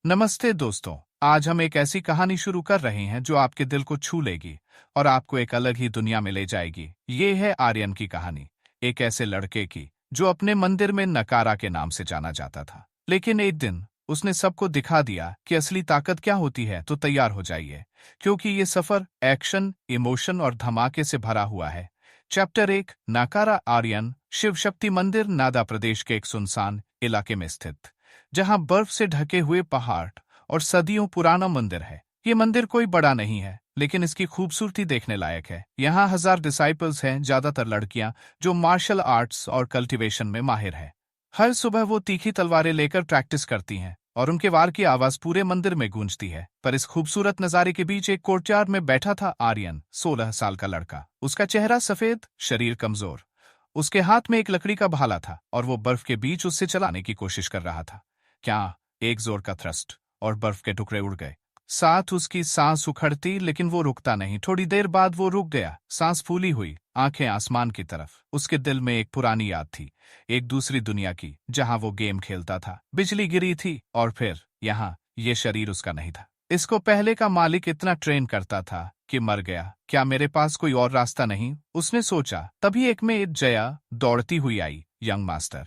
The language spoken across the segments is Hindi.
नमस्ते दोस्तों। आज हम एक ऐसी कहानी शुरू कर रहे हैं जो आपके दिल को छू लेगी और आपको एक अलग ही दुनिया में ले जाएगी। ये है आर्यन की कहानी, एक ऐसे लड़के की जो अपने मंदिर में नकारा के नाम से जाना जाता था। लेकिन एक दिन उसने सबको दिखा दिया कि असली ताकत क्या होती है। तो तैयार हो जाइए, क्योंकि ये सफर एक्शन, इमोशन और धमाके से भरा हुआ है। चैप्टर 1, नाकारा आर्यन। शिव शक्ति मंदिर नादा प्रदेश के एक सुनसान इलाके में स्थित, जहां बर्फ से ढके हुए पहाड़ और सदियों पुराना मंदिर है। ये मंदिर कोई बड़ा नहीं है, लेकिन इसकी खूबसूरती देखने लायक है। यहाँ 1000 डिसाइपल्स हैं, ज्यादातर लड़कियां जो मार्शल आर्ट्स और कल्टीवेशन में माहिर है। हर सुबह वो तीखी तलवारें लेकर प्रैक्टिस करती हैं और उनके वार की आवाज पूरे मंदिर में गूंजती है। पर इस खूबसूरत नजारे के बीच एक कोर्टयार्ड में बैठा था आर्यन, 16 साल का लड़का। उसका चेहरा सफेद, शरीर कमजोर। उसके हाथ में एक लकड़ी का भाला था और वो बर्फ के बीच उससे चलाने की कोशिश कर रहा था। क्या एक जोर का थ्रस्ट और बर्फ के टुकड़े उड़ गए। साथ उसकी सांस उखड़ती, लेकिन वो रुकता नहीं। थोड़ी देर बाद वो रुक गया, सांस फूली हुई, आंखें आसमान की तरफ। उसके दिल में एक पुरानी याद थी, एक दूसरी दुनिया की, जहां वो गेम खेलता था। बिजली गिरी थी और फिर यहाँ ये शरीर उसका नहीं था। इसको पहले का मालिक इतना ट्रेन करता था कि मर गया। क्या मेरे पास कोई और रास्ता नहीं, उसने सोचा। तभी एक में जया दौड़ती हुई आई। यंग मास्टर,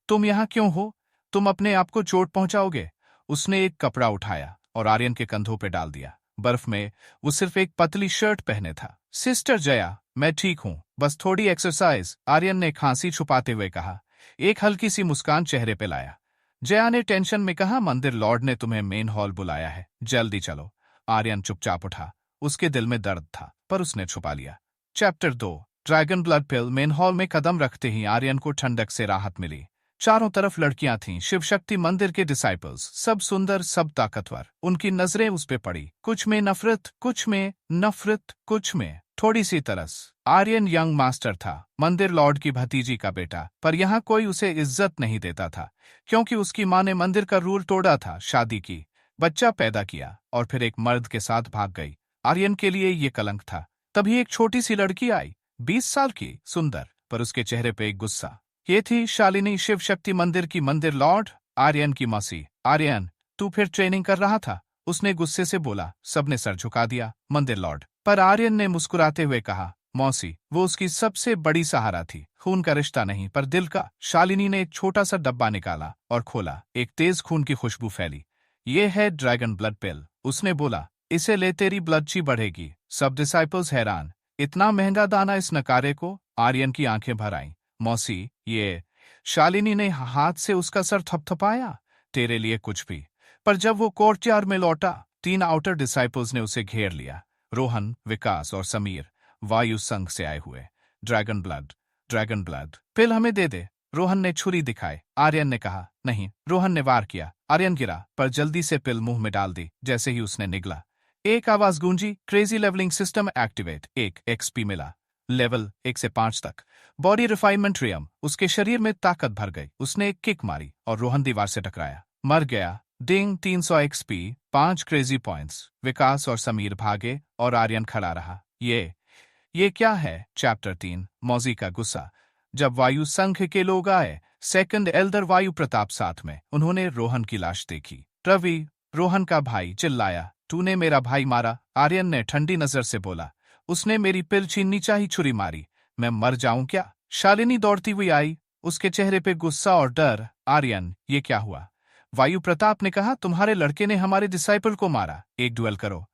तुम यहाँ क्यों हो? तुम अपने आप को चोट पहुंचाओगे। उसने एक कपड़ा उठाया और आर्यन के कंधों पे डाल दिया। बर्फ में वो सिर्फ एक पतली शर्ट पहने था। सिस्टर जया, मैं ठीक हूं, बस थोड़ी एक्सरसाइज, आर्यन ने खांसी छुपाते हुए कहा। एक हल्की सी मुस्कान चेहरे पे लाया। जया ने टेंशन में कहा, मंदिर लॉर्ड ने तुम्हें मेन हॉल बुलाया है, जल्दी चलो। आर्यन चुपचाप उठा। उसके दिल में दर्द था, पर उसने छुपा लिया। चैप्टर 2, ड्रैगन ब्लड पिल। मेन हॉल में कदम रखते ही आर्यन को ठंडक से राहत मिली। चारों तरफ लड़कियां थीं, शिव शक्ति मंदिर के डिसाइपल्स, सब सुंदर, सब ताकतवर। उनकी नजरें उस पे पड़ी, कुछ में नफरत, कुछ में नफरत, कुछ में थोड़ी सी तरस। आर्यन यंग मास्टर था, मंदिर लॉर्ड की भतीजी का बेटा, पर यहाँ कोई उसे इज्जत नहीं देता था, क्योंकि उसकी माँ ने मंदिर का रूल तोड़ा था। शादी की, बच्चा पैदा किया और फिर एक मर्द के साथ भाग गई। आर्यन के लिए ये कलंक था। तभी एक छोटी सी लड़की आई, 20 साल की, सुंदर, पर उसके चेहरे पे एक गुस्सा। ये थी शालिनी, शिव शक्ति मंदिर की मंदिर लॉर्ड, आर्यन की मौसी। आर्यन, तू फिर ट्रेनिंग कर रहा था? उसने गुस्से से बोला। सबने सर झुका दिया। मंदिर लॉर्ड, पर आर्यन ने मुस्कुराते हुए कहा, मौसी, वो उसकी सबसे बड़ी सहारा थी। खून का रिश्ता नहीं, पर दिल का। शालिनी ने एक छोटा सा डब्बा निकाला और खोला। एक तेज खून की खुशबू फैली। ये है ड्रैगन ब्लड पिल, उसने बोला। इसे ले, तेरी ब्लडची बढ़ेगी। सब डिसाइपल्स हैरान, इतना महंगा दाना इस नकारे को? आर्यन की आंखें भर आईं। मौसी, ये। शालिनी ने हाथ से उसका सर थपथपाया। तेरे लिए कुछ भी। पर जब वो कोर्टयार्ड में लौटा, 3 आउटर डिसाइपल्स ने उसे घेर लिया। रोहन, विकास और समीर, वायु संघ से आए हुए। ड्रैगन ब्लड, ड्रैगन ब्लड पिल हमें दे दे। रोहन ने छुरी दिखाई। आर्यन ने कहा, नहीं। रोहन ने वार किया। आर्यन गिरा, पर जल्दी से पिल मुंह में डाल दी। जैसे ही उसने निगला, एक आवाज गूंजी, crazy levelling system activate. 1 XP मिला, लेवल 1 से 5 तक। बॉडी रिफाइनमेंट रियम, उसके शरीर में ताकत भर गई। उसने एक किक मारी और रोहन दीवार से टकराया, मर गया। डिंग, 300 XP, 5 क्रेजी पॉइंट्स। विकास और समीर भागे और आर्यन खड़ा रहा। ये क्या है? चैप्टर 3, मौजी का गुस्सा। जब वायु संघ के लोग आए, सेकंड एल्डर वायु प्रताप साथ में, उन्होंने रोहन की लाश देखी। रवि, रोहन का भाई, चिल्लाया, तूने मेरा भाई मारा? आर्यन ने ठंडी नजर से बोला, उसने मेरी पिल छीननी चाही, छुरी मारी। मैं मर जाऊं क्या? शालिनी दौड़ती हुई आई, उसके चेहरे पे गुस्सा और डर। आर्यन, ये क्या हुआ? वायु प्रताप ने कहा, तुम्हारे लड़के ने हमारे डिसाइपल को मारा, एक डुएल करो।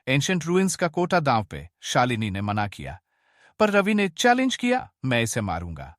एंशिएंट रूइंस का कोटा दांव पे। शालिनी ने मना किया, पर रवि ने चैलेंज किया, मैं इसे मारूंगा।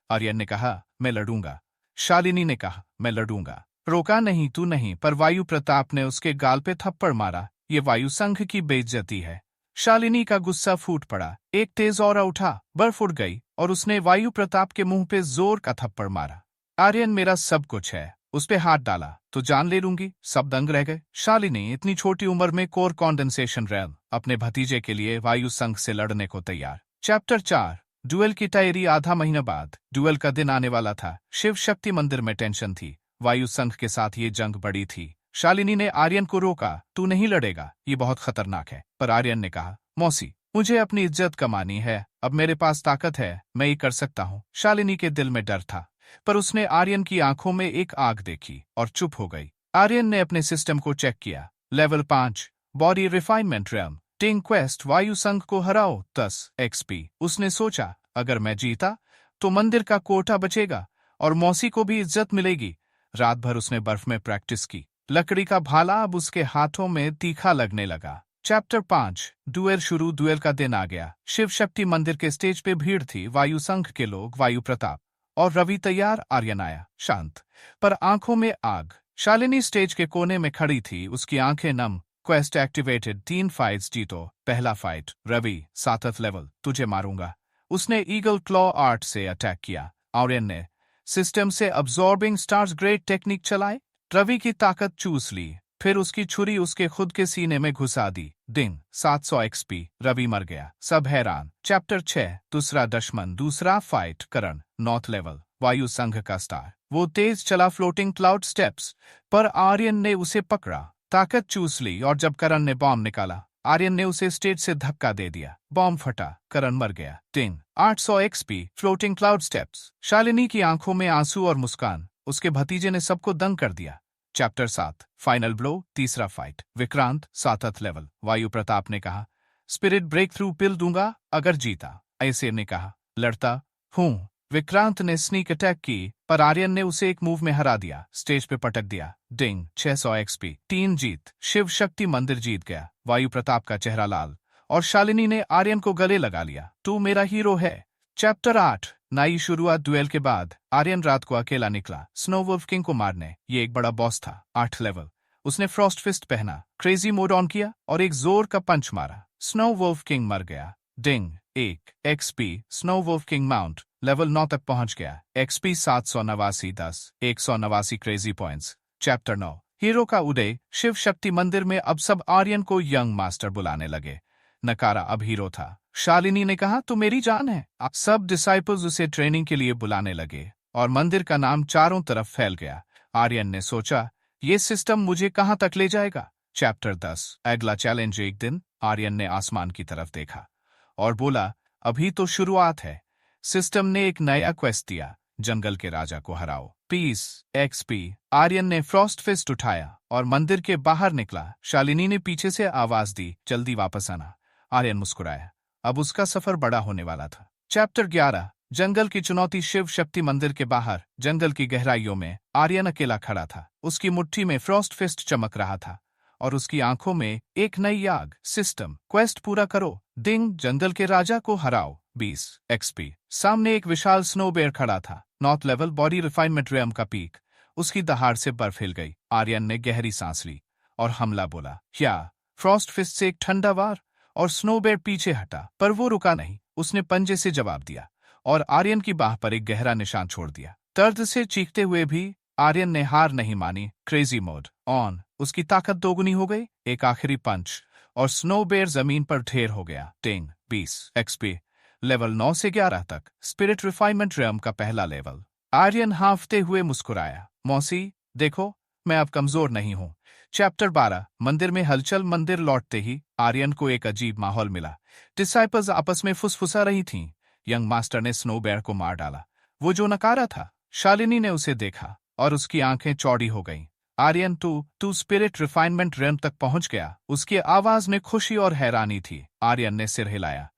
आर्यन ने कहा, मैं लड़ूंगा। शालिनी ने कहा, मैं लड़ूंगा। रोका नहीं, तू नहीं। पर वायु प्रताप ने उसके गाल पे थप्पड़ मारा। ये वायु संघ की बेइज्जती है। शालिनी का गुस्सा फूट पड़ा। एक तेज औरा उठा, बर्फ उड़ गई और उसने वायु प्रताप के मुंह पे जोर का थप्पड़ मारा। आर्यन, मेरा सब कुछ है, उस पे हाथ डाला तो जान ले लूंगी। सब दंग रह गए। शालिनी इतनी छोटी उम्र में कोर कॉन्डेंसेशन रैल, अपने भतीजे के लिए वायु संघ से लड़ने को तैयार। चैप्टर 4, डुएल की तैयारी। आधा महीना बाद डुएल का दिन आने वाला था। शिव शक्ति मंदिर में टेंशन थी। वायु संघ के साथ ये जंग बड़ी थी। शालिनी ने आर्यन को रोका, तू नहीं लड़ेगा, ये बहुत खतरनाक है। पर आर्यन ने कहा, मौसी, मुझे अपनी इज्जत कमानी है, अब मेरे पास ताकत है, मैं ये कर सकता हूँ। शालिनी के दिल में डर था, पर उसने आर्यन की आंखों में एक आग देखी और चुप हो गई। आर्यन ने अपने सिस्टम को चेक किया। लेवल 5 बॉडी रिफाइनमेंट रेम टिंग क्वेस्ट वायु संघ को हराओ 10 XP। उसने सोचा अगर मैं जीता तो मंदिर का कोटा बचेगा और मौसी को भी इज्जत मिलेगी। रात भर उसने बर्फ में प्रैक्टिस की। लकड़ी का भाला अब उसके हाथों में तीखा लगने लगा। चैप्टर 5 डुएल शुरू। डुएल का दिन आ गया। शिव शक्ति मंदिर के स्टेज पे भीड़ थी। वायु संघ के लोग, वायु प्रताप और रवि तैयार। आर्यन आया, शांत पर आंखों में आग। शालिनी स्टेज के कोने में खड़ी थी, उसकी आंखें नम। क्वेस्ट एक्टिवेटेड, 3 फाइट्स जीतो। पहला फाइट रवि 7th लेवल, तुझे मारूंगा। उसने ईगल क्लॉ आर्ट से अटैक किया। आर्यन ने सिस्टम से अब्सॉर्बिंग स्टार्स ग्रेट टेक्निक चलाए, रवि की ताकत चूस ली। फिर उसकी छुरी उसके खुद के सीने में घुसा दी। डिंग 700 XP। रवि मर गया। सब हैरान। चैप्टर 6 दूसरा दुश्मन। दूसरा फाइट करण 9th लेवल, वायु संघ का स्टार। वो तेज चला फ्लोटिंग क्लाउड स्टेप्स पर आर्यन ने उसे पकड़ा, ताकत चूस ली और जब करण ने बॉम्ब निकाला आर्यन ने उसे स्टेज से धक्का दे दिया। बॉम्ब फटा, करण मर गया। डिंग 800 XP। Floating cloud steps. Shalini की आंखों में आंसू और मुस्कान। उसके भतीजे ने सबको दंग कर दिया। Chapter 7 final blow. तीसरा फाइट विक्रांत 7th लेवल, वायु प्रताप ने कहा स्पिरिट ब्रेक थ्रू पिल दूंगा अगर जीता। ऐसे ने कहा लड़ता हूं। विक्रांत ने स्नीक अटैक की पर आर्यन ने उसे एक मूव में हरा दिया, स्टेज पे पटक दिया। डिंग 600 XP। 3 जीत। शिव शक्ति मंदिर जीत गया। वायु प्रताप का चेहरा लाल और शालिनी ने आर्यन को गले लगा लिया। तू मेरा हीरो है। चैप्टर 8 नई शुरुआत। डुएल के बाद आर्यन रात को अकेला निकला स्नो वुल्फ किंग को मारने। ये एक बड़ा बॉस था। 8th level. उसने फ्रॉस्ट फिस्ट पहना, क्रेजी मोड ऑन किया और एक जोर का पंच मारा। स्नो वुल्फ किंग मर गया। Ding 1 XP। Snow wolf king mount level 9 तक पहुंच गया। XP 789 10 189 crazy points. Chapter 9 hero का उदय। शिव शक्ति मंदिर में अब सब आर्यन को यंग मास्टर बुलाने लगे। नकारा अब हीरो था। शालिनी ने कहा तू मेरी जान है। अब सब डिसाइपल्स उसे ट्रेनिंग के लिए बुलाने लगे और मंदिर का नाम चारों तरफ फैल गया। आर्यन ने सोचा ये सिस्टम मुझे कहां तक ले जाएगा। चैप्टर 10 अगला चैलेंज। एक दिन आर्यन ने आसमान की तरफ देखा और बोला अभी तो शुरुआत है। सिस्टम ने एक नया क्वेस्ट दिया, जंगल के राजा को हराओ 20 XP। आर्यन ने फ्रॉस्ट फिस्ट उठाया और मंदिर के बाहर निकला। शालिनी ने पीछे से आवाज दी जल्दी वापस आना। आर्यन मुस्कुराया, अब उसका सफर बड़ा होने वाला था। चैप्टर 11 जंगल की चुनौती। शिव शक्ति मंदिर के बाहर जंगल की गहराइयों में आर्यन अकेला खड़ा था। उसकी मुट्ठी में फ्रॉस्ट फिस्ट चमक रहा था और उसकी आंखों में एक नई आग। सिस्टम क्वेस्ट पूरा करो। डिंग जंगल के राजा को हराओ 20 XP। सामने एक विशाल स्नो बेयर खड़ा था। 9th level, body refinement realm का पीक। उसकी दहाड़ से बर्फ हिल गई। आर्यन ने गहरी सांस ली और हमला बोला क्या। फ्रॉस्ट फिस्ट से एक ठंडा वार और स्नो बेयर पीछे हटा, पर वो रुका नहीं। उसने पंजे से जवाब दिया और आर्यन की बाह पर एक गहरा निशान छोड़ दिया। दर्द से चीखते हुए भी आर्यन ने हार नहीं मानी। Crazy mode on. उसकी ताकत दोगुनी हो गई। एक आखिरी पंच और स्नो बेयर जमीन पर ढेर हो गया। टिंग 20 XP। लेवल 9 से 11 तक। स्पिरिट रिफाइनमेंट रेम का पहला लेवल। आर्यन हांफते हुए मुस्कुराया, मौसी देखो मैं अब कमजोर नहीं हूं। चैप्टर 12 मंदिर में हलचल। मंदिर लौटते ही आर्यन को एक अजीब माहौल मिला। डिसाइपल्स आपस में फुसफुसा रही थीं। यंग मास्टर ने स्नो बेयर को मार डाला, वो जो नकारा था। शालिनी ने उसे देखा और उसकी आंखें चौड़ी हो गईं। आर्यन तू स्पिरिट रिफाइनमेंट रेम तक पहुंच गया। उसकी आवाज में खुशी और हैरानी थी। आर्यन ने सिर हिलाया।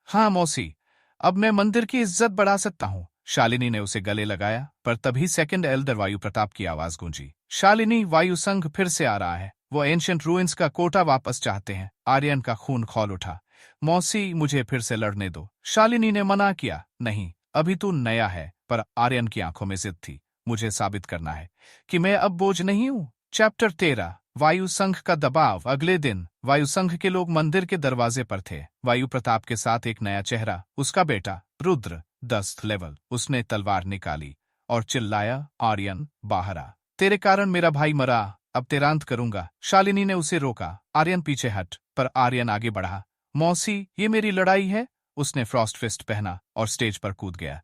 हाँ मौसी, अब मैं मंदिर की इज्जत बढ़ा सकता हूँ। शालिनी ने उसे गले लगाया, पर तभी सेकंड एल्डर वायु प्रताप की आवाज गूंजी। शालिनी, वायु संघ फिर से आ रहा है। वो एंशिएंट रूइंस का कोटा वापस चाहते हैं। आर्यन का खून खौल उठा। मौसी मुझे फिर से लड़ने दो। शालिनी ने मना किया, नहीं, अभी तू नया है। पर आर्यन की आंखों में जिद थी, मुझे साबित करना है कि मैं अब बोझ नहीं हूं। चैप्टर 13 वायु संघ का दबाव। अगले दिन वायु संघ के लोग मंदिर के दरवाजे पर थे। वायु प्रताप के साथ एक नया चेहरा, उसका बेटा रुद्र 10th लेवल। उसने तलवार निकाली और चिल्लाया, आर्यन बाहर आ, तेरे कारण मेरा भाई मरा, अब तेरा अंत करूंगा। शालिनी ने उसे रोका, आर्यन पीछे हट, पर आर्यन आगे बढ़ा। मौसी ये मेरी लड़ाई है। उसने फ्रॉस्ट फिस्ट पहना और स्टेज पर कूद गया।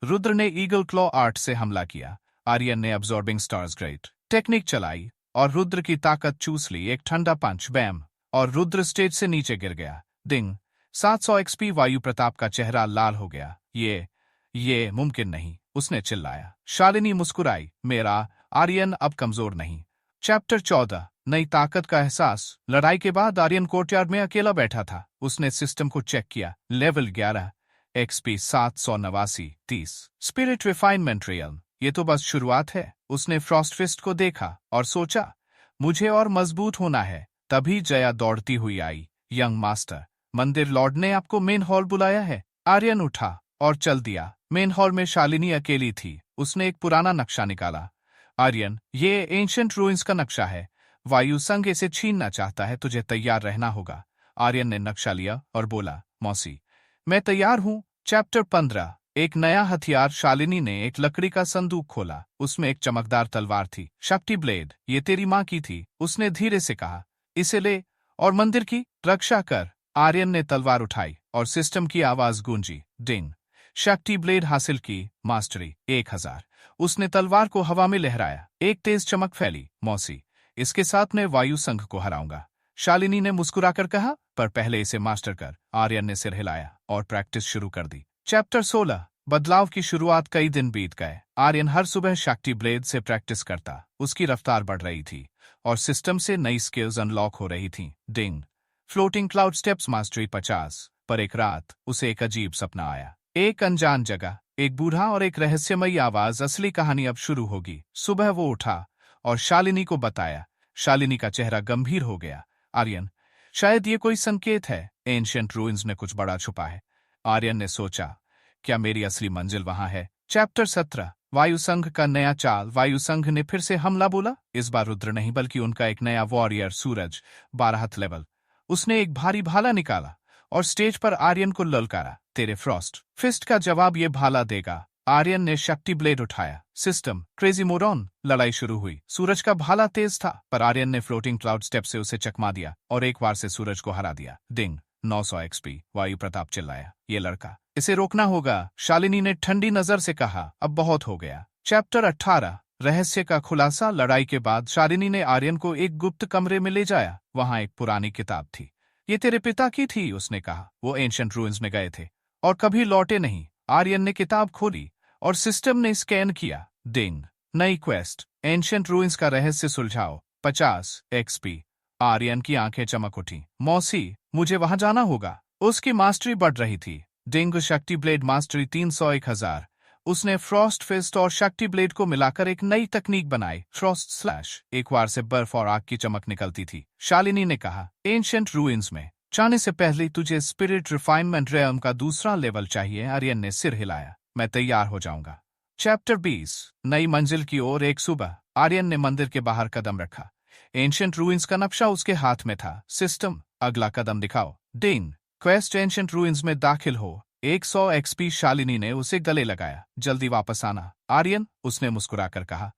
रुद्र ने ईगल क्लॉ आर्ट से हमला किया। आर्यन ने अब्सॉर्बिंग स्टार्स ग्रेट टेक्निक चलाई और रुद्र की ताकत चूस ली। एक ठंडा पंच, बैम, और रुद्र स्टेज से नीचे गिर गया। डिंग 700 XP। वायु प्रताप का चेहरा लाल हो गया। ये मुमकिन नहीं, उसने चिल्लाया। शालिनी मुस्कुराई, मेरा आर्यन अब कमजोर नहीं। चैप्टर 14 नई ताकत का एहसास। लड़ाई के बाद आर्यन कोर्टयार्ड में अकेला बैठा था। उसने सिस्टम को चेक किया। Level 11, XP 789 30। Spirit refinement real. ये तो बस शुरुआत है। उसने फ्रॉस्ट फिस्ट को देखा और सोचा, मुझे और मजबूत होना है। तभी जया दौड़ती हुई आई। यंग मास्टर, मंदिर लॉर्ड ने आपको मेन हॉल बुलाया है। आर्यन उठा और चल दिया। मेन हॉल में शालिनी अकेली थी। उसने एक पुराना नक्शा निकाला। आर्यन, ये एंशिएंट रूइंस का नक्शा है। वायु संघ इसे छीनना चाहता है, तुझे तैयार रहना होगा। आर्यन ने नक्शा लिया और बोला, मौसी, मैं तैयार हूं। चैप्टर 15 एक नया हथियार। शालिनी ने एक लकड़ी का संदूक खोला। उसमें एक चमकदार तलवार थी। शक्ति ब्लेड, ये तेरी माँ की थी। उसने धीरे से कहा, इसे ले और मंदिर की रक्षा कर। आर्यन ने तलवार उठाई और सिस्टम की आवाज गूंजी, डिंग। शक्ति ब्लेड हासिल की, मास्टरी 1000। उसने तलवार को हवा में लहराया। एक तेज चमक फैली। मौसी, इसके साथ मैं वायु संघ को हराऊंगा। शालिनी ने मुस्कुराकर कहा, पर पहले इसे मास्टर कर। आर्यन ने सिर हिलाया और प्रैक्टिस शुरू कर दी। चैप्टर 16 बदलाव की शुरुआत। कई दिन बीत गए। आर्यन हर सुबह शक्ति ब्लेड से प्रैक्टिस करता। उसकी रफ्तार बढ़ रही थी और सिस्टम से नई स्किल्स अनलॉक हो रही थीं। Ding. Floating cloud steps mastery 50। पर एक रात उसे एक अजीब सपना आया। एक अनजान जगह, एक बूढ़ा और एक रहस्यमयी आवाज। असली कहानी अब शुरू होगी। सुबह वो उठा और शालिनी को बताया। शालिनी का चेहरा गंभीर हो गया। आर्यन, शायद ये कोई संकेत है। एंशिएंट रूइंस में कुछ बड़ा छुपा है। आर्यन ने सोचा, क्या मेरी असली मंजिल वहां है? चैप्टर 17 वायु संघ का नया चाल। वायु संघ ने फिर से हमला बोला। इस बार रुद्र नहीं, बल्कि उनका एक नया वॉरियर सूरज, 12th लेवल। उसने एक भारी भाला निकाला और स्टेज पर आर्यन को ललकारा। तेरे फ्रॉस्ट फिस्ट का जवाब ये भाला देगा। आर्यन ने शक्ति ब्लेड उठाया। System crazy moron. लड़ाई शुरू हुई। सूरज का भाला तेज था, पर आर्यन ने फ्लोटिंग क्लाउड स्टेप से उसे चकमा दिया और एक बार से सूरज को हरा दिया। डिंग। 900 XP। वायु प्रताप चिल्लाया, ये लड़का, इसे रोकना होगा। शालिनी ने ठंडी नजर से कहा, अब बहुत हो गया। चैप्टर 18 रहस्य का खुलासा। लड़ाई के बाद शालिनी ने आर्यन को एक गुप्त कमरे में ले जाया। वहां एक पुरानी किताब थी। ये तेरे पिता की थी, उसने कहा। वो एंशिएंट रूइंस में गए थे और कभी लौटे नहीं। आर्यन ने किताब खोली और सिस्टम ने स्कैन किया। डिंग। नई क्वेस्ट, एंशिएंट रूइंस का रहस्य सुलझाओ, 50 XP। आर्यन की आंखें चमक उठी। मौसी, मुझे वहां जाना होगा। उसकी मास्टरी बढ़ रही थी। डिंग। शक्ति ब्लेड मास्टरी 300 1000। उसने फ्रॉस्ट फिस्ट और शक्ति ब्लेड को मिलाकर एक नई तकनीक बनाई, फ्रॉस्ट स्लैश। एक बार से बर्फ और आग की चमक निकलती थी। शालिनी ने कहा, एंशिएंट रूइंस में जाने से पहले तुझे स्पिरिट रिफाइनमेंट रेयम का दूसरा लेवल चाहिए। आर्यन ने सिर हिलाया, मैं तैयार हो जाऊंगा। चैप्टर 20 नई मंजिल की ओर। एक सुबह आर्यन ने मंदिर के बाहर कदम रखा। एंशिएंट रूइंस का नक्शा उसके हाथ में था। सिस्टम, अगला कदम दिखाओ। डिंग। क्वेस्ट, एंशिएंट रूइंस में दाखिल हो, 100 XP। शालिनी ने उसे गले लगाया। जल्दी वापस आना आर्यन, उसने मुस्कुराकर कहा।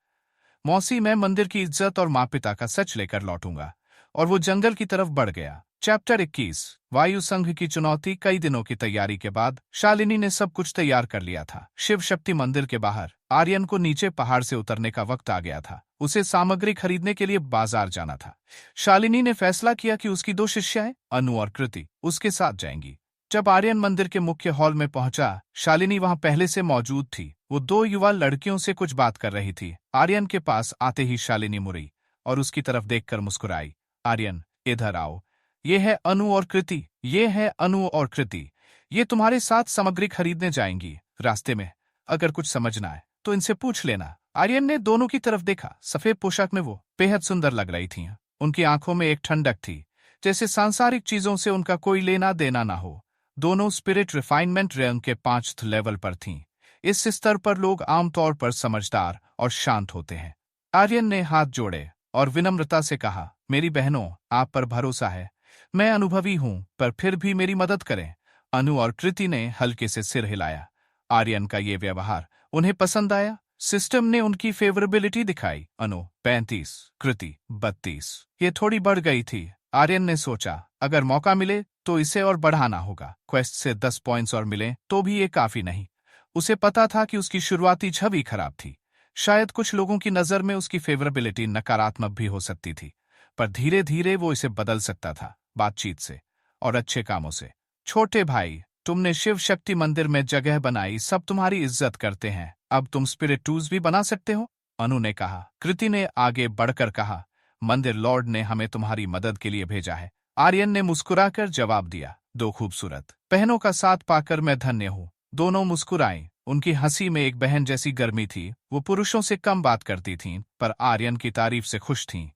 मौसी, मैं मंदिर की इज्जत और माँ पिता का सच लेकर लौटूंगा। और वो जंगल की तरफ बढ़ गया। चैप्टर 21 वायु संघ की चुनौती। कई दिनों की तैयारी के बाद शालिनी ने सब कुछ तैयार कर लिया था। शिव शक्ति मंदिर के बाहर आर्यन को नीचे पहाड़ से उतरने का वक्त आ गया था। उसे सामग्री खरीदने के लिए बाजार जाना था। शालिनी ने फैसला किया कि उसकी 2 शिष्याएं, अनु और कृति, उसके साथ जाएंगी। जब आर्यन मंदिर के मुख्य हॉल में पहुंचा, शालिनी वहां पहले से मौजूद थी। वो 2 युवा लड़कियों से कुछ बात कर रही थी। आर्यन के पास आते ही शालिनी मुड़ी और उसकी तरफ देखकर मुस्कुराई। आर्यन, इधर आओ। ये है अनु और कृति। ये है अनु और कृति। ये तुम्हारे साथ सामग्री खरीदने जाएंगी। रास्ते में अगर कुछ समझना है तो इनसे पूछ लेना। आर्यन ने दोनों की तरफ देखा। सफेद पोशाक में वो बेहद सुंदर लग रही थीं। उनकी आंखों में एक ठंडक थी, जैसे सांसारिक चीजों से उनका कोई लेना देना ना हो। दोनों स्पिरिट रिफाइनमेंट रैंक के 5th लेवल पर थीं। इस स्तर पर लोग आमतौर पर समझदार और शांत होते हैं। आर्यन ने हाथ जोड़े और विनम्रता से कहा, मेरी बहनों, आप पर भरोसा है। मैं अनुभवी हूं, पर फिर भी मेरी मदद करें। अनु और कृति ने हल्के से सिर हिलाया। आर्यन का ये व्यवहार उन्हें पसंद आया। सिस्टम ने उनकी फेवरेबिलिटी दिखाई। अनु 35, कृति 32। ये थोड़ी बढ़ गई थी। आर्यन ने सोचा, अगर मौका मिले तो इसे और बढ़ाना होगा। क्वेस्ट से 10 पॉइंट्स और मिले तो भी ये काफी नहीं। उसे पता था कि उसकी शुरुआती छवि खराब थी। शायद कुछ लोगों की नजर में उसकी फेवरेबिलिटी नकारात्मक भी हो सकती थी, पर धीरे धीरे वो इसे बदल सकता था, बातचीत से और अच्छे कामों से। छोटे भाई, तुमने शिव शक्ति मंदिर में जगह बनाई, सब तुम्हारी इज्जत करते हैं। अब तुम स्पिरिट टूल्स भी बना सकते हो। अनु ने कहा। कृति ने आगे बढ़कर कहा, मंदिर लॉर्ड ने हमें तुम्हारी मदद के लिए भेजा है। आर्यन ने मुस्कुराकर जवाब दिया, दो खूबसूरत बहनों का साथ पाकर मैं धन्य हूँ। दोनों मुस्कुराईं। उनकी हंसी में एक बहन जैसी गर्मी थी। वो पुरुषों से कम बात करती थीं, पर आर्यन की तारीफ से खुश थीं।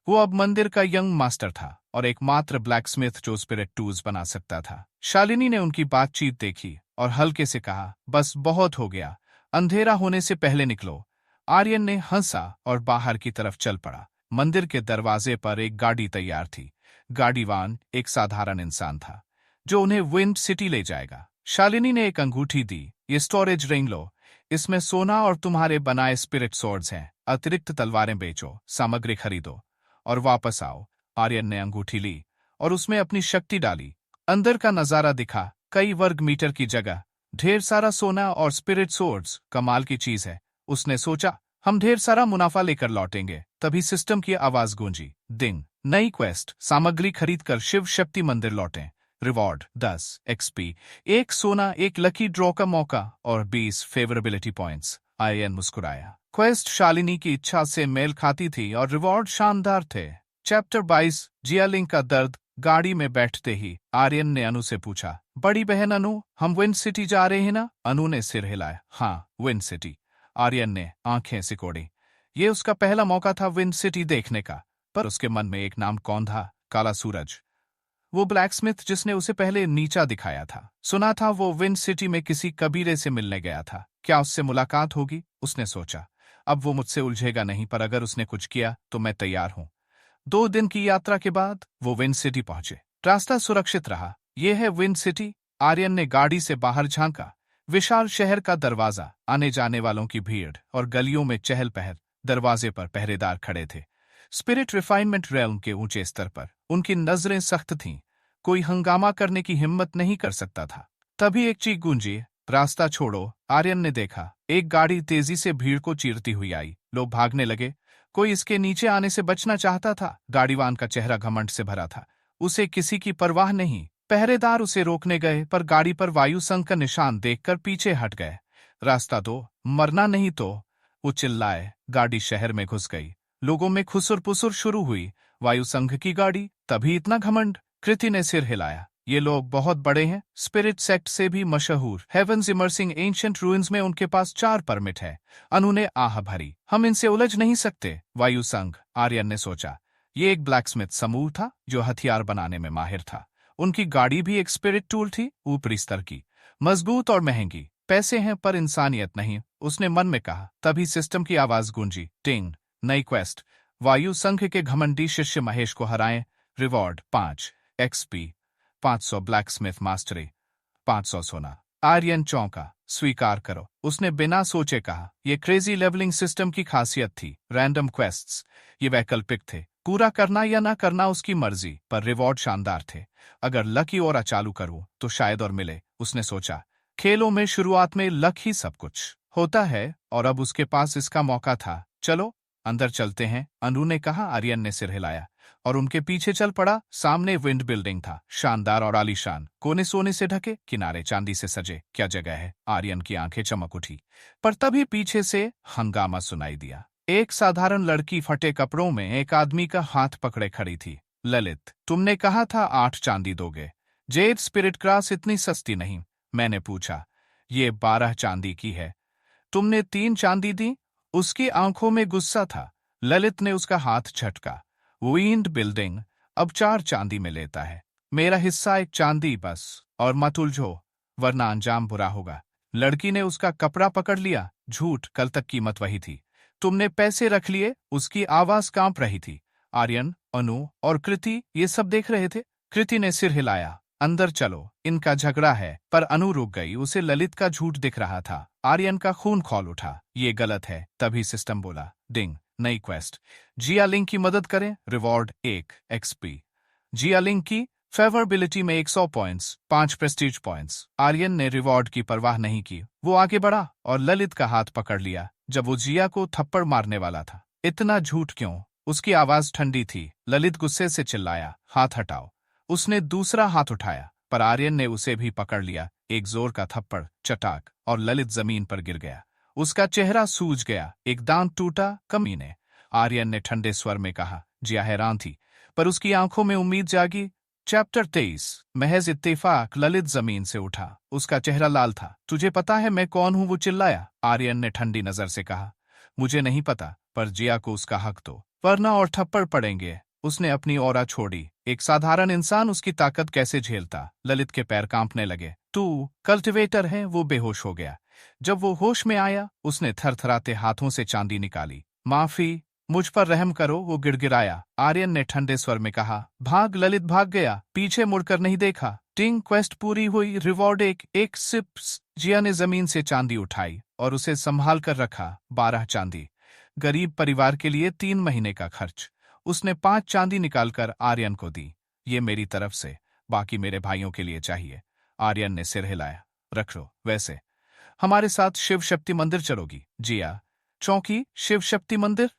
वो अब मंदिर का यंग मास्टर था और एकमात्र ब्लैकस्मिथ जो स्पिरिट टूल्स बना सकता था। शालिनी ने उनकी बातचीत देखी और हल्के से कहा, बस बहुत हो गया, अंधेरा होने से पहले निकलो। आर्यन ने हंसा और बाहर की तरफ चल पड़ा। मंदिर के दरवाजे पर एक गाड़ी तैयार थी। गाड़ीवान एक साधारण इंसान था जो उन्हें विंड सिटी ले जाएगा। शालिनी ने एक अंगूठी दी, ये स्टोरेज रिंग लो, इसमें सोना और तुम्हारे बनाए स्पिरिट स्वॉर्ड्स हैं। अतिरिक्त तलवारें बेचो, सामग्री खरीदो और वापस आओ। आर्यन ने अंगूठी ली और उसमें अपनी शक्ति डाली। अंदर का नजारा दिखा, कई वर्ग मीटर की जगह, ढेर सारा सोना और स्पिरिट स्वॉर्ड्स। कमाल की चीज है, उसने सोचा। हम ढेर सारा मुनाफा लेकर लौटेंगे। तभी सिस्टम की आवाज गूंजी, डिंग। नई क्वेस्ट, सामग्री खरीदकर शिव शक्ति मंदिर लौटें। रिवॉर्ड 10 एक्सपी, एक सोना, एक लकी ड्रॉ का मौका और 20 फेवरेबिलिटी पॉइंट्स। आर्यन मुस्कुराया। क्वेस्ट शालिनी की इच्छा से मेल खाती थी और रिवॉर्ड शानदार थे। चैप्टर 22, जियालिंग का दर्द। गाड़ी में बैठते ही आर्यन ने अनु से पूछा, बड़ी बहन अनु, हम विंड सिटी जा रहे हैं ना? अनु ने सिर हिलाया। हाँ, विंड सिटी। आर्यन ने आंखें सिकोड़ी। ये उसका पहला मौका था विंड सिटी देखने का, पर उसके मन में एक नाम कौन था? काला सूरज। वो ब्लैकस्मिथ जिसने उसे पहले नीचा दिखाया था। सुना था वो विंड सिटी में किसी कबीले से मिलने गया था। क्या उससे मुलाकात होगी? उसने सोचा। अब वो मुझसे उलझेगा नहीं, पर अगर उसने कुछ किया तो मैं तैयार हूं। 2 दिन की यात्रा के बाद वो विंड सिटी पहुंचे। रास्ता सुरक्षित रहा। ये है विंड सिटी। आर्यन ने गाड़ी से बाहर झांका। विशाल शहर का दरवाजा, आने जाने वालों की भीड़ और गलियों में चहल पहल। दरवाजे पर पहरेदार खड़े थे, स्पिरिट रिफाइनमेंट रेल्म के ऊंचे स्तर पर। उनकी नजरें सख्त थीं। कोई हंगामा करने की हिम्मत नहीं कर सकता था। तभी एक चीख गूंजी, रास्ता छोड़ो। आर्यन ने देखा, एक गाड़ी तेजी से भीड़ को चीरती हुई आई। लोग भागने लगे। कोई इसके नीचे आने से बचना चाहता था। गाड़ीवान का चेहरा घमंड से भरा था। उसे किसी की परवाह नहीं। पहरेदार उसे रोकने गए, पर गाड़ी पर वायु संघ का निशान देखकर पीछे हट गए। रास्ता दो, मरना नहीं तो। वो चिल्लाए। गाड़ी शहर में घुस गई। लोगों में खुसुर पुसुर शुरू हुई। वायु संघ की गाड़ी, तभी इतना घमंड? कृति ने सिर हिलाया। ये लोग बहुत बड़े हैं, स्पिरिट सेक्ट से भी मशहूर। हेवंस इमर्सिंग एंशिएंट रूइंस में उनके पास 4 परमिट है। अनु ने आह भरी। हम इनसे उलझ नहीं सकते। वायु संघ, आर्यन ने सोचा। ये एक ब्लैकस्मिथ समूह था जो हथियार बनाने में माहिर था। उनकी गाड़ी भी एक स्पिरिट टूल थी, ऊपरी स्तर की, मजबूत और महंगी। पैसे हैं पर इंसानियत नहीं, उसने मन में कहा। तभी सिस्टम की आवाज गूंजी, टिंग। नई क्वेस्ट, वायु संघ के घमंडी शिष्य महेश को हराएं। रिवॉर्ड 5 एक्सपी, 500 ब्लैकस्मिथ मास्टरी, 500 सोना। आर्यन चौंका। स्वीकार करो, उसने बिना सोचे कहा। यह क्रेजी लेवलिंग सिस्टम की खासियत थी। रैंडम क्वेस्ट्स, ये वैकल्पिक थे। पूरा करना या ना करना उसकी मर्जी, पर रिवॉर्ड शानदार थे। अगर लक ही और चालू करूं तो शायद और मिले, उसने सोचा। खेलों में शुरुआत में लक ही सब कुछ होता है, और अब उसके पास इसका मौका था। चलो अंदर चलते हैं, अनु ने कहा। आर्यन ने सिर हिलाया और उनके पीछे चल पड़ा। सामने विंड बिल्डिंग था, शानदार और आलीशान। कोने सोने से ढके, किनारे चांदी से सजे। क्या जगह है! आर्यन की आंखें चमक उठी। पर तभी पीछे से हंगामा सुनाई दिया। एक साधारण लड़की फटे कपड़ों में एक आदमी का हाथ पकड़े खड़ी थी। ललित, तुमने कहा था 8 चांदी दोगे। जेड स्पिरिट क्रास इतनी सस्ती नहीं। मैंने पूछा। ये 12 चांदी की है। तुमने 3 चांदी दी। उसकी आंखों में गुस्सा था। ललित ने उसका हाथ झटका। विंड बिल्डिंग अब 4 चांदी में लेता है। मेरा हिस्सा 1 चांदी बस, और मत उलझो वरना अंजाम बुरा होगा। लड़की ने उसका कपड़ा पकड़ लिया। झूठ, कल तक कीमत वही थी। तुमने पैसे रख लिए। उसकी आवाज कांप रही थी। आर्यन, अनु और कृति ये सब देख रहे थे। कृति ने सिर हिलाया। अंदर चलो, इनका झगड़ा है। पर अनु रुक गई। उसे ललित का झूठ दिख रहा था। आर्यन का खून खौल उठा। ये गलत है। तभी सिस्टम बोला, डिंग। नई क्वेस्ट, जियालिंग की मदद करें। Reward 1 XP. जियालिंग की फेवरेबिलिटी में 100 पॉइंट्स, 5 प्रेस्टीज पॉइंट्स। आर्यन ने रिवॉर्ड की परवाह नहीं की। वो आगे बढ़ा और ललित का हाथ पकड़ लिया जब वो जिया को थप्पड़ मारने वाला था। इतना झूठ क्यों? उसकी आवाज ठंडी थी। ललित गुस्से से चिल्लाया, हाथ हटाओ। उसने दूसरा हाथ उठाया, पर आर्यन ने उसे भी पकड़ लिया। एक जोर का थप्पड़, चटाक, और ललित जमीन पर गिर गया। उसका चेहरा सूज गया, एक दांत टूटा। कमीने, आर्यन ने ठंडे स्वर में कहा। जिया हैरान थी, पर उसकी आंखों में उम्मीद जागी। चैप्टर 23। महज इत्तेफाक ललित जमीन से उठा, उसका चेहरा लाल था। तुझे पता है मैं कौन हूं? वो चिल्लाया। आर्यन ने ठंडी नजर से कहा, मुझे नहीं पता, पर जिया को उसका हक दो, वरना और थप्पड़ पड़ेंगे। उसने अपनी औरा छोड़ी। एक साधारण इंसान उसकी ताकत कैसे झेलता? ललित के पैर कांपने लगे। तू कल्टिवेटर है? वो बेहोश हो गया। जब वो होश में आया, उसने थरथराते हाथों से चांदी निकाली। माफी, मुझ पर रहम करो, वो गिड़गिड़ाया। आर्यन ने ठंडे स्वर में कहा। भाग। ललित भाग गया, पीछे मुड़कर नहीं देखा। टिंग, क्वेस्ट पूरी हुई, रिवॉर्ड एक सिप्स। जिया ने जमीन से चांदी उठाई और उसे संभाल कर रखा। 12 चांदी, गरीब परिवार के लिए 3 महीने का खर्च। उसने 5 चांदी निकालकर आर्यन को दी। ये मेरी तरफ से, बाकी मेरे भाइयों के लिए चाहिए। आर्यन ने सिर हिलाया। रख लो। वैसे हमारे साथ शिव शक्ति मंदिर चलोगी? जिया चौंकी। शिव शक्ति मंदिर?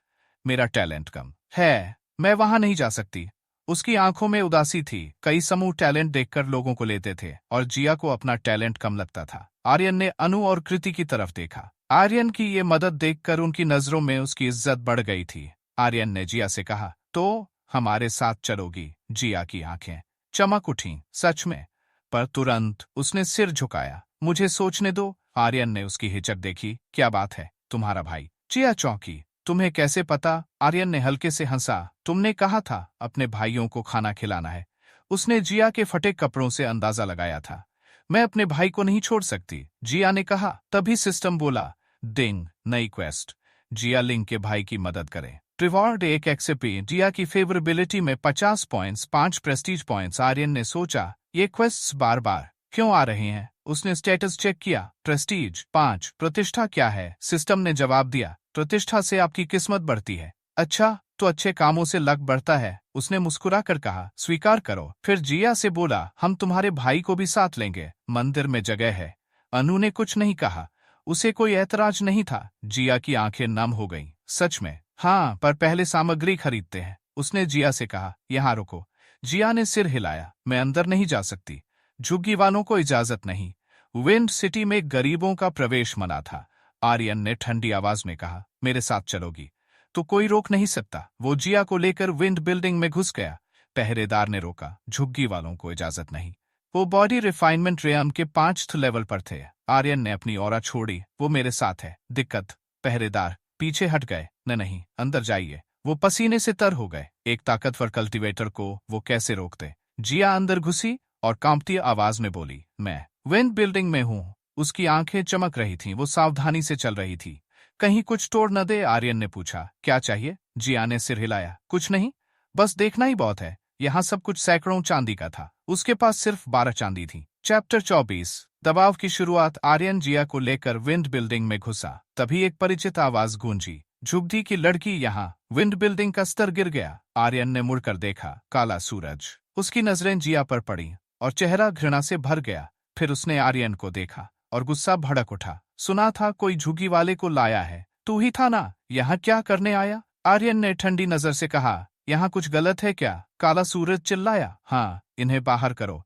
मेरा टैलेंट कम है, मैं वहां नहीं जा सकती। उसकी आंखों में उदासी थी। कई समूह टैलेंट देखकर लोगों को लेते थे और जिया को अपना टैलेंट कम लगता था। आर्यन ने अनु और कृति की तरफ देखा। आर्यन की ये मदद देखकर उनकी नजरों में उसकी इज्जत बढ़ गई थी। आर्यन ने जिया से कहा, तो हमारे साथ चलोगी? जिया की आंखें चमक उठीं। सच में? पर तुरंत उसने सिर झुकाया। मुझे सोचने दो। आर्यन ने उसकी हिचक देखी। क्या बात है? तुम्हारा भाई? जिया चौंकी। तुम्हें कैसे पता? आर्यन ने हल्के से हंसा। तुमने कहा था अपने भाइयों को खाना खिलाना है। उसने जिया के फटे कपड़ों से अंदाजा लगाया था। मैं अपने भाई को नहीं छोड़ सकती, जिया ने कहा। तभी सिस्टम बोला, डिंग, नई क्वेस्ट। जिया लिंग के भाई की मदद करे। रिवॉर्ड एक एक्सपी। जिया की फेवरेबिलिटी में 50 पॉइंट्स, 5 प्रेस्टीज पॉइंट्स। आर्यन ने सोचा, ये क्वेस्ट्स बार बार क्यों आ रहे हैं? उसने स्टेटस चेक किया। प्रेस्टीज 5। प्रतिष्ठा क्या है? सिस्टम ने जवाब दिया, प्रतिष्ठा से आपकी किस्मत बढ़ती है। अच्छा, तो अच्छे कामों से लक बढ़ता है। उसने मुस्कुरा कर कहा, स्वीकार करो। फिर जिया से बोला, हम तुम्हारे भाई को भी साथ लेंगे, मंदिर में जगह है। अनु ने कुछ नहीं कहा, उसे कोई ऐतराज नहीं था। जिया की आंखें नम हो गईं। सच में? हाँ, पर पहले सामग्री खरीदते हैं। उसने जिया से कहा, यहाँ रुको। जिया ने सिर हिलाया। मैं अंदर नहीं जा सकती, झुग्गी वालों को इजाजत नहीं। विंड सिटी में गरीबों का प्रवेश मना था। आर्यन ने ठंडी आवाज में कहा, मेरे साथ चलोगी तो कोई रोक नहीं सकता। वो जिया को लेकर विंड बिल्डिंग में घुस गया। पहरेदार ने रोका, झुग्गी वालों को इजाजत नहीं। वो बॉडी रिफाइनमेंट रेयम के 5th लेवल पर थे। आर्यन ने अपनी औरा छोड़ी। वो मेरे साथ है। दिक्कत? पहरेदार पीछे हट गए। नहीं, अंदर जाइए। वो पसीने से तर हो गए। एक ताकतवर कल्टीवेटर को वो कैसे रोकते? जिया अंदर घुसी और कांपती आवाज में बोली, मैं विंड बिल्डिंग में हूं। उसकी आंखें चमक रही थीं। वो सावधानी से चल रही थी। कहीं कुछ तोड़ न दे? आर्यन ने पूछा। क्या चाहिए? जिया ने सिर हिलाया। कुछ नहीं, बस देखना ही बहुत है। यहाँ सब कुछ सैकड़ों चांदी का था। उसके पास सिर्फ 12 चांदी थी। चैप्टर 24। दबाव की शुरुआत। आर्यन जिया को लेकर विंड बिल्डिंग में घुसा। तभी एक परिचित आवाज गूंजी, झुग्गी की लड़की यहाँ। विंड बिल्डिंग का स्तर गिर गया। आर्यन ने मुड़कर देखा। काला सूरज। उसकी नजरें जिया पर पड़ी और चेहरा घृणा से भर गया। फिर उसने आर्यन को देखा और गुस्सा भड़क उठा। सुना था कोई झुग्गी वाले को लाया है। तू ही था ना? यहाँ क्या करने आया? आर्यन ने ठंडी नजर से कहा, यहाँ कुछ गलत है क्या? काला सूरज चिल्लाया। हाँ, इन्हें बाहर करो।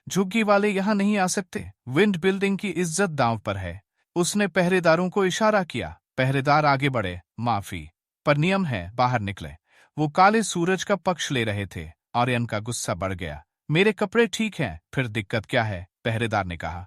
झुग्गी वाले यहाँ नहीं आ सकते। विंड बिल्डिंग की इज्जत दांव पर है। उसने पहरेदारों को इशारा किया। पहरेदार आगे बढ़े। माफी, पर नियम है, बाहर निकले। वो काले सूरज का पक्ष ले रहे थे। आर्यन का गुस्सा बढ़ गया। मेरे कपड़े ठीक हैं, फिर दिक्कत क्या है? पहरेदार ने कहा।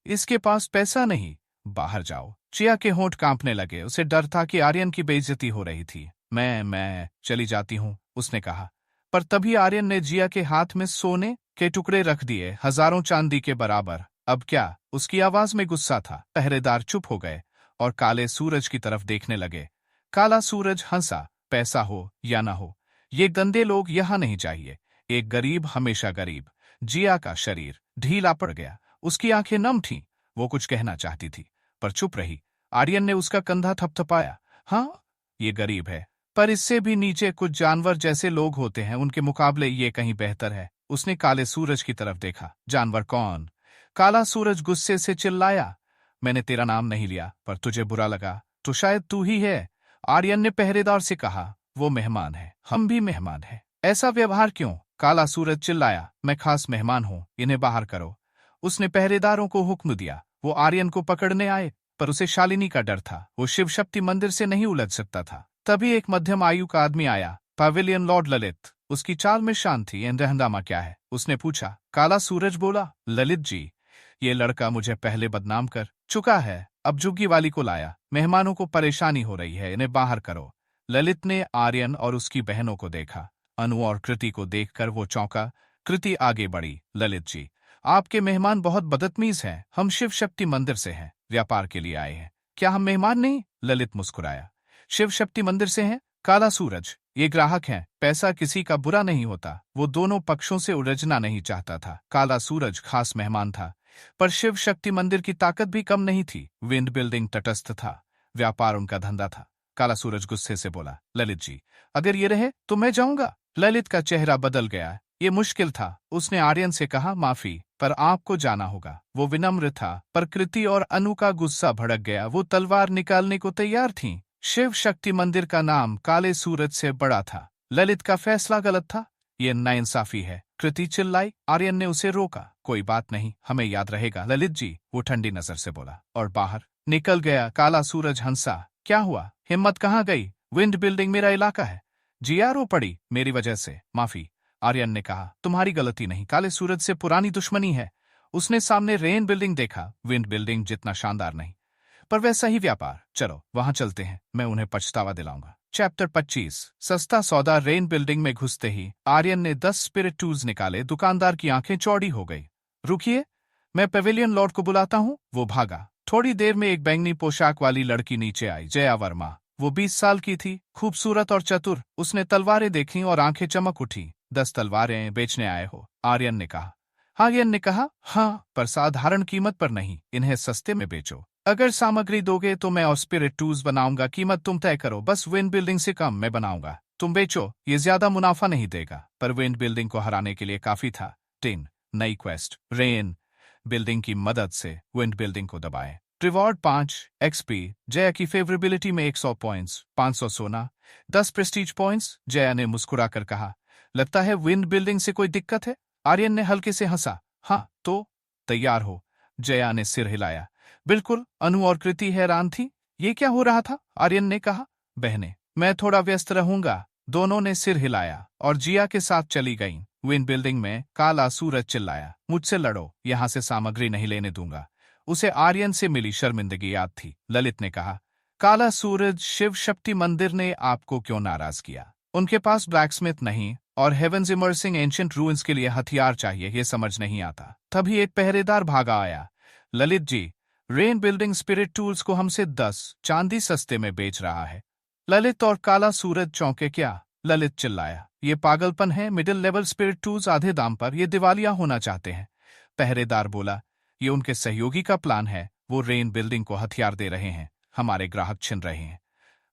इसके पास पैसा नहीं। बाहर जाओ। जिया के होंठ कांपने लगे। उसे डर था कि आर्यन की बेइज्जती हो रही थी। मैं चली जाती हूँ, उसने कहा। पर तभी आर्यन ने जिया के हाथ में सोने के टुकड़े रख दिए, हजारों चांदी के बराबर। अब क्या? उसकी आवाज में गुस्सा था। पहरेदार चुप हो गए और काले सूरज की तरफ देखने लगे। काला सूरज हंसा। पैसा हो या ना हो, ये गंदे लोग यहाँ नहीं चाहिए। एक गरीब हमेशा गरीब। जिया का शरीर ढीला पड़ गया। उसकी आंखें नम थीं। वो कुछ कहना चाहती थी, पर चुप रही। आर्यन ने उसका कंधा थपथपाया। हाँ, ये गरीब है, पर इससे भी नीचे कुछ जानवर जैसे लोग होते हैं, उनके मुकाबले ये कहीं बेहतर है। उसने काले सूरज की तरफ देखा। जानवर कौन? काला सूरज गुस्से से चिल्लाया। मैंने तेरा नाम नहीं लिया, पर तुझे बुरा लगा तो शायद तू ही है। आर्यन ने पहरेदार से कहा, वो मेहमान है, हम भी मेहमान हैं। ऐसा व्यवहार क्यों? काला सूरज चिल्लाया। मैं खास मेहमान हूं, इन्हें बाहर करो। उसने पहरेदारों को हुक्म दिया। वो आर्यन को पकड़ने आए। पर उसे शालिनी का डर था। वो शिव शक्ति मंदिर से नहीं उलझ सकता था। तभी एक मध्यम आयु का आदमी आया, पवेलियन लॉर्ड ललित। उसकी चाल में शांत थी। हंगामा क्या है? उसने पूछा। काला सूरज बोला, ललित जी, ये लड़का मुझे पहले बदनाम कर चुका है, अब जुग्गी वाली को लाया। मेहमानों को परेशानी हो रही है, इन्हें बाहर करो। ललित ने आर्यन और उसकी बहनों को देखा। अनु और कृति को देखकर वो चौंका। कृति आगे बढ़ी। ललित जी, आपके मेहमान बहुत बदतमीज हैं। हम शिव शक्ति मंदिर से हैं, व्यापार के लिए आए हैं। क्या हम मेहमान नहीं? ललित मुस्कुराया। शिव शक्ति मंदिर से हैं? काला सूरज, ये ग्राहक हैं। पैसा किसी का बुरा नहीं होता। वो दोनों पक्षों से उलझना नहीं चाहता था। काला सूरज खास मेहमान था, पर शिव शक्ति मंदिर की ताकत भी कम नहीं थी। विंड बिल्डिंग तटस्थ था, व्यापार उनका धंधा था। काला सूरज गुस्से से बोला, ललित जी, अगर ये रहे तो मैं जाऊंगा। ललित का चेहरा बदल गया। ये मुश्किल था। उसने आर्यन से कहा, माफी, पर आपको जाना होगा। वो विनम्र था, पर कृति और अनु का गुस्सा भड़क गया। वो तलवार निकालने को तैयार थीं। शिव शक्ति मंदिर का नाम काले सूरज से बड़ा था। ललित का फैसला गलत था। ये नाइंसाफी है, कृति चिल्लाई। आर्यन ने उसे रोका। कोई बात नहीं, हमें याद रहेगा ललित जी, वो ठंडी नजर से बोला और बाहर निकल गया। काला सूरज हंसा। क्या हुआ? हिम्मत कहाँ गई? विंड बिल्डिंग मेरा इलाका है। जीआरओ पड़ी मेरी वजह से। माफी, आर्यन ने कहा। तुम्हारी गलती नहीं, काले सूरज से पुरानी दुश्मनी है। उसने सामने रेन बिल्डिंग देखा। विंड बिल्डिंग जितना शानदार नहीं, पर वैसा ही व्यापार। चलो वहां चलते हैं, मैं उन्हें पछतावा दिलाऊंगा। चैप्टर 25। सस्ता सौदा। रेन बिल्डिंग में घुसते ही आर्यन ने 10 स्पिरिट टूल्स निकाले। दुकानदार की आंखें चौड़ी हो गई। रुकिए, मैं पेविलियन लॉर्ड को बुलाता हूँ। वो भागा। थोड़ी देर में एक बैंगनी पोशाक वाली लड़की नीचे आई, जया वर्मा। वो 20 साल की थी, खूबसूरत और चतुर। उसने तलवारें देखी और आंखें चमक उठी। 10 तलवारें बेचने आए हो? आर्यन ने कहा। हाँ, पर साधारण कीमत पर नहीं, इन्हें सस्ते में बेचो। अगर सामग्री दोगे तो मैं और स्पिरिट टूल्स बनाऊंगा। कीमत तुम तय करो, बस विंड बिल्डिंग से कम मैं बनाऊंगा। तुम बेचो, ये ज्यादा मुनाफा नहीं देगा, पर विंड बिल्डिंग को हराने के लिए काफी था। 3 नई क्वेस्ट। रेन बिल्डिंग की मदद से विंड बिल्डिंग को दबाएं। Reward 5 XP. जया की फेवरेबिलिटी में 100 पॉइंट्स, 500 सोना, 10 प्रेस्टीज पॉइंट्स। जया ने मुस्कुराकर कहा, लगता है विंड बिल्डिंग से कोई दिक्कत है? आर्यन ने हल्के से हंसा। हाँ, तो तैयार हो? जया ने सिर हिलाया। बिल्कुल। अनु और कृति हैरान थी। ये क्या हो रहा था? आर्यन ने कहा। बहने, मैं थोड़ा व्यस्त रहूंगा। दोनों ने सिर हिलाया और जिया के साथ चली गईं। विंड बिल्डिंग में काला सूरज चिल्लाया, मुझसे लड़ो, यहां से सामग्री नहीं लेने दूंगा। उसे आर्यन से मिली शर्मिंदगी याद थी। ललित ने कहा, काला सूरज, शिव शक्ति मंदिर ने आपको क्यों नाराज किया? उनके पास ब्लैकस्मिथ नहीं और हेवंस इमर्सिंग एंशिएंट रूइंस के लिए हथियार चाहिए, ये समझ नहीं आता। तभी एक पहरेदार भागा आया। Lalit ji, rain building spirit tools को हमसे 10 चांदी सस्ते में बेच रहा है। ललित और काला सूरज चौंके। क्या? ललित चिल्लाया, ये पागलपन है। मिडिल लेवल स्पिरिट टूल्स आधे दाम पर, ये दिवालिया होना चाहते हैं। पहरेदार बोला, ये उनके सहयोगी का प्लान है। वो रेन बिल्डिंग को हथियार दे रहे हैं, हमारे ग्राहक छिन रहे हैं।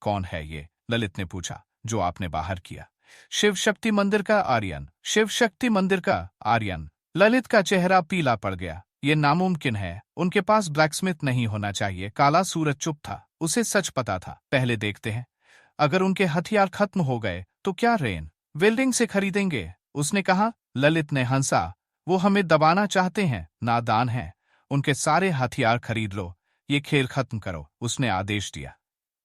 कौन है ये? ललित ने पूछा। जो आपने बाहर किया। शिव शक्ति मंदिर का आर्यन। शिव शक्ति मंदिर का आर्यन। ललित का चेहरा पीला पड़ गया। ये नामुमकिन है, उनके पास ब्लैकस्मिथ नहीं होना चाहिए। काला सूरज चुप था। उसे सच पता था। पहले देखते हैं, अगर उनके हथियार खत्म हो गए तो क्या रेन बिल्डिंग से खरीदेंगे? उसने कहा। ललित ने हंसा। वो हमें दबाना चाहते हैं, नादान हैं। उनके सारे हथियार खरीद लो, ये खेल खत्म करो, उसने आदेश दिया।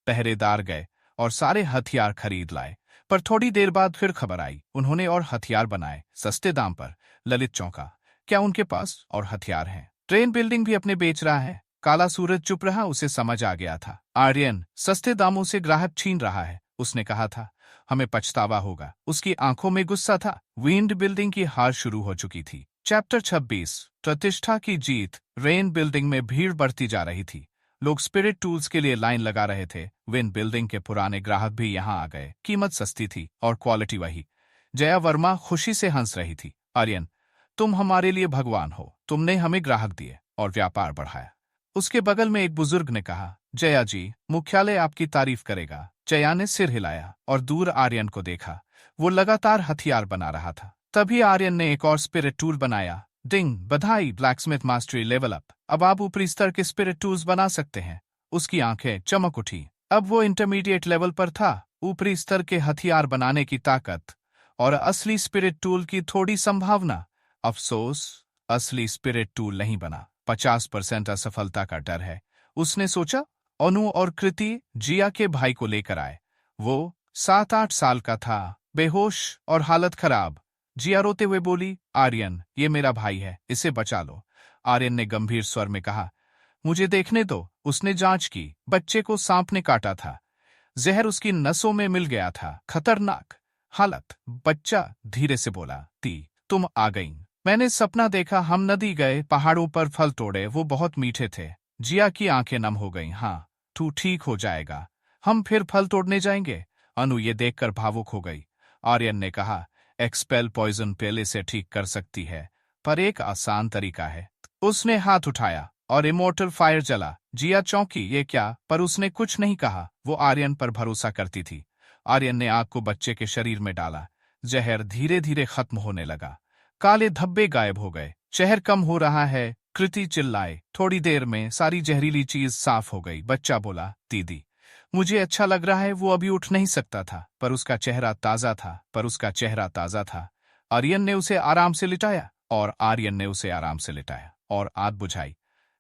पहरेदार गए और सारे हथियार खरीद लाए, पर थोड़ी देर बाद फिर खबर आई, उन्होंने और हथियार बनाए, सस्ते दाम पर। ललित चौंका। क्या उनके पास और हथियार हैं? ट्रेन बिल्डिंग भी अपने बेच रहा है। काला सूरज चुप रहा। उसे समझ आ गया था, आर्यन सस्ते दामों से ग्राहक छीन रहा है। उसने कहा था, हमें पछतावा होगा। उसकी आंखों में गुस्सा था। विंड बिल्डिंग की हार शुरू हो चुकी थी। चैप्टर 26। प्रतिष्ठा की जीत। रेन बिल्डिंग में भीड़ बढ़ती जा रही थी। लोग स्पिरिट टूल्स के लिए लाइन लगा रहे थे। विंड बिल्डिंग के पुराने ग्राहक भी यहां आ गए। कीमत सस्ती थी और क्वालिटी वही। जया वर्मा खुशी से हंस रही थी। आर्यन, तुम हमारे लिए भगवान हो। तुमने हमें ग्राहक दिए और व्यापार बढ़ाया। उसके बगल में एक बुजुर्ग ने कहा, जया जी, मुख्यालय आपकी तारीफ करेगा। जया ने सिर हिलाया और दूर आर्यन को देखा। वो लगातार हथियार बना रहा था। तभी आर्यन ने एक और स्पिरिट टूल बनाया। डिंग, बधाई, ब्लैकस्मिथ मास्टरी लेवल अप। अब आप ऊपरी स्तर के स्पिरिट टूल्स बना सकते हैं। उसकी आंखें चमक उठी। अब वो इंटरमीडिएट लेवल पर था। ऊपरी स्तर के हथियार बनाने की ताकत और असली स्पिरिट टूल की थोड़ी संभावना। अफसोस, असली स्पिरिट टूल नहीं बना। 50% असफलता का डर है। उसने सोचा अनु और कृति जिया के भाई को लेकर आए। वो 7-8 साल का था, बेहोश और हालत खराब। जिया रोते हुए बोली, आर्यन, ये मेरा भाई है, इसे बचा लो। आर्यन ने गंभीर स्वर में कहा, मुझे देखने दो। उसने जांच की, बच्चे को सांप ने काटा था। जहर उसकी नसों में मिल गया था। खतरनाक हालत। बच्चा धीरे से बोला, ती, तुम आ गई। मैंने सपना देखा, हम नदी गए, पहाड़ों पर फल तोड़े, वो बहुत मीठे थे। जिया की आंखें नम हो गईं। हाँ, तू ठीक हो जाएगा, हम फिर फल तोड़ने जाएंगे। अनु ये देखकर भावुक हो गई। आर्यन ने कहा, एक्सपेल पॉइजन पहले से ठीक कर सकती है, पर एक आसान तरीका है। उसने हाथ उठाया और इमोर्टल फायर जला। जिया चौंकी, ये क्या? पर उसने कुछ नहीं कहा। वो आर्यन पर भरोसा करती थी। आर्यन ने आग को बच्चे के शरीर में डाला। जहर धीरे धीरे खत्म होने लगा। काले धब्बे गायब हो गए। जहर कम हो रहा है, कृति चिल्लाए। थोड़ी देर में सारी जहरीली चीज साफ हो गई। बच्चा बोला, दीदी, मुझे अच्छा लग रहा है। वो अभी उठ नहीं सकता था, पर उसका चेहरा ताजा था। आर्यन ने उसे आराम से लिटाया और आग बुझाई।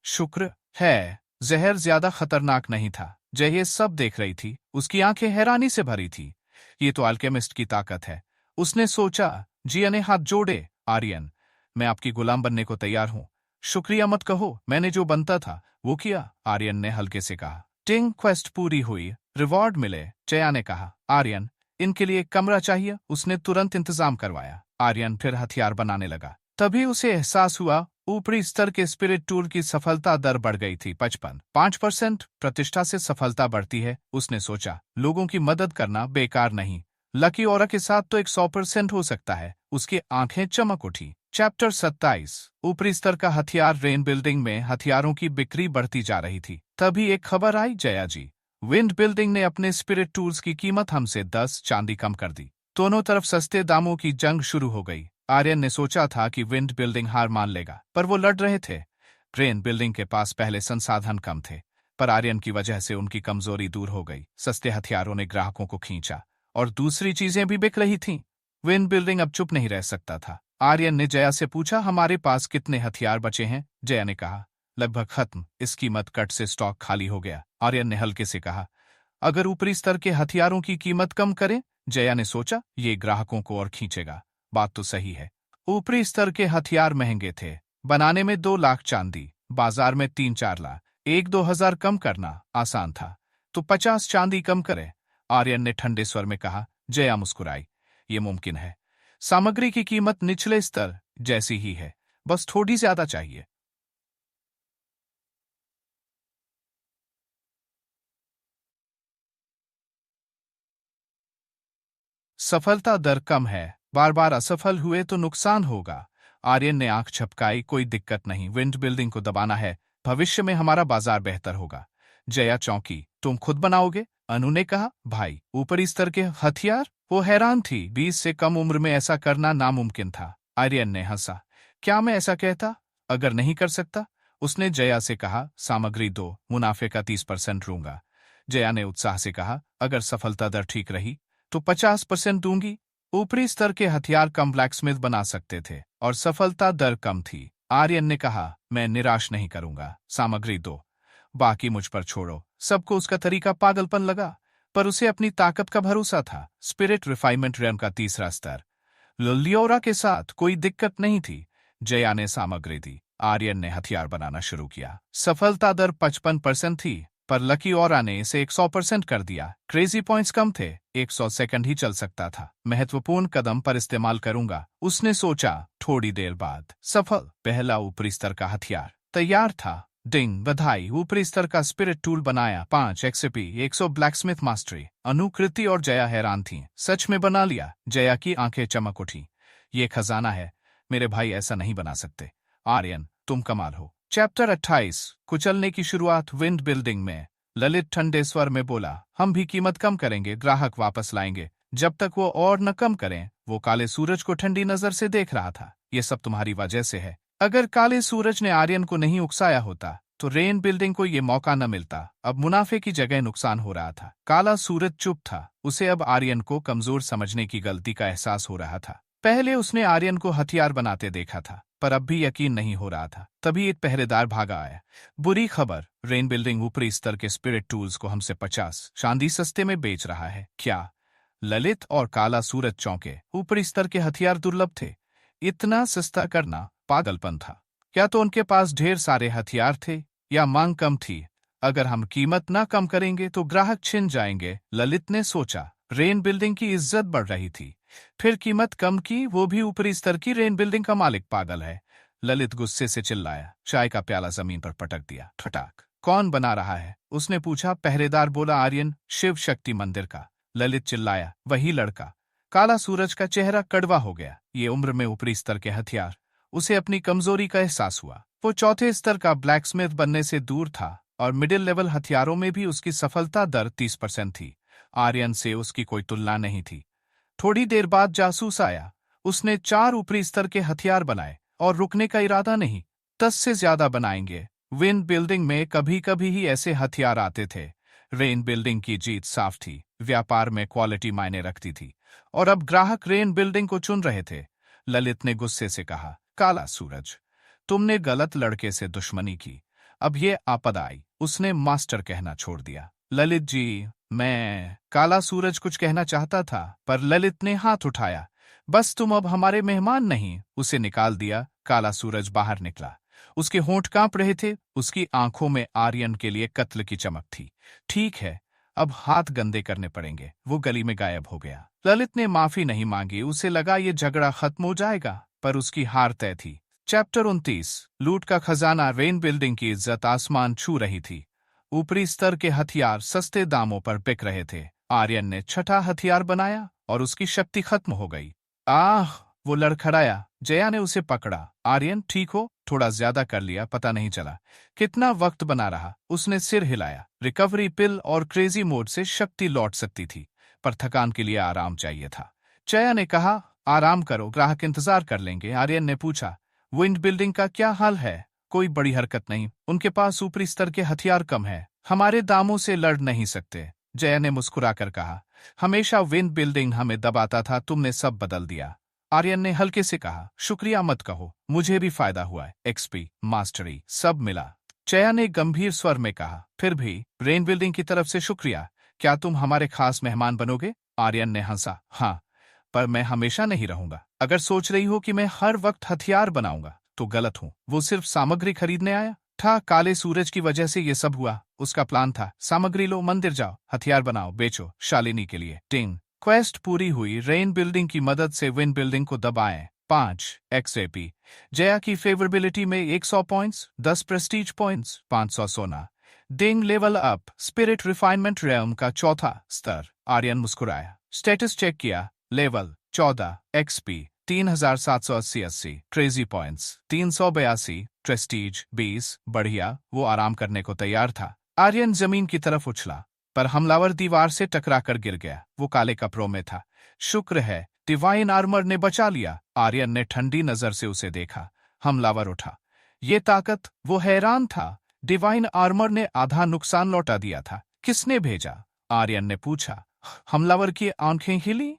शुक्र है, जहर ज्यादा खतरनाक नहीं था। जय ये सब देख रही थी, उसकी आंखें हैरानी से भरी थी। ये तो अल्केमिस्ट की ताकत है, उसने सोचा। जिया ने हाथ जोड़े। आर्यन, मैं आपकी गुलाम बनने को तैयार हूं। शुक्रिया मत कहो, मैंने जो बनता था वो किया। आर्यन ने हल्के से कहा। टिंग क्वेस्ट पूरी हुई, रिवॉर्ड मिले। जया ने कहा, आर्यन, इनके लिए एक कमरा चाहिए। उसने तुरंत इंतजाम करवाया। आर्यन फिर हथियार बनाने लगा। तभी उसे एहसास हुआ, ऊपरी स्तर के स्पिरिट टूल की सफलता दर बढ़ गई थी। 55% प्रतिष्ठा से सफलता बढ़ती है। उसने सोचा, लोगों की मदद करना बेकार नहीं। लकी औरा के साथ तो 100% हो सकता है। उसकी आंखें चमक उठी। चैप्टर 27। ऊपरी स्तर का हथियार। रेन बिल्डिंग में हथियारों की बिक्री बढ़ती जा रही थी। तभी एक खबर आई, जया जी, विंड बिल्डिंग ने अपने स्पिरिट टूल्स की कीमत हमसे 10 चांदी कम कर दी। दोनों तरफ सस्ते दामों की जंग शुरू हो गई। आर्यन ने सोचा था कि विंड बिल्डिंग हार मान लेगा, पर वो लड़ रहे थे। रेन बिल्डिंग के पास पहले संसाधन कम थे, पर आर्यन की वजह से उनकी कमजोरी दूर हो गई। सस्ते हथियारों ने ग्राहकों को खींचा और दूसरी चीजें भी बिक रही थीं। विंड बिल्डिंग अब चुप नहीं रह सकता था। आर्यन ने जया से पूछा, हमारे पास कितने हथियार बचे हैं? जया ने कहा, लगभग खत्म। इस कीमत कट से स्टॉक खाली हो गया। आर्यन ने हल्के से कहा, अगर ऊपरी स्तर के हथियारों की कीमत कम करें? जया ने सोचा, ये ग्राहकों को और खींचेगा। बात तो सही है। ऊपरी स्तर के हथियार महंगे थे, बनाने में 2 लाख चांदी, बाजार में 3-4 लाख। 1-2 हजार कम करना आसान था, तो 50 चांदी कम करे। आर्यन ने ठंडे स्वर में कहा। जया मुस्कुराई, ये मुमकिन है। सामग्री की कीमत निचले स्तर जैसी ही है, बस थोड़ी ज्यादा चाहिए। सफलता दर कम है, बार बार असफल हुए तो नुकसान होगा। आर्यन ने आंख झपकाई, कोई दिक्कत नहीं, विंड बिल्डिंग को दबाना है, भविष्य में हमारा बाजार बेहतर होगा। जया चौंकी, तुम खुद बनाओगे? अनु ने कहा, भाई, ऊपरी स्तर के हथियार? वो हैरान थी, 20 से कम उम्र में ऐसा करना नामुमकिन था। आर्यन ने हंसा, क्या मैं ऐसा कहता अगर नहीं कर सकता? उसने जया से कहा, सामग्री दो, मुनाफे का 30% लूंगा। जया ने उत्साह से कहा, अगर सफलता दर ठीक रही तो 50% दूंगी। ऊपरी स्तर के हथियार कम ब्लैकस्मिथ बना सकते थे और सफलता दर कम थी। आर्यन ने कहा, मैं निराश नहीं करूंगा, सामग्री दो, बाकी मुझ पर छोड़ो। सबको उसका तरीका पागलपन लगा, पर उसे अपनी ताकत का भरोसा था। स्पिरिट रिफाइनमेंट रैम का तीसरा स्तर। लियोरा के साथ कोई दिक्कत नहीं थी। जया ने सामग्री दी, आर्यन ने हथियार बनाना शुरू किया। सफलता दर 55% थी, पर लकी औरा ने इसे 100% कर दिया। क्रेजी पॉइंट्स कम थे, 100 सेकंड ही चल सकता था। महत्वपूर्ण कदम पर इस्तेमाल करूंगा, उसने सोचा। थोड़ी देर बाद सफल। पहला ऊपरी स्तर का हथियार तैयार था। डिंग, बधाई, ऊपरी स्तर का स्पिरिट टूल बनाया। 5 एक्सपी, 100 ब्लैकस्मिथ मास्टरी। अनुकृति और जया हैरान थीं, सच में बना लिया। जया की आंखें चमक उठी, ये खजाना है, मेरे भाई ऐसा नहीं बना सकते। आर्यन, तुम कमाल हो। चैप्टर 28। कुचलने की शुरुआत। विंड बिल्डिंग में ललित ठंडे स्वर में बोला, हम भी कीमत कम करेंगे, ग्राहक वापस लाएंगे। जब तक वो और न कम करें। वो काले सूरज को ठंडी नजर से देख रहा था। ये सब तुम्हारी वजह से है। अगर काले सूरज ने आर्यन को नहीं उकसाया होता तो रेन बिल्डिंग को ये मौका न मिलता। अब मुनाफे की जगह नुकसान हो रहा था। काला सूरज चुप था, उसे अब आर्यन को कमजोर समझने की गलती का एहसास हो रहा था। पहले उसने आर्यन को हथियार बनाते देखा था, पर अब भी यकीन नहीं हो रहा था। तभी एक पहरेदार भागा आया। बुरी खबर, रेन बिल्डिंग ऊपरी स्तर के स्पिरिट टूल्स को हमसे 50 चांदी सस्ते में बेच रहा है। क्या? ललित और काला सूरज चौंके। ऊपरी स्तर के हथियार दुर्लभ थे। इतना सस्ता करना पागलपन था। क्या तो उनके पास ढेर सारे हथियार थे, या मांग कम थी? अगर हम कीमत ना कम करेंगे तो ग्राहक छिन जाएंगे, ललित ने सोचा। रेन बिल्डिंग की इज्जत बढ़ रही थी। फिर कीमत कम की, वो भी ऊपरी स्तर की। रेन बिल्डिंग का मालिक पागल है, ललित गुस्से से चिल्लाया। चाय का प्याला जमीन पर पटक दिया। ठटाक। कौन बना रहा है? उसने पूछा। पहरेदार बोला, आर्यन, शिव शक्ति मंदिर का। ललित चिल्लाया, वही लड़का। काला सूरज का चेहरा कड़वा हो गया। ये उम्र में ऊपरी स्तर के हथियार। उसे अपनी कमजोरी का एहसास हुआ। वो चौथे स्तर का ब्लैकस्मिथ बनने से दूर था, और मिडिल लेवल हथियारों में भी उसकी सफलता दर 30% थी। आर्यन से उसकी कोई तुलना नहीं थी। थोड़ी देर बाद जासूस आया। उसने 4 ऊपरी स्तर के हथियार बनाए, और रुकने का इरादा नहीं। 10 से ज्यादा बनाएंगे। विन बिल्डिंग में कभी कभी ही ऐसे हथियार आते थे। रेन बिल्डिंग की जीत साफ थी। व्यापार में क्वालिटी मायने रखती थी, और अब ग्राहक रेन बिल्डिंग को चुन रहे थे। ललित ने गुस्से से कहा, काला सूरज, तुमने गलत लड़के से दुश्मनी की। अब ये आपदा आई। उसने मास्टर कहना छोड़ दिया। ललित जी, मैं... काला सूरज कुछ कहना चाहता था, पर ललित ने हाथ उठाया। बस, तुम अब हमारे मेहमान नहीं। उसे निकाल दिया। काला सूरज बाहर निकला। उसके होंठ कांप रहे थे। उसकी आंखों में आर्यन के लिए कत्ल की चमक थी। ठीक है, अब हाथ गंदे करने पड़ेंगे। वो गली में गायब हो गया। ललित ने माफी नहीं मांगी। उसे लगा ये झगड़ा खत्म हो जाएगा, पर उसकी हार तय थी। चैप्टर 29। लूट का खजाना। रेन बिल्डिंग की इज्जत आसमान छू रही थी। ऊपरी स्तर के हथियार सस्ते दामों पर बिक रहे थे। आर्यन ने छठा हथियार बनाया, और उसकी शक्ति खत्म हो गई। आह! वो लड़खड़ाया। जया ने उसे पकड़ा। आर्यन, ठीक हो? थोड़ा ज्यादा कर लिया, पता नहीं चला। कितना वक्त बना रहा? उसने सिर हिलाया। रिकवरी पिल और क्रेजी मोड से शक्ति लौट सकती थी, पर थकान के लिए आराम चाहिए था। जया ने कहा, आराम करो, ग्राहक इंतजार कर लेंगे। आर्यन ने पूछा, विंड बिल्डिंग का क्या हाल है? कोई बड़ी हरकत नहीं। उनके पास ऊपरी स्तर के हथियार कम है। हमारे दामों से लड़ नहीं सकते। जया ने मुस्कुराकर कहा, हमेशा विंड बिल्डिंग हमें दबाता था, तुमने सब बदल दिया। आर्यन ने हल्के से कहा, शुक्रिया मत कहो, मुझे भी फायदा हुआ है। एक्सपी, मास्टरी, सब मिला। जया ने गंभीर स्वर में कहा, फिर भी रेन बिल्डिंग की तरफ से शुक्रिया। क्या तुम हमारे खास मेहमान बनोगे? आर्यन ने हंसा, हाँ, पर मैं हमेशा नहीं रहूंगा। अगर सोच रही हो कि मैं हर वक्त हथियार बनाऊंगा, तो गलत हूं। वो सिर्फ सामग्री खरीदने आया था। काले सूरज की वजह से ये सब हुआ। उसका प्लान था, सामग्री लो, मंदिर जाओ, हथियार बनाओ, बेचो, शालिनी के लिए। टिंग। क्वेस्ट पूरी हुई। रेन बिल्डिंग की मदद से विन बिल्डिंग को दबाएं। 5 XAP। जया की फेवरेबिलिटी में 100 पॉइंट्स, 10 प्रेस्टीज पॉइंट्स, 500 सोना। डिंग लेवल अप। स्पिरिट रिफाइनमेंट रेयम का चौथा स्तर। आर्यन मुस्कुराया। स्टेटस चेक किया। Level 14 XP 3780। Crazy points 382। Prestige 20। बढ़िया। वो आराम करने को तैयार था। आर्यन जमीन की तरफ उछला, पर हमलावर दीवार से टकराकर गिर गया। वो काले कपड़ों में था। शुक्र है, डिवाइन आर्मर ने बचा लिया। आर्यन ने ठंडी नजर से उसे देखा। हमलावर उठा। ये ताकत! वो हैरान था। डिवाइन आर्मर ने आधा नुकसान लौटा दिया था। किसने भेजा? आर्यन ने पूछा। हमलावर की आंखें हिली,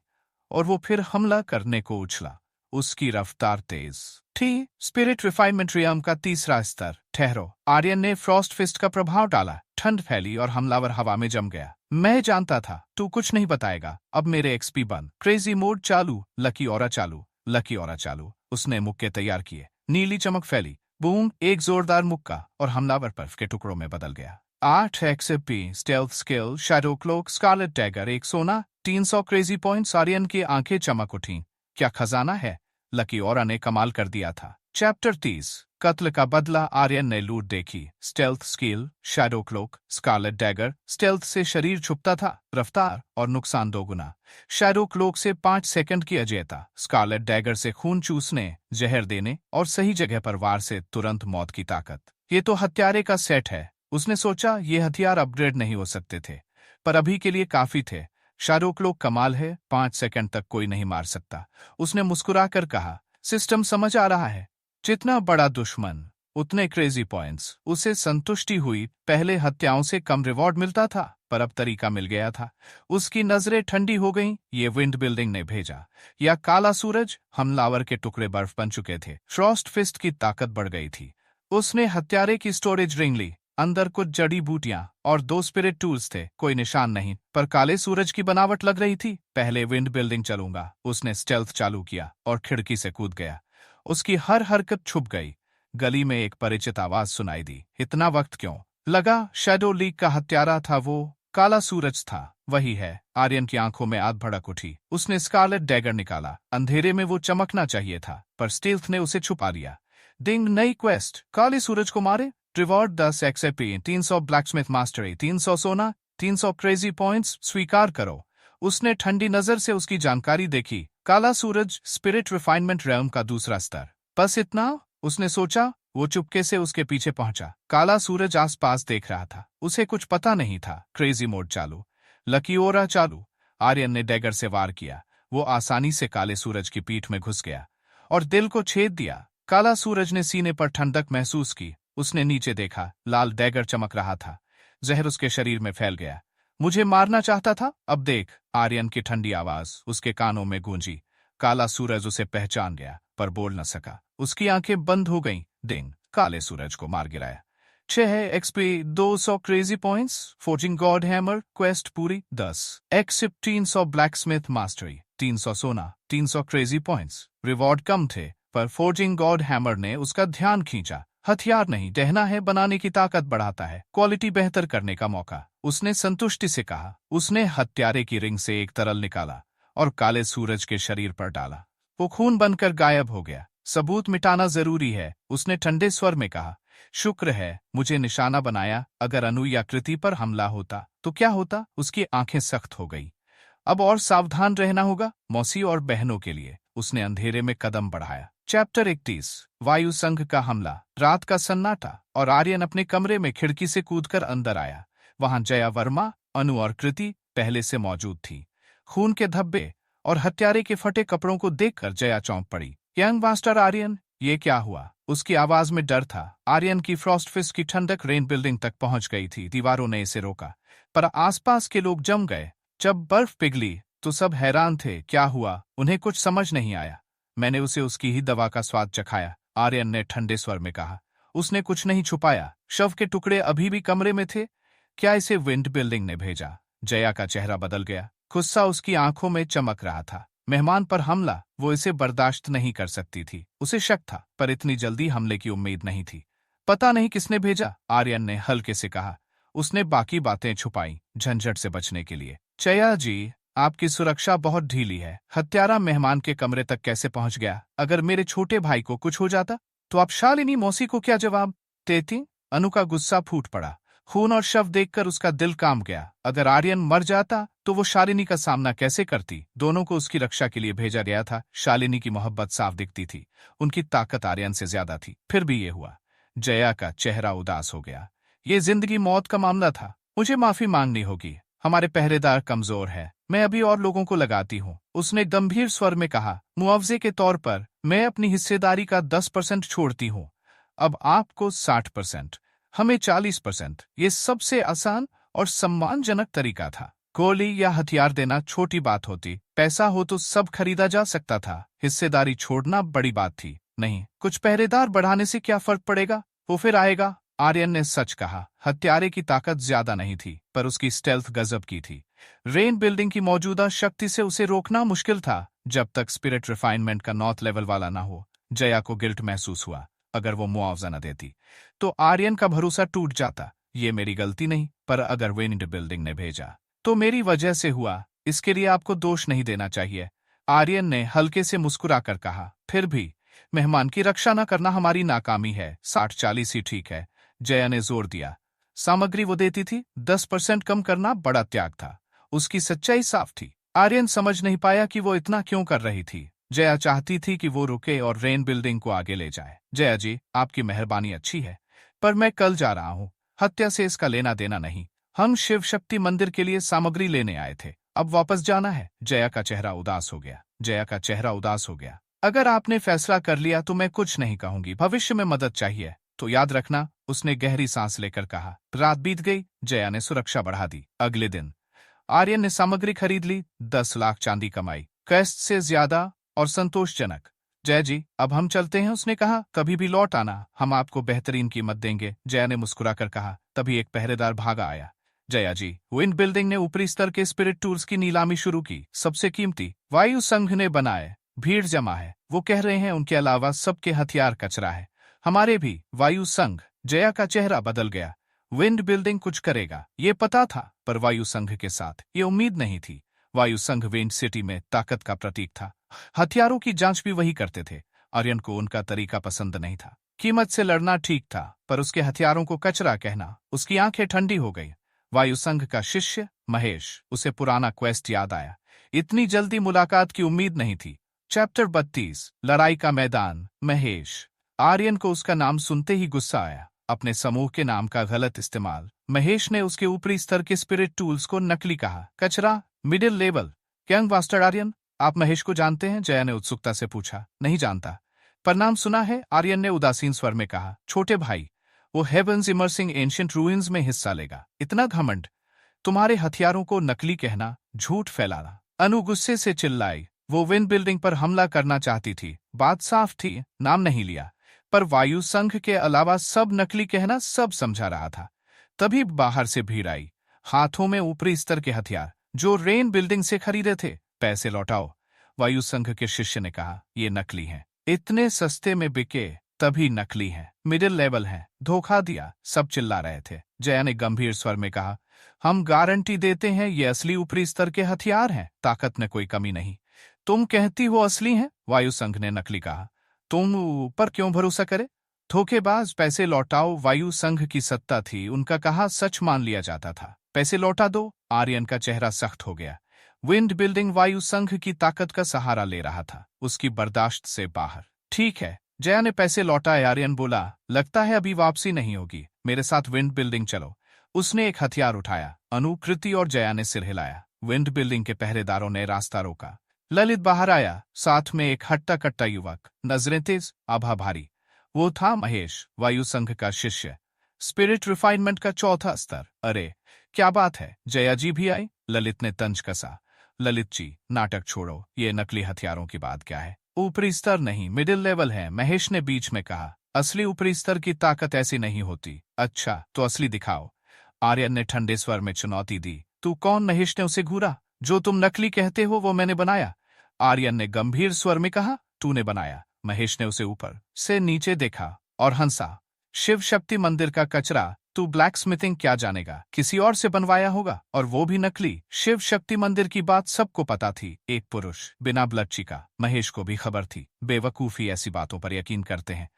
और वो फिर हमला करने को उछला। उसकी रफ्तार तेज थी। स्पिरिट रिफाइनमेंट रियम का तीसरा स्तर। ठहरो। आर्यन ने फ्रॉस्ट फिस्ट का प्रभाव डाला। ठंड फैली और हमलावर हवा में जम गया। मैं जानता था तू कुछ नहीं बताएगा। अब मेरे एक्सपी बंद। क्रेजी मोड चालू। लकी ऑरा चालू। लकी ऑरा चालू। उसने मुक्के तैयार किए। नीली चमक फैली। बूम! एक जोरदार मुक्का, और हमलावर बर्फ के टुकड़ों में बदल गया। 8 XP। Stealth skill, shadow cloak, scarlet dagger, 1 सोना, 300 क्रेजी पॉइंट्स। आर्यन की आंखें चमक उठीं। क्या खजाना है? लकी ऑरा ने कमाल कर दिया था। चैप्टर 30। कत्ल का बदला। आर्यन ने लूट देखी। Stealth skill, shadow cloak, scarlet dagger. Stealth से शरीर छुपता था, रफ्तार और नुकसान दोगुना। शैडो क्लोक से 5 सेकंड की अजेयता। स्कारलेट डैगर से खून चूसने, जहर देने और सही जगह पर वार से तुरंत मौत की ताकत। ये तो हत्यारे का सेट है। उसने सोचा, ये हथियार अपग्रेड नहीं हो सकते थे, पर अभी के लिए काफी थे। शैडो क्लोक कमाल है, 5 सेकंड तक कोई नहीं मार सकता। उसने मुस्कुराकर कहा, सिस्टम समझ आ रहा है। जितना बड़ा दुश्मन, उतने क्रेजी पॉइंट्स। उसे संतुष्टि हुई। पहले हत्याओं से कम रिवॉर्ड मिलता था, पर अब तरीका मिल गया था। उसकी नजरें ठंडी हो गईं। ये विंड बिल्डिंग ने भेजा या काला सूरज? हमलावर के टुकड़े बर्फ बन चुके थे। फ्रॉस्ट फिस्ट की ताकत बढ़ गई थी। उसने हत्यारे की स्टोरेज रिंग ली। अंदर कुछ जड़ी बूटियां और 2 स्पिरिट टूल्स थे। कोई निशान नहीं, पर काले सूरज की बनावट लग रही थी। पहले विंड बिल्डिंग चलूंगा। उसने स्टेल्थ चालू किया और खिड़की से कूद गया। उसकी हर हरकत छुप गई। गली में एक परिचित आवाज सुनाई दी। इतना वक्त क्यों लगा? शैडो लीग का हत्यारा था वो। काला सूरज था। वही है। आर्यन की आंखों में आग भड़क उठी। उसने स्कारलेट डैगर निकाला। अंधेरे में वो चमकना चाहिए था, पर स्टील्थ ने उसे छुपा लिया। डिंग, नई क्वेस्ट। काले सूरज को मारे। रिवॉर्ड 10 XP, 300 ब्लैकस्मिथ मास्टरी, 300 सोना, 300 क्रेजी पॉइंट्स। स्वीकार करो। उसने ठंडी नजर से उसकी जानकारी देखी। काला सूरज, स्पिरिट रिफाइनमेंट रेल्म का दूसरा स्तर। बस इतना? उसने सोचा। वो चुपके से उसके पीछे पहुंचा। काला सूरज आसपास देख रहा था। उसे कुछ पता नहीं था। क्रेजी मोड चालू, लकी ओरा चालू। आर्यन ने डैगर से वार किया। वो आसानी से काले सूरज की पीठ में घुस गया और दिल को छेद दिया। काला सूरज ने सीने पर ठंडक महसूस की। उसने नीचे देखा। लाल डैगर चमक रहा था। जहर उसके शरीर में फैल गया। मुझे मारना चाहता था? अब देख। आर्यन की ठंडी आवाज उसके कानों में गूंजी। काला सूरज उसे पहचान गया, पर बोल न सका। उसकी आंखें बंद हो गईं। डिंग, काले सूरज को मार गिराया। 6 XP, 200 crazy points. Forging god hammer quest पूरी। 10 एक्सिप, 300 ब्लैकस्मिथ मास्टरी, 300 सोना, 300 क्रेजी पॉइंट्स। रिवॉर्ड कम थे, पर फोर्जिंग गॉड हैमर ने उसका ध्यान खींचा। हथियार नहीं, डहना है बनाने की ताकत बढ़ाता है, क्वालिटी बेहतर करने का मौका। उसने संतुष्टि से कहा। उसने हत्यारे की रिंग से एक तरल निकाला और काले सूरज के शरीर पर डाला। वो खून बनकर गायब हो गया। सबूत मिटाना जरूरी है, उसने ठंडे स्वर में कहा। शुक्र है मुझे निशाना बनाया। अगर अनु या कृति पर हमला होता तो क्या होता? उसकी आंखें सख्त हो गई। अब और सावधान रहना होगा, मौसी और बहनों के लिए। उसने अंधेरे में कदम बढ़ाया। चैप्टर 31, वायु संघ का हमला। रात का सन्नाटा, और आर्यन अपने कमरे में खिड़की से कूदकर अंदर आया। वहां जया वर्मा, अनु और कृति पहले से मौजूद थी। खून के धब्बे और हत्यारे के फटे कपड़ों को देखकर जया चौंक पड़ी। यंग मास्टर आर्यन, ये क्या हुआ? उसकी आवाज में डर था। आर्यन की फ्रॉस्ट फिस्ट की ठंडक रेन बिल्डिंग तक पहुंच गई थी। दीवारों ने इसे रोका, पर आसपास के लोग जम गए। जब बर्फ पिघली तो सब हैरान थे। क्या हुआ? उन्हें कुछ समझ नहीं आया। मैंने उसे उसकी ही दवा का स्वाद चखाया, आर्यन ने ठंडे स्वर में कहा। उसने कुछ नहीं छुपाया। शव के टुकड़े अभी भी कमरे में थे। क्या इसे विंड बिल्डिंग ने भेजा? जया का चेहरा बदल गया। गुस्सा उसकी आंखों में चमक रहा था। मेहमान पर हमला, वो इसे बर्दाश्त नहीं कर सकती थी। उसे शक था, पर इतनी जल्दी हमले की उम्मीद नहीं थी। पता नहीं किसने भेजा, आर्यन ने हल्के से कहा। उसने बाकी बातें छुपाई, झंझट से बचने के लिए। जया जी, आपकी सुरक्षा बहुत ढीली है। हत्यारा मेहमान के कमरे तक कैसे पहुंच गया? अगर मेरे छोटे भाई को कुछ हो जाता तो आप शालिनी मौसी को क्या जवाब देती? अनु का गुस्सा फूट पड़ा। खून और शव देखकर उसका दिल कांप गया। अगर आर्यन मर जाता तो वो शालिनी का सामना कैसे करती? दोनों को उसकी रक्षा के लिए भेजा गया था। शालिनी की मोहब्बत साफ दिखती थी। उनकी ताकत आर्यन से ज्यादा थी। फिर भी ये हुआ। जया का चेहरा उदास हो गया। ये जिंदगी मौत का मामला था। मुझे माफी मांगनी होगी। हमारे पहरेदार कमजोर है। मैं अभी और लोगों को लगाती हूँ, उसने गंभीर स्वर में कहा। मुआवजे के तौर पर मैं अपनी हिस्सेदारी का 10% छोड़ती हूँ। अब आपको 60%, हमें 40%। ये सबसे आसान और सम्मानजनक तरीका था। गोली या हथियार देना छोटी बात होती। पैसा हो तो सब खरीदा जा सकता था। हिस्सेदारी छोड़ना बड़ी बात थी। नहीं, कुछ पहरेदार बढ़ाने से क्या फर्क पड़ेगा? वो फिर आएगा। आर्यन ने सच कहा। हत्यारे की ताकत ज्यादा नहीं थी, पर उसकी स्टेल्थ गजब की थी। रेन बिल्डिंग की मौजूदा शक्ति से उसे रोकना मुश्किल था, जब तक स्पिरिट रिफाइनमेंट का 9th लेवल वाला ना हो। जया को गिल्ट महसूस हुआ। अगर वो मुआवजा न देती तो आर्यन का भरोसा टूट जाता। ये मेरी गलती नहीं, पर अगर विंड बिल्डिंग ने भेजा तो मेरी वजह से हुआ। इसके लिए आपको दोष नहीं देना चाहिए, आर्यन ने हल्के से मुस्कुराकर कहा। फिर भी मेहमान की रक्षा न करना हमारी नाकामी है। 60-40 ही ठीक है, जया ने जोर दिया। सामग्री वो देती थी, 10% कम करना बड़ा त्याग था। उसकी सच्चाई साफ थी। आर्यन समझ नहीं पाया कि वो इतना क्यों कर रही थी। जया चाहती थी कि वो रुके और रेन बिल्डिंग को आगे ले जाए। जया जी, आपकी मेहरबानी अच्छी है, पर मैं कल जा रहा हूँ। हत्या से इसका लेना देना नहीं। हम शिव शक्ति मंदिर के लिए सामग्री लेने आए थे, अब वापस जाना है। जया का चेहरा उदास हो गया। जया का चेहरा उदास हो गया। अगर आपने फैसला कर लिया तो मैं कुछ नहीं कहूंगी। भविष्य में मदद चाहिए तो याद रखना, उसने गहरी सांस लेकर कहा। रात बीत गई, जया ने सुरक्षा बढ़ा दी। अगले दिन आर्यन ने सामग्री खरीद ली, 10 लाख चांदी कमाई, कैस्ट से ज्यादा और संतोषजनक। जय जी, अब हम चलते हैं, उसने कहा। कभी भी लौट आना, हम आपको बेहतरीन कीमत देंगे, जया ने मुस्कुराकर कहा। तभी एक पहरेदार भागा आया। जया जी, विंड बिल्डिंग ने ऊपरी स्तर के स्पिरिट टूल्स की नीलामी शुरू की। सबसे कीमती वायु संघ ने बनाए। भीड़ जमा है, वो कह रहे हैं उनके अलावा सबके हथियार कचरा है। हमारे भी। वायु संघ। जया का चेहरा बदल गया। विंड बिल्डिंग कुछ करेगा, ये पता था, पर वायु संघ के साथ ये उम्मीद नहीं थी। वायु संघ विंड सिटी में ताकत का प्रतीक था। हथियारों की जांच भी वही करते थे। आर्यन को उनका तरीका पसंद नहीं था। कीमत से लड़ना ठीक था, पर उसके हथियारों को कचरा कहना, उसकी आंखें ठंडी हो गई। वायु संघ का शिष्य महेश, उसे पुराना क्वेस्ट याद आया। इतनी जल्दी मुलाकात की उम्मीद नहीं थी। चैप्टर 32, लड़ाई का मैदान। महेश। आर्यन को उसका नाम सुनते ही गुस्सा आया। अपने समूह के नाम का गलत इस्तेमाल। महेश ने उसके ऊपरी स्तर के स्पिरिट टूल्स को नकली कहा। कचरा, middle level. Young master Aryan, आप महेश को जानते हैं? जया ने उत्सुकता से पूछा। नहीं जानता, पर नाम सुना है, आर्यन ने उदासीन स्वर में कहा। छोटे भाई, वो हेवंस इमर्सिंग एंशिएंट रूइंस में हिस्सा लेगा। इतना घमंड, तुम्हारे हथियारों को नकली कहना, झूठ फैलाना। अनु गुस्से से चिल्लाई। वो विंड बिल्डिंग पर हमला करना चाहती थी, बात साफ थी। नाम नहीं लिया, पर वायु संघ के अलावा सब नकली कहना सब समझा रहा था। तभी बाहर से भीड़ आई, हाथों में ऊपरी स्तर के हथियार, जो रेन बिल्डिंग से खरीदे थे। पैसे लौटाओ, वायु संघ के शिष्य ने कहा। ये नकली हैं, इतने सस्ते में बिके तभी नकली हैं, मिडिल लेवल हैं, धोखा दिया। सब चिल्ला रहे थे। जया ने गंभीर स्वर में कहा, हम गारंटी देते हैं ये असली ऊपरी स्तर के हथियार हैं, ताकत में कोई कमी नहीं। तुम कहती हो असली हैं? वायु संघ ने नकली कहा। तुम पर क्यों भरोसा करे? धोखेबाज, पैसे लौटाओ। वायु संघ की सत्ता थी, उनका कहा सच मान लिया जाता था। पैसे लौटा दो। आर्यन का चेहरा सख्त हो गया। विंड बिल्डिंग वायु संघ की ताकत का सहारा ले रहा था, उसकी बर्दाश्त से बाहर। ठीक है, जया ने पैसे लौटाए। आर्यन बोला, लगता है अभी वापसी नहीं होगी, मेरे साथ विंड बिल्डिंग चलो। उसने एक हथियार उठाया। अनु, कृति और जया ने सिर हिलाया। विंड बिल्डिंग के पहरेदारों ने रास्ता रोका। ललित बाहर आया, साथ में एक हट्टा कट्टा युवक, नजरें तेज, आभा भारी। वो था महेश, वायु संघ का शिष्य, स्पिरिट रिफाइनमेंट का चौथा स्तर। अरे क्या बात है, जया जी भी आई? ललित ने तंज कसा। ललित जी, नाटक छोड़ो, ये नकली हथियारों की बात क्या है? ऊपरी स्तर नहीं, मिडिल लेवल है, महेश ने बीच में कहा। असली ऊपरी स्तर की ताकत ऐसी नहीं होती। अच्छा, तो असली दिखाओ। आर्यन ने ठंडे स्वर में चुनौती दी। तू कौन? महेश ने उसे घूरा। जो तुम नकली कहते हो वो मैंने बनाया, आर्यन ने गंभीर स्वर में कहा। तूने बनाया? महेश ने उसे ऊपर से नीचे देखा और हंसा। शिव शक्ति मंदिर का कचरा, तू ब्लैक स्मिथिंग क्या जानेगा? किसी और से बनवाया होगा, और वो भी नकली। शिव शक्ति मंदिर की बात सबको पता थी। एक पुरुष बिना ब्लड का, महेश को भी खबर थी। बेवकूफी ऐसी बातों पर यकीन करते हैं,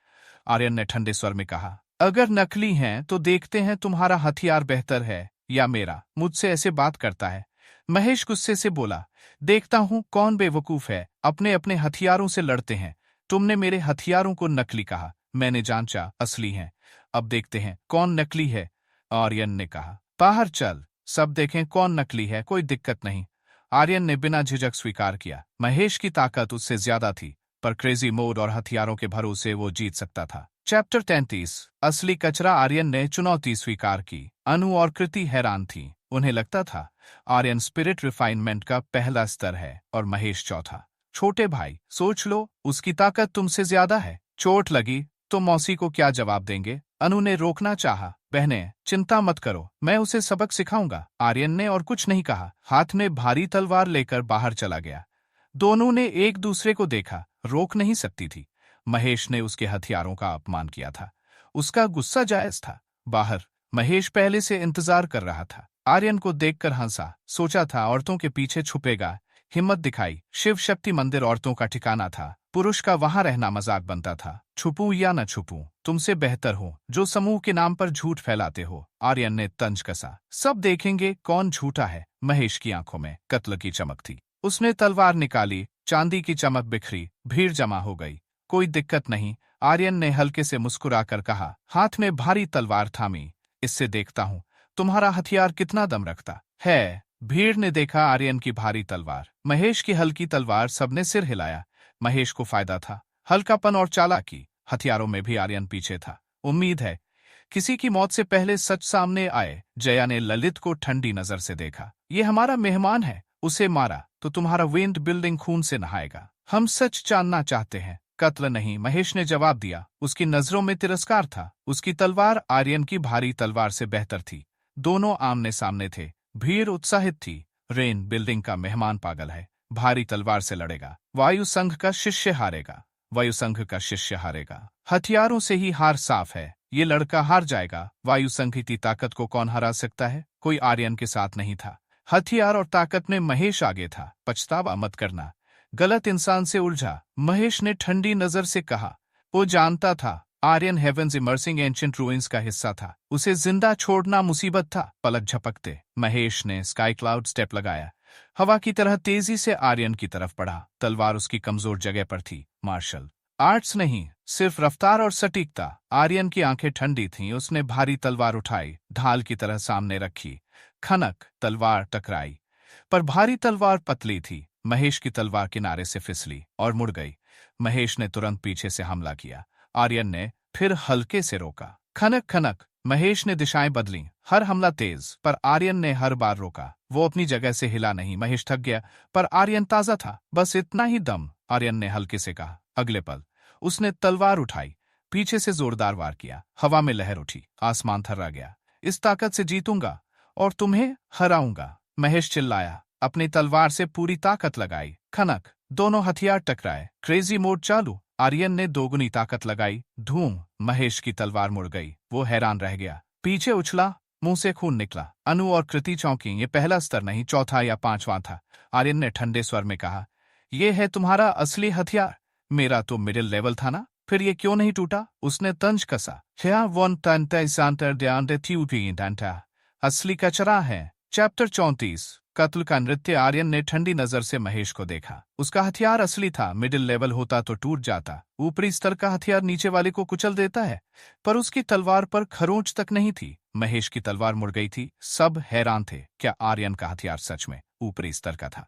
आर्यन ने ठंडे स्वर में कहा। अगर नकली हैं तो देखते हैं तुम्हारा हथियार बेहतर है या मेरा। मुझसे ऐसे बात करता है? महेश गुस्से से बोला। देखता हूं कौन बेवकूफ है, अपने अपने हथियारों से लड़ते हैं। तुमने मेरे हथियारों को नकली कहा, मैंने जांचा, असली हैं। अब देखते हैं कौन नकली है, आर्यन ने कहा। बाहर चल, सब देखें कौन नकली है। कोई दिक्कत नहीं, आर्यन ने बिना झिझक स्वीकार किया। महेश की ताकत उससे ज्यादा थी, पर क्रेजी मोड और हथियारों के भरोसे वो जीत सकता था। चैप्टर 33, असली कचरा। आर्यन ने चुनौती स्वीकार की। अनु और कृति हैरान थी। उन्हें लगता था आर्यन स्पिरिट रिफाइनमेंट का पहला स्तर है और महेश चौथा। छोटे भाई, सोच लो, उसकी ताकत तुमसे ज्यादा है। चोट लगी तो मौसी को क्या जवाब देंगे? अनु ने रोकना चाहा। बहनें, चिंता मत करो, मैं उसे सबक सिखाऊंगा। आर्यन ने और कुछ नहीं कहा, हाथ में भारी तलवार लेकर बाहर चला गया। दोनों ने एक दूसरे को देखा, रोक नहीं सकती थी। महेश ने उसके हथियारों का अपमान किया था, उसका गुस्सा जायज था। बाहर महेश पहले से इंतजार कर रहा था। आर्यन को देखकर हंसा, सोचा था औरतों के पीछे छुपेगा। हिम्मत दिखाई। शिव शक्ति मंदिर औरतों का ठिकाना था, पुरुष का वहां रहना मजाक बनता था। छुपूं या न छुपूं, तुमसे बेहतर हो जो समूह के नाम पर झूठ फैलाते हो। आर्यन ने तंज कसा। सब देखेंगे कौन झूठा है। महेश की आंखों में कत्ल की चमक थी। उसने तलवार निकाली, चांदी की चमक बिखरी, भीड़ जमा हो गई। कोई दिक्कत नहीं, आर्यन ने हल्के से मुस्कुराकर कहा। हाथ में भारी तलवार थामी। इससे देखता हूं तुम्हारा हथियार कितना दम रखता है। भीड़ ने देखा आर्यन की भारी तलवार, महेश की हल्की तलवार। सबने सिर हिलाया। महेश को फायदा था, हल्कापन और चालाकी। हथियारों में भी आर्यन पीछे था। उम्मीद है किसी की मौत से पहले सच सामने आए। जया ने ललित को ठंडी नजर से देखा। ये हमारा मेहमान है, उसे मारा तो तुम्हारा विंड बिल्डिंग खून से नहाएगा। हम सच जानना चाहते हैं, कत्ल नहीं, महेश ने जवाब दिया। उसकी नजरों में तिरस्कार था। उसकी तलवार आर्यन की भारी तलवार से बेहतर थी। दोनों आमने सामने थे। भीड़ उत्साहित थी। रेन बिल्डिंग का मेहमान पागल है, भारी तलवार से लड़ेगा। वायु संघ का शिष्य हारेगा। वायु संघ का शिष्य हारेगा। हथियारों से ही हार साफ है। ये लड़का हार जाएगा। वायु संघ की ताकत को कौन हरा सकता है? कोई आर्यन के साथ नहीं था। हथियार और ताकत में महेश आगे था। पछतावा मत करना। गलत इंसान से उलझा। महेश ने ठंडी नजर से कहा। वो जानता था Aryan heavens emerging ancient ruins का हिस्सा था। उसे जिंदा छोड़ना मुसीबत था। पलक झपकते महेश ने स्काई क्लाउड स्टेप लगाया। हवा की तरह तेजी से आर्यन की तरफ बढ़ा। तलवार उसकी कमजोर जगह पर थी। मार्शल आर्ट्स नहीं, सिर्फ रफ्तार और सटीकता। आर्यन की आंखें ठंडी थीं। उसने भारी तलवार उठाई, ढाल की तरह सामने रखी। खनक, तलवार टकराई, पर भारी तलवार पतली थी। महेश की तलवार किनारे से फिसली और मुड़ गई। महेश ने तुरंत पीछे से हमला किया। आर्यन ने फिर हल्के से रोका। खनक खनक, महेश ने दिशाएं बदली। हर हमला तेज, पर आर्यन ने हर बार रोका। वो अपनी जगह से हिला नहीं। महेश थक गया, पर आर्यन ताजा था। बस इतना ही दम, आर्यन ने हल्के से कहा। अगले पल उसने तलवार उठाई, पीछे से जोरदार वार किया। हवा में लहर उठी, आसमान थर्रा गया। इस ताकत से जीतूंगा और तुम्हें हराऊंगा, महेश चिल्लाया। अपनी तलवार से पूरी ताकत लगाई। खनक, दोनों हथियार टकराए। क्रेजी मोड चालू। आर्यन ने दोगुनी ताकत लगाई। धूम, महेश की तलवार मुड़ गई। वो हैरान रह गया। पीछे उछला, मुंह से खून निकला। अनु और कृति चौंकी। ये पहला स्तर नहीं, चौथा या पांचवां था। आर्यन ने ठंडे स्वर में कहा, यह है तुम्हारा असली हथियार? मेरा तो मिडिल लेवल था ना, फिर ये क्यों नहीं टूटा? उसने तंज कसा। असली कचरा है। चैप्टर 34, कत्ल का नृत्य। आर्यन ने ठंडी नजर से महेश को देखा। उसका हथियार असली था। मिडिल लेवल होता तो टूट जाता। ऊपरी स्तर का हथियार नीचे वाले को कुचल देता है, पर उसकी तलवार पर खरोंच तक नहीं थी। महेश की तलवार मुड़ गई थी। सब हैरान थे। क्या आर्यन का हथियार सच में ऊपरी स्तर का था?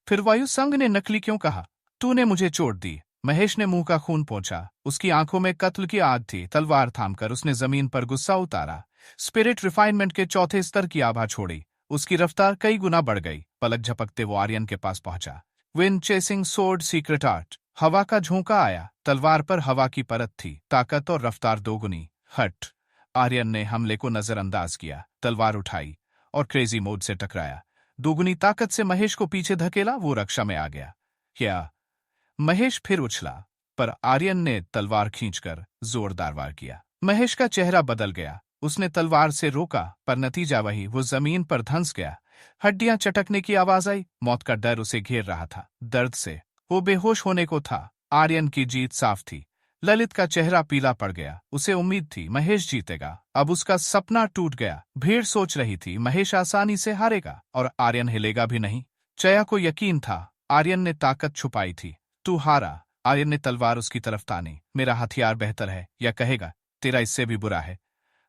फिर वायु संघ ने नकली क्यों कहा? तूने मुझे चोट दी। महेश ने मुंह का खून पोंछा। उसकी आंखों में कत्ल की आग थी। तलवार थामकर उसने जमीन पर गुस्सा उतारा। स्पिरिट रिफाइनमेंट के चौथे स्तर की आभा छोड़ी। उसकी रफ्तार कई गुना बढ़ गई। पलक झपकते वो आर्यन के पास पहुंचा। Wind chasing sword secret art. हवा का झोंका आया। तलवार पर हवा की परत थी। ताकत और रफ्तार दोगुनी। हट। आर्यन ने हमले को नजरअंदाज किया। तलवार उठाई और क्रेजी मोड से टकराया। दोगुनी ताकत से महेश को पीछे धकेला। वो रक्षा में आ गया। क्या? महेश फिर उछला, पर आर्यन ने तलवार खींचकर जोरदार वार किया। महेश का चेहरा बदल गया। उसने तलवार से रोका, पर नतीजा वही। वो जमीन पर धंस गया। हड्डियां चटकने की आवाज आई। मौत का डर उसे घेर रहा था। दर्द से वो बेहोश होने को था। आर्यन की जीत साफ थी। ललित का चेहरा पीला पड़ गया। उसे उम्मीद थी महेश जीतेगा। अब उसका सपना टूट गया। भीड़ सोच रही थी महेश आसानी से हारेगा और आर्यन हिलेगा भी नहीं। जया को यकीन था आर्यन ने ताकत छुपाई थी। तू हारा। आर्यन ने तलवार उसकी तरफ तानी। मेरा हथियार बेहतर है, या कहेगा तेरा इससे भी बुरा है।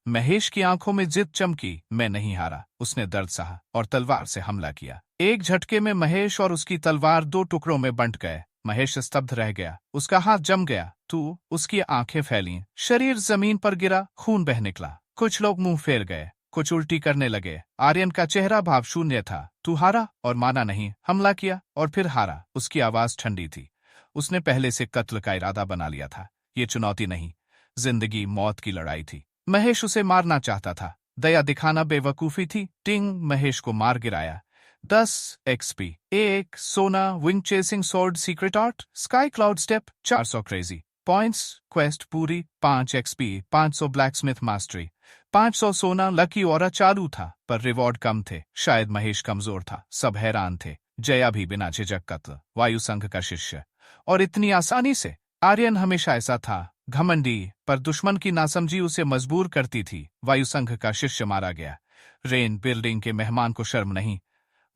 महेश की आंखों में जिद चमकी। मैं नहीं हारा। उसने दर्द सहा और तलवार से हमला किया। एक झटके में महेश और उसकी तलवार दो टुकड़ों में बंट गए। महेश स्तब्ध रह गया। उसका हाथ जम गया। तू? उसकी आंखें फैलीं। शरीर जमीन पर गिरा। खून बह निकला। कुछ लोग मुंह फेर गए, कुछ उल्टी करने लगे। आर्यन का चेहरा भाव शून्य था। तू हारा और माना नहीं। हमला किया और फिर हारा। उसकी आवाज ठंडी थी। उसने पहले से कत्ल का इरादा बना लिया था। ये चुनौती नहीं, जिंदगी मौत की लड़ाई थी। महेश उसे मारना चाहता था। दया दिखाना बेवकूफी थी। टिंग, महेश को मार गिराया। 10 एक्सपी। 1 सोना। Wing chasing sword secret art. Sky cloud step 400 crazy points. Quest पूरी। 5 एक्सपी। 500 blacksmith mastery. 500 सोना। लकी और चालू था, पर रिवॉर्ड कम थे। शायद महेश कमजोर था। सब हैरान थे। जया भी बिना झिझक कत्ल। वायु संघ का शिष्य, और इतनी आसानी से। आर्यन हमेशा ऐसा था, घमंडी, पर दुश्मन की नासमझी उसे मजबूर करती थी। वायु संघ का शिष्य मारा गया। रेन बिल्डिंग के मेहमान को शर्म नहीं।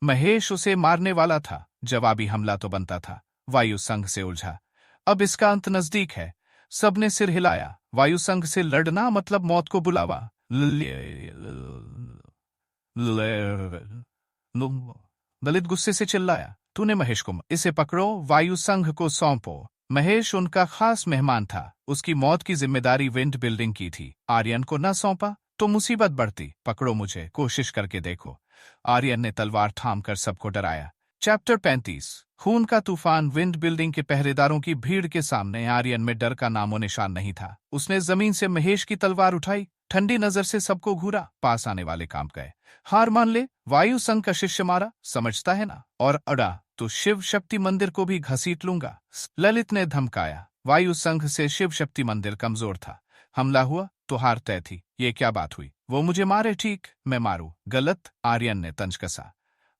महेश उसे मारने वाला था। जवाबी हमला तो बनता था। वायु संघ से उलझा। अब इसका अंत नजदीक है। सबने सिर हिलाया। वायु संघ से लड़ना मतलब मौत को बुलावा। ललित गुस्से से चिल्लाया, तूने महेश को, इसे पकड़ो, वायु संघ को सौंपो। महेश उनका खास मेहमान था। उसकी मौत की जिम्मेदारी विंड बिल्डिंग की थी। आर्यन को न सौंपा तो मुसीबत बढ़ती। पकड़ो मुझे, कोशिश करके देखो। आर्यन ने तलवार थाम कर सबको डराया। चैप्टर 35। खून का तूफान। विंड बिल्डिंग के पहरेदारों की भीड़ के सामने आर्यन में डर का नामो निशान नहीं था। उसने जमीन से महेश की तलवार उठाई, ठंडी नजर से सबको घूरा। पास आने वाले काम गए। हार मान ले, वायु संघ का शिष्य मारा, समझता है ना? और अड़ा तो शिव शक्ति मंदिर को भी घसीट लूंगा। ललित ने धमकाया। वायु संघ से शिव शक्ति मंदिर कमजोर था। हमला हुआ तो हार तय थी। ये क्या बात हुई? वो मुझे मारे, ठीक, मैं मारू गलत। आर्यन ने तंज कसा।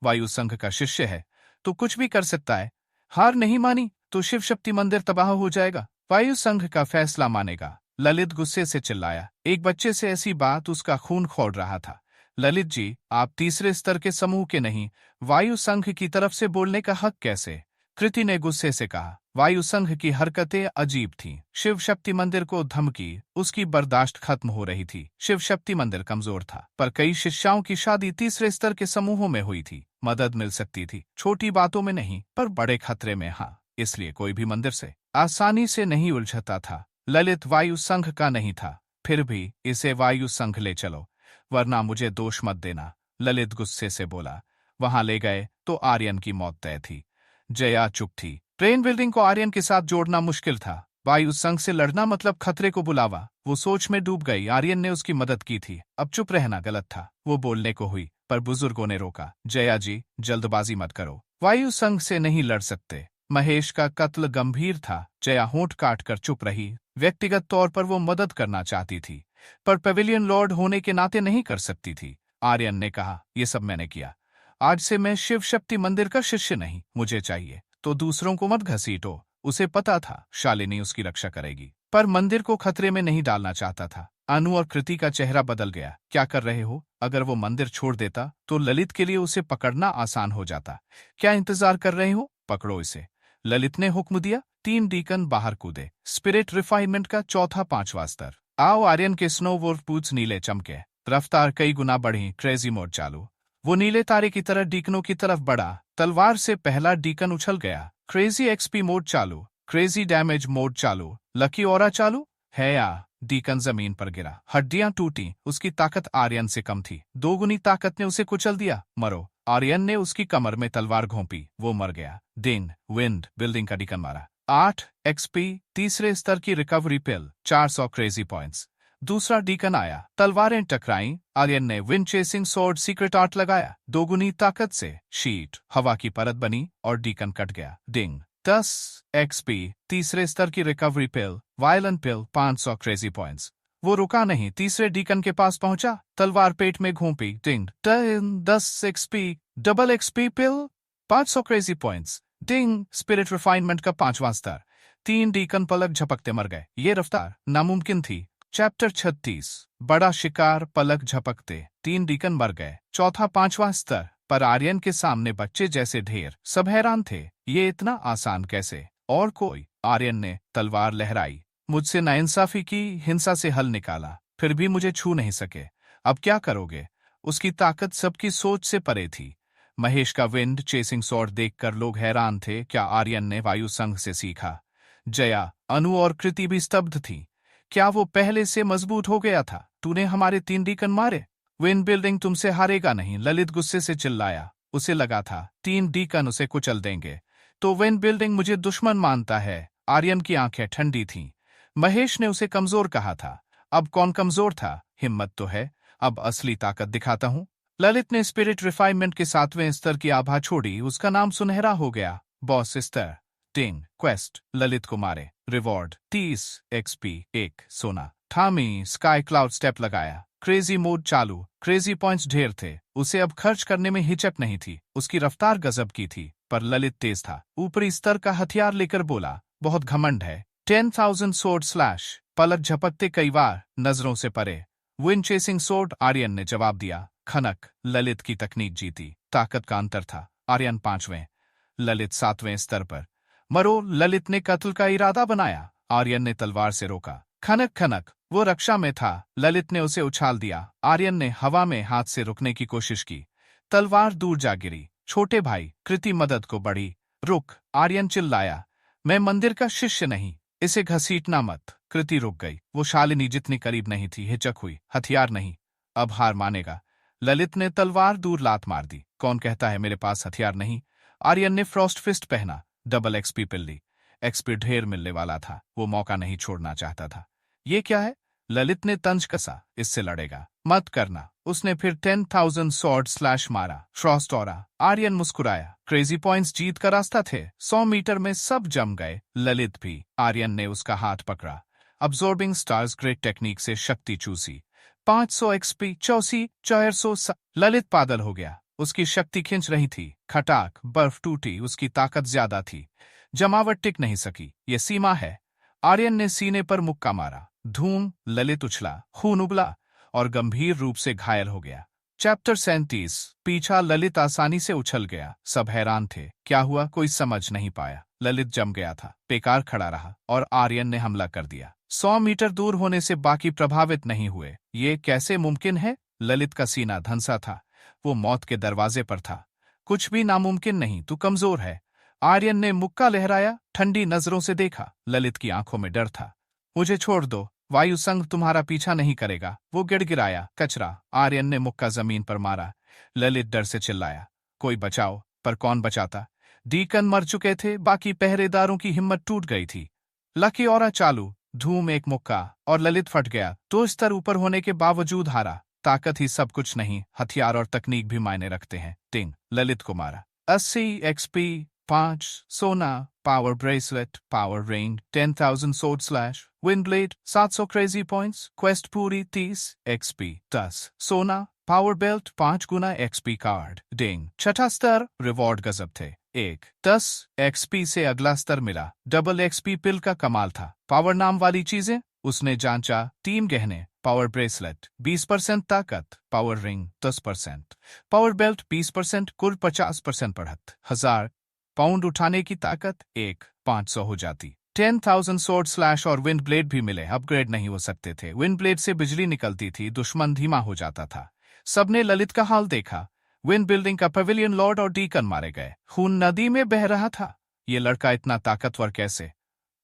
वायु संघ का शिष्य है तो कुछ भी कर सकता है। हार नहीं मानी तो शिव शक्ति मंदिर तबाह हो जाएगा। वायु संघ का फैसला मानेगा। ललित गुस्से से चिल्लाया। एक बच्चे से ऐसी बात, उसका खून खौल रहा था। ललित जी, आप तीसरे स्तर के समूह के नहीं, वायु संघ की तरफ से बोलने का हक कैसे? कृति ने गुस्से से कहा। वायु संघ की हरकतें अजीब थीं। शिव शक्ति मंदिर को धमकी, उसकी बर्दाश्त खत्म हो रही थी। शिव शक्ति मंदिर कमजोर था, पर कई शिष्याओं की शादी तीसरे स्तर के समूहों में हुई थी। मदद मिल सकती थी, छोटी बातों में नहीं, पर बड़े खतरे में हाँ। इसलिए कोई भी मंदिर से आसानी से नहीं उलझता था। ललित वायु संघ का नहीं था, फिर भी इसे वायु संघ ले चलो, वरना मुझे दोष मत देना। ललित गुस्से से बोला। वहां ले गए तो आर्यन की मौत तय थी। जया चुप थी। ट्रेन बिल्डिंग को आर्यन के साथ जोड़ना मुश्किल था। वायु संघ से लड़ना मतलब खतरे को बुलावा। वो सोच में डूब गई। आर्यन ने उसकी मदद की थी, अब चुप रहना गलत था। वो बोलने को हुई, पर बुजुर्गों ने रोका। जया जी, जल्दबाजी मत करो, वायु संघ से नहीं लड़ सकते। महेश का कत्ल गंभीर था। जया होंठ काट कर चुप रही। व्यक्तिगत तौर पर वो मदद करना चाहती थी, पर पेविलियन लॉर्ड होने के नाते नहीं कर सकती थी। आर्यन ने कहा, यह सब मैंने किया। आज से मैं शिव शक्ति मंदिर का शिष्य नहीं। मुझे चाहिए तो दूसरों को मत घसीटो। उसे पता था शालिनी उसकी रक्षा करेगी, पर मंदिर को खतरे में नहीं डालना चाहता था। अनु और कृति का चेहरा बदल गया। क्या कर रहे हो? अगर वो मंदिर छोड़ देता तो ललित के लिए उसे पकड़ना आसान हो जाता। क्या इंतजार कर रहे हो? पकड़ो इसे। ललित ने हुक्म दिया। 3 डीकन बाहर कूदे। स्पिरिट रिफाइनमेंट का चौथा 5वां स्तर। आओ। आर्यन के स्नो वोल्फ बूट्स नीले चमके। रफ्तार कई गुना बढ़ी। क्रेजी मोड चालू। वो नीले तारे की तरह डीकनों की तरफ बढ़ा। तलवार से पहला डीकन उछल गया। क्रेजी एक्सपी मोड चालू। क्रेजी डैमेज मोड चालू। लकी ऑरा चालू है या? डीकन जमीन पर गिरा, हड्डियां टूटी। उसकी ताकत आर्यन से कम थी। 2 गुनी ताकत ने उसे कुचल दिया। मरो। आर्यन ने उसकी कमर में तलवार घोंपी। वो मर गया। डिंग। विंड बिल्डिंग का डीकन मारा। 8 एक्सपी। तीसरे स्तर की रिकवरी पिल। 400 क्रेजी पॉइंट्स। दूसरा डीकन आया। तलवारें टकराईं। आर्यन ने wind chasing sword secret art लगाया। 2 गुनी ताकत से शीट, हवा की परत बनी और डीकन कट गया। डिंग। 10 एक्सपी। तीसरे स्तर की रिकवरी पिल। वायलेंट पिल। 500 क्रेजी पॉइंट्स। वो रुका नहीं, तीसरे डीकन के पास पहुंचा। तलवार पेट में घोंपी। डिंग। 10 एक्सपी। डबल एक्सपी पिल। 500 क्रेजी पॉइंट्स। डिंग। स्पिरिट रिफाइनमेंट का 5वां स्तर। 3 डीकन पलक झपकते मर गए। ये रफ्तार नामुमकिन थी। चैप्टर 36। बड़ा शिकार। पलक झपकते 3 डीकन मर गए। चौथा 5वां स्तर। पर आर्यन के सामने बच्चे जैसे ढेर। सब हैरान थे, ये इतना आसान कैसे? और कोई? आर्यन ने तलवार लहराई। मुझसे नाइंसाफी की, हिंसा से हल निकाला, फिर भी मुझे छू नहीं सके। अब क्या करोगे? उसकी ताकत सबकी सोच से परे थी। महेश का विंड चेसिंग स्वॉर्ड देखकर लोग हैरान थे। क्या आर्यन ने वायु संघ से सीखा? जया, अनु और कृति भी स्तब्ध थी। क्या वो पहले से मजबूत हो गया था? तूने हमारे 3 डीकन मारे, विंड बिल्डिंग तुमसे हारेगा नहीं। ललित गुस्से से चिल्लाया। उसे लगा था 3 डीकन उसे कुचल देंगे। तो विंड बिल्डिंग मुझे दुश्मन मानता है? आर्यन की आंखें ठंडी थीं। महेश ने उसे कमजोर कहा था। अब कौन कमजोर था? हिम्मत तो है। अब असली ताकत दिखाता हूं। ललित ने स्पिरिट रिफाइनमेंट के 7वें स्तर की आभा छोड़ी। उसका नाम सुनहरा हो गया। बॉस स्तर। टिंग। क्वेस्ट। ललित को मारे। Reward 30 XP. 1 सोना। थामी स्काई क्लाउड स्टेप लगाया। क्रेजी मोड चालू। क्रेजी पॉइंट्स ढेर थे। उसे अब खर्च करने में हिचक नहीं थी। उसकी रफ्तार गजब की थी, पर ललित तेज था। ऊपरी स्तर का हथियार लेकर बोला, बहुत घमंड है। 10,000 सोर्ड स्लैश। पलक झपकते कई बार, नजरों से परे। Wind chasing sword. आर्यन ने जवाब दिया। खनक। ललित की तकनीक जीती। ताकत का अंतर था। आर्यन 5वें, ललित 7वें स्तर पर। मरो। ललित ने कत्ल का इरादा बनाया। आर्यन ने तलवार से रोका। खनक खनक। वो रक्षा में था। ललित ने उसे उछाल दिया। आर्यन ने हवा में हाथ से रुकने की कोशिश की। तलवार दूर जा गिरी। छोटे भाई। कृति मदद को बढ़ी। रुक। आर्यन चिल्लाया। मैं मंदिर का शिष्य नहीं, इसे घसीटना मत। कृति रुक गई। वो शालिनी जितनी करीब नहीं थी, हिचक हुई। हथियार नहीं, अब हार मानेगा। ललित ने तलवार दूर लात मार दी। कौन कहता है मेरे पास हथियार नहीं? आर्यन ने फ्रॉस्ट फिस्ट पहना। Double XP pill. एक्सपी ढेर मिलने वाला था, वो मौका नहीं छोड़ना चाहता था। ये क्या है? ललित ने तंज कसा। इससे लड़ेगा? मत करना। उसने फिर 10,000 स्वॉर्ड स्लैश मारा। फ्रॉस्ट औरा। आर्यन मुस्कुराया। क्रेजी पॉइंट्स जीत का रास्ता थे। 100 मीटर में सब जम गए, ललित भी। आर्यन ने उसका हाथ पकड़ा। अब्सॉर्बिंग स्टार्स ग्रेट टेक्निक से शक्ति चूसी। 500 एक्सपी, 400 ललित पागल हो गया। उसकी शक्ति खिंच रही थी। खटाक, बर्फ टूटी। उसकी ताकत ज्यादा थी। जमावट टिक नहीं सकी। ये सीमा है। आर्यन ने सीने पर मुक्का मारा। धूम। ललित उछला, खून उबला और गंभीर रूप से घायल हो गया। चैप्टर 37। पीछा। ललित आसानी से उछल गया। सब हैरान थे। क्या हुआ? कोई समझ नहीं पाया। ललित जम गया था, बेकार खड़ा रहा और आर्यन ने हमला कर दिया। 100 मीटर दूर होने से बाकी प्रभावित नहीं हुए। ये कैसे मुमकिन है? ललित का सीना धंसा था। वो मौत के दरवाजे पर था। कुछ भी नामुमकिन नहीं, तू कमजोर है। आर्यन ने मुक्का लहराया, ठंडी नजरों से देखा। ललित की आंखों में डर था। मुझे छोड़ दो, वायु संघ तुम्हारा पीछा नहीं करेगा। वो गिड़गिड़ाया। कचरा। आर्यन ने मुक्का जमीन पर मारा। ललित डर से चिल्लाया, कोई बचाओ। पर कौन बचाता? डीकन मर चुके थे, बाकी पहरेदारों की हिम्मत टूट गई थी। लकी औरा चालू। धूम। एक मुक्का और ललित फट गया। 2 स्तर ऊपर होने के बावजूद हारा। ताकत ही सब कुछ नहीं, हथियार और तकनीक भी मायने रखते हैं। टिंग। ललित को मारा। 80 एक्सपी, 5 सोना, पावर ब्रेसलेट, पावर रिंग, 10,000 सोड slash, wind blade, 700 crazy points, quest पूरी, 30 एक्सपी, 10 सोना, पावर बेल्ट, 5 गुना एक्सपी कार्ड। डिंग। छठा स्तर। रिवॉर्ड गजब थे। 10 एक्सपी से अगला स्तर मिला। डबल एक्सपी पिल का कमाल था। पावर नाम वाली चीजें उसने जांचा। टीम गहने, पावर ब्रेसलेट, 20% ताकत, पावर रिंग 10%, पावर बेल्ट 20%, कुल 50% बढ़त। 1000 पाउंड उठाने की ताकत 500 हो जाती। 10,000 सोर्ड स्लैश और विंड ब्लेड भी मिले। अपग्रेड नहीं हो सकते थे। विंड ब्लेड से बिजली निकलती थी, दुश्मन धीमा हो जाता था। सबने ललित का हाल देखा। विंड बिल्डिंग का पवेलियन लॉर्ड और डीकन मारे गए। खून नदी में बह रहा था। ये लड़का इतना ताकतवर कैसे?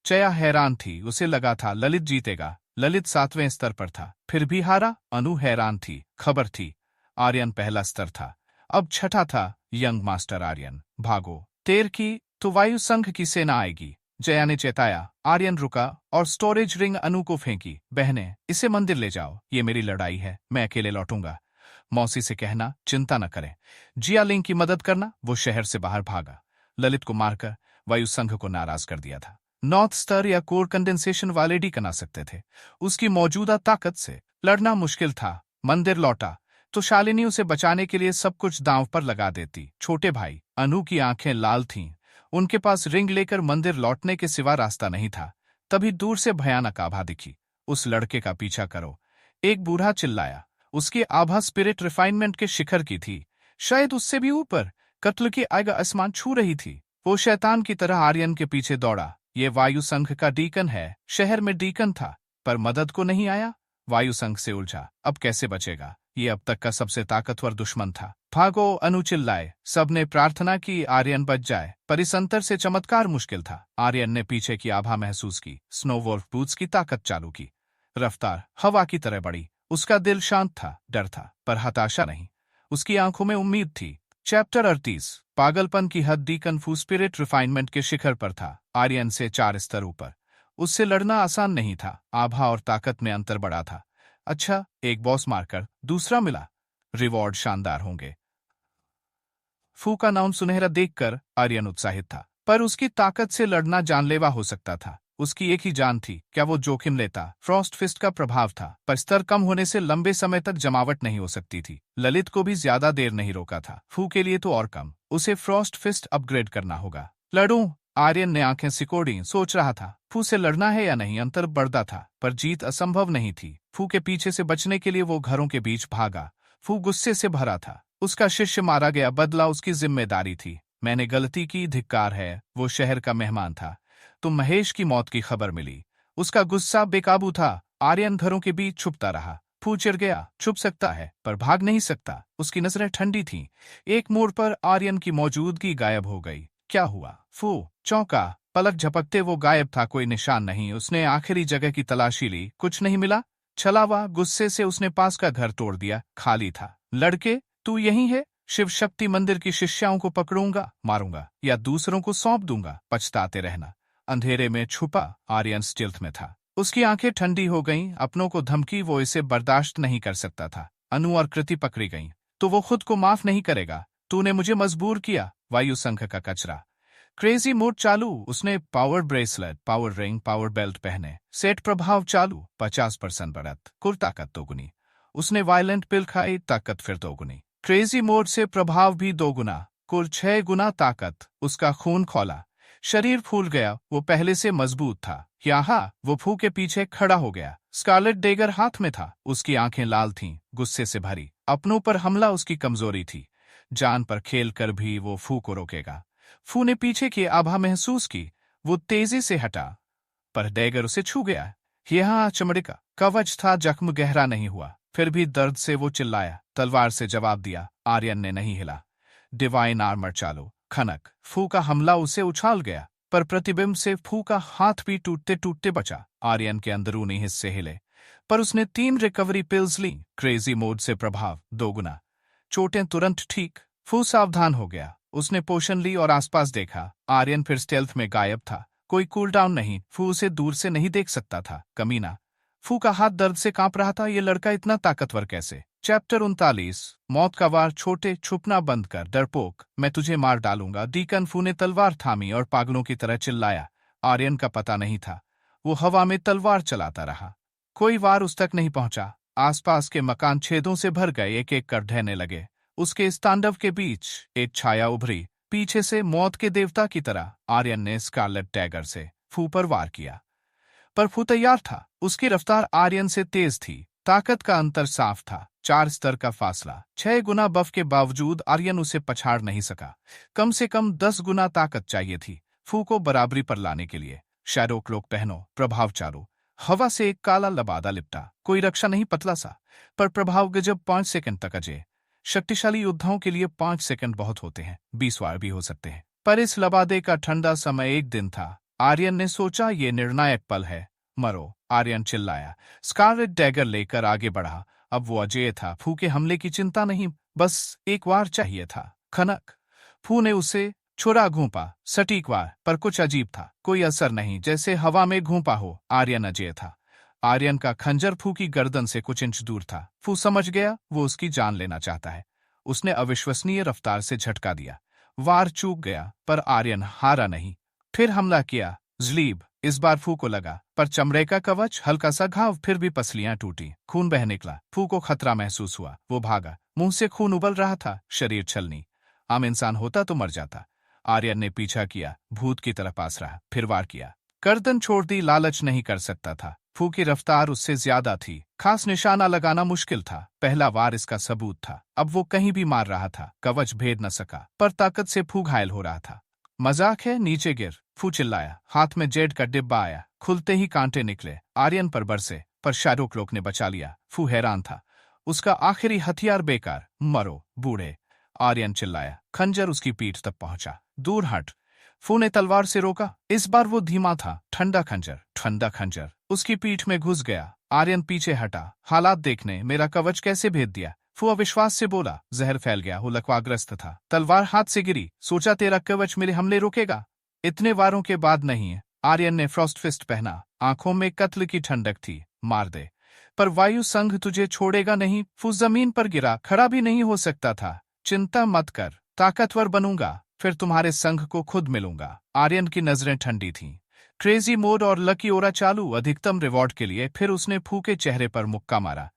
चया हैरान थी। उसे लगा था ललित जीतेगा। ललित 7वें स्तर पर था, फिर भी हारा। अनु हैरान थी। खबर थी, आर्यन पहला स्तर था, अब छठा था। यंग मास्टर आर्यन, भागो। तेर की तो वायु संघ की सेना आएगी, जया ने चेताया। आर्यन रुका और स्टोरेज रिंग अनु को फेंकी। बहने, इसे मंदिर ले जाओ। ये मेरी लड़ाई है, मैं अकेले लौटूंगा। मौसी से कहना चिंता न करें। जिया लिंग की मदद करना। वो शहर से बाहर भागा। ललित को मारकर वायु संघ को नाराज कर दिया था। नॉर्थ स्तर या कोर कंडेंसेशन वाले डी कना सकते थे। उसकी मौजूदा ताकत से लड़ना मुश्किल था। मंदिर लौटा तो शालिनी उसे बचाने के लिए सब कुछ दांव पर लगा देती। छोटे भाई अनु की आंखें लाल थीं। उनके पास रिंग लेकर मंदिर लौटने के सिवा रास्ता नहीं था। तभी दूर से भयानक आभा दिखी। उस लड़के का पीछा करो, एक बूढ़ा चिल्लाया। उसकी आभा स्पिरिट रिफाइनमेंट के शिखर की थी, शायद उससे भी ऊपर। कत्ल की आग आसमान छू रही थी। वो शैतान की तरह आर्यन के पीछे दौड़ा। ये वायु संघ का डीकन है। शहर में डीकन था, पर मदद को नहीं आया। वायु संघ से उलझा, अब कैसे बचेगा? ये अब तक का सबसे ताकतवर दुश्मन था। भागो, अनु चिल्लाए। सबने प्रार्थना की आर्यन बच जाए, पर इस अंतर से चमत्कार मुश्किल था। आर्यन ने पीछे की आभा महसूस की। स्नोवॉल्फ बूट्स की ताकत चालू की। रफ्तार हवा की तरह बढ़ी। उसका दिल शांत था, डर था, पर हताशा नहीं। उसकी आंखों में उम्मीद थी। चैप्टर 38। पागलपन की हद। डीकन फू स्पिरिट रिफाइनमेंट के शिखर पर था, आर्यन से 4 स्तर ऊपर। उससे लड़ना आसान नहीं था। आभा और ताकत में अंतर बड़ा था। अच्छा, एक बॉस मारकर दूसरा मिला, रिवॉर्ड शानदार होंगे। फू का नाम सुनहरा देखकर आर्यन उत्साहित था, पर उसकी ताकत से लड़ना जानलेवा हो सकता था। उसकी एक ही जान थी, क्या वो जोखिम लेता? फ्रॉस्ट फिस्ट का प्रभाव था, पर स्तर कम होने से लंबे समय तक जमावट नहीं हो सकती थी। ललित को भी ज्यादा देर नहीं रोका था। फू के लिए तो और कम। उसे फ्रॉस्ट फिस्ट अपग्रेड करना होगा। लड़ूं? आर्यन ने आंखें सिकोड़ी। सोच रहा था, फू से लड़ना है या नहीं। अंतर बढ़ता था, पर जीत असंभव नहीं थी। फू के पीछे से बचने के लिए वो घरों के बीच भागा। फू गुस्से से भरा था। उसका शिष्य मारा गया, बदला उसकी जिम्मेदारी थी। मैंने गलती की, धिक्कार है। वो शहर का मेहमान था, तो महेश की मौत की खबर मिली। उसका गुस्सा बेकाबू था। आर्यन घरों के बीच छुपता रहा। फू चिढ़ गया। छुप सकता है, पर भाग नहीं सकता। उसकी नजरें ठंडी थीं। एक मोड़ पर आर्यन की मौजूदगी गायब हो गई। क्या हुआ? फू चौंका, पलक झपकते वो गायब था, कोई निशान नहीं। उसने आखिरी जगह की तलाशी ली, कुछ नहीं मिला। छलावा गुस्से से उसने पास का घर तोड़ दिया, खाली था। लड़के, तू यही है? शिव शक्ति मंदिर की शिष्याओं को पकड़ूंगा, मारूंगा या दूसरों को सौंप दूंगा, पछताते रहना। अंधेरे में छुपा आर्यन स्टिल्थ में था। उसकी आंखें ठंडी हो गईं, अपनों को धमकी, वो इसे बर्दाश्त नहीं कर सकता था। अनु और कृति पकड़ी गईं, तो वो खुद को माफ नहीं करेगा। तूने मुझे मजबूर किया, वायु संघ का कचरा। क्रेजी मोड चालू, उसने power bracelet, power ring, power belt पहने। सेट प्रभाव चालू, 50% बढ़त, कुल ताकत दोगुनी। उसने वायलेंट पिल खाई, ताकत फिर दोगुनी। क्रेजी मोड से प्रभाव भी दोगुना, कुल 6 गुना ताकत। उसका खून खौला, शरीर फूल गया। वो पहले से मजबूत था। यहाँ वो फू के पीछे खड़ा हो गया। स्कारलेट डेगर हाथ में था, उसकी आंखें लाल थीं, गुस्से से भरी। अपनों पर हमला उसकी कमजोरी थी। जान पर खेल कर भी वो फू को रोकेगा। फू ने पीछे की आभा महसूस की, वो तेजी से हटा, पर डेगर उसे छू गया। यहाँ चमड़े का कवच था, जख्म गहरा नहीं हुआ, फिर भी दर्द से वो चिल्लाया। तलवार से जवाब दिया, आर्यन ने नहीं हिला। डिवाइन आर्मर चालू, खनक, फू का हमला उसे उछाल गया, पर प्रतिबिंब से फू का हाथ भी टूटते टूटते बचा। आर्यन के अंदरूनी हिस्से हिले, पर उसने 3 रिकवरी पिल्स ली। क्रेजी मोड से प्रभाव दोगुना, चोटें तुरंत ठीक। फू सावधान हो गया, उसने पोशन ली और आसपास देखा। आर्यन फिर स्टेल्थ में गायब था, कोई कूलडाउन नहीं। फू उसे दूर से नहीं देख सकता था, कमीना। फू का हाथ दर्द से कांप रहा था, ये लड़का इतना ताकतवर कैसे? चैप्टर 39, मौत का वार। छोटे, छुपना बंद कर, डरपोक, मैं तुझे मार डालूंगा। डीकन फू ने तलवार थामी और पागलों की तरह चिल्लाया। आर्यन का पता नहीं था, वो हवा में तलवार चलाता रहा। कोई वार उस तक नहीं पहुंचा। आसपास के मकान छेदों से भर गए, एक एक कर ढहने लगे। उसके इस तांडव के बीच एक छाया उभरी, पीछे से मौत के देवता की तरह। आर्यन ने स्कारलेट डैगर से फू पर वार किया, पर फू तैयार था। उसकी रफ्तार आर्यन से तेज थी, ताकत का अंतर साफ था। 4 स्तर का फासला, 6 गुना बफ के बावजूद आर्यन उसे पछाड़ नहीं सका। कम से कम 10 गुना ताकत चाहिए थी फू को बराबरी पर लाने के लिए। शैडो क्लोक पहनो, प्रभाव चालू। हवा से एक काला लबादा लिपटा, कोई रक्षा नहीं, पतला सा, पर प्रभाव गजब। 5 सेकंड तक अजय। शक्तिशाली योद्धाओं के लिए 5 सेकंड बहुत होते हैं, 20 वार भी हो सकते हैं, पर इस लबादे का ठंडा समय 1 दिन था। आर्यन ने सोचा, ये निर्णायक पल है, मरो। आर्यन चिल्लाया, स्कारलेट डैगर लेकर आगे बढ़ा। अब वो अजेय था, फू के हमले की चिंता नहीं, बस एक वार चाहिए था। खनक, फू ने उसे छुरा घूंपा, सटीक वार, पर कुछ अजीब था, कोई असर नहीं, जैसे हवा में घूंपा हो। आर्यन अजेय था। आर्यन का खंजर फू की गर्दन से कुछ इंच दूर था। फू समझ गया, वो उसकी जान लेना चाहता है। उसने अविश्वसनीय रफ्तार से झटका दिया। वार चूक गया, पर आर्यन हारा नहीं। फिर हमला किया, ज़्लीब। इस बार फू को लगा, पर चमड़े का कवच, हल्का सा घाव, फिर भी पसलियां टूटी, खून बह निकला। फू को खतरा महसूस हुआ, वो भागा। मुंह से खून उबल रहा था, शरीर छलनी। आम इंसान होता तो मर जाता। आर्यन ने पीछा किया, भूत की तरह पास रहा, फिर वार किया। गर्दन छोड़ दी, लालच नहीं कर सकता था। फू की रफ्तार उससे ज्यादा थी, खास निशाना लगाना मुश्किल था। पहला वार इसका सबूत था। अब वो कहीं भी मार रहा था, कवच भेद न सका, पर ताकत से फू घायल हो रहा था। मजाक है, नीचे गिर, फू चिल्लाया। हाथ में जेड का डिब्बा आया, खुलते ही कांटे निकले, आर्यन पर बरसे, पर शैडो क्लोक ने बचा लिया। फू हैरान था, उसका आखिरी हथियार बेकार। मरो बूढ़े, आर्यन चिल्लाया। खंजर उसकी पीठ तक पहुंचा। दूर हट, फू ने तलवार से रोका। इस बार वो धीमा था। ठंडा खंजर, ठंडा खंजर उसकी पीठ में घुस गया। आर्यन पीछे हटा, हालात देखने, मेरा कवच कैसे भेद दिया? फू अविश्वास से बोला। जहर फैल गया, वो लकवाग्रस्त था। तलवार हाथ से गिरी, सोचा तेरा कवच मेरे हमले रोकेगा। इतने वारों के बाद नहीं है। आर्यन ने फ्रॉस्ट फिस्ट पहना, आंखों में कत्ल की ठंडक थी। मार दे, पर वायु संघ तुझे छोड़ेगा नहीं। फू जमीन पर गिरा, खड़ा भी नहीं हो सकता था। चिंता मत कर, ताकतवर बनूंगा, फिर तुम्हारे संघ को खुद मिलूंगा। आर्यन की नजरें ठंडी थीं। क्रेजी मोड और लकी ओरा चालू, अधिकतम रिवॉर्ड के लिए। फिर उसने फू के चेहरे पर मुक्का मारा।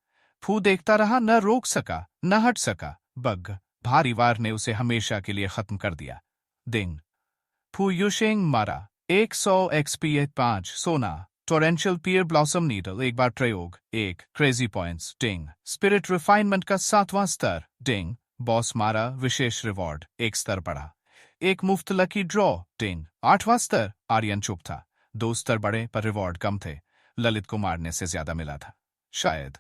फू देखता रहा, न रोक सका, न हट सका। बग, भारी वार ने उसे हमेशा के लिए खत्म कर दिया। डिंग, फू युशेंग मारा। 100 एक्सपी 5 सोना। टोरेंशियल पियर ब्लॉसम नीडल, एक बार प्रयोग 1 क्रेजी पॉइंट्स। डिंग, स्पिरिट रिफाइनमेंट का 7वां स्तर। डिंग, बॉस मारा, विशेष रिवॉर्ड 1 स्तर बढ़ा। एक मुफ्त लकी ड्रॉ। डिंग, 8वां स्तर। आर्यन चुप था। 2 स्तर बढ़े, पर रिवॉर्ड कम थे। ललित को मारने से ज्यादा मिला था, शायद।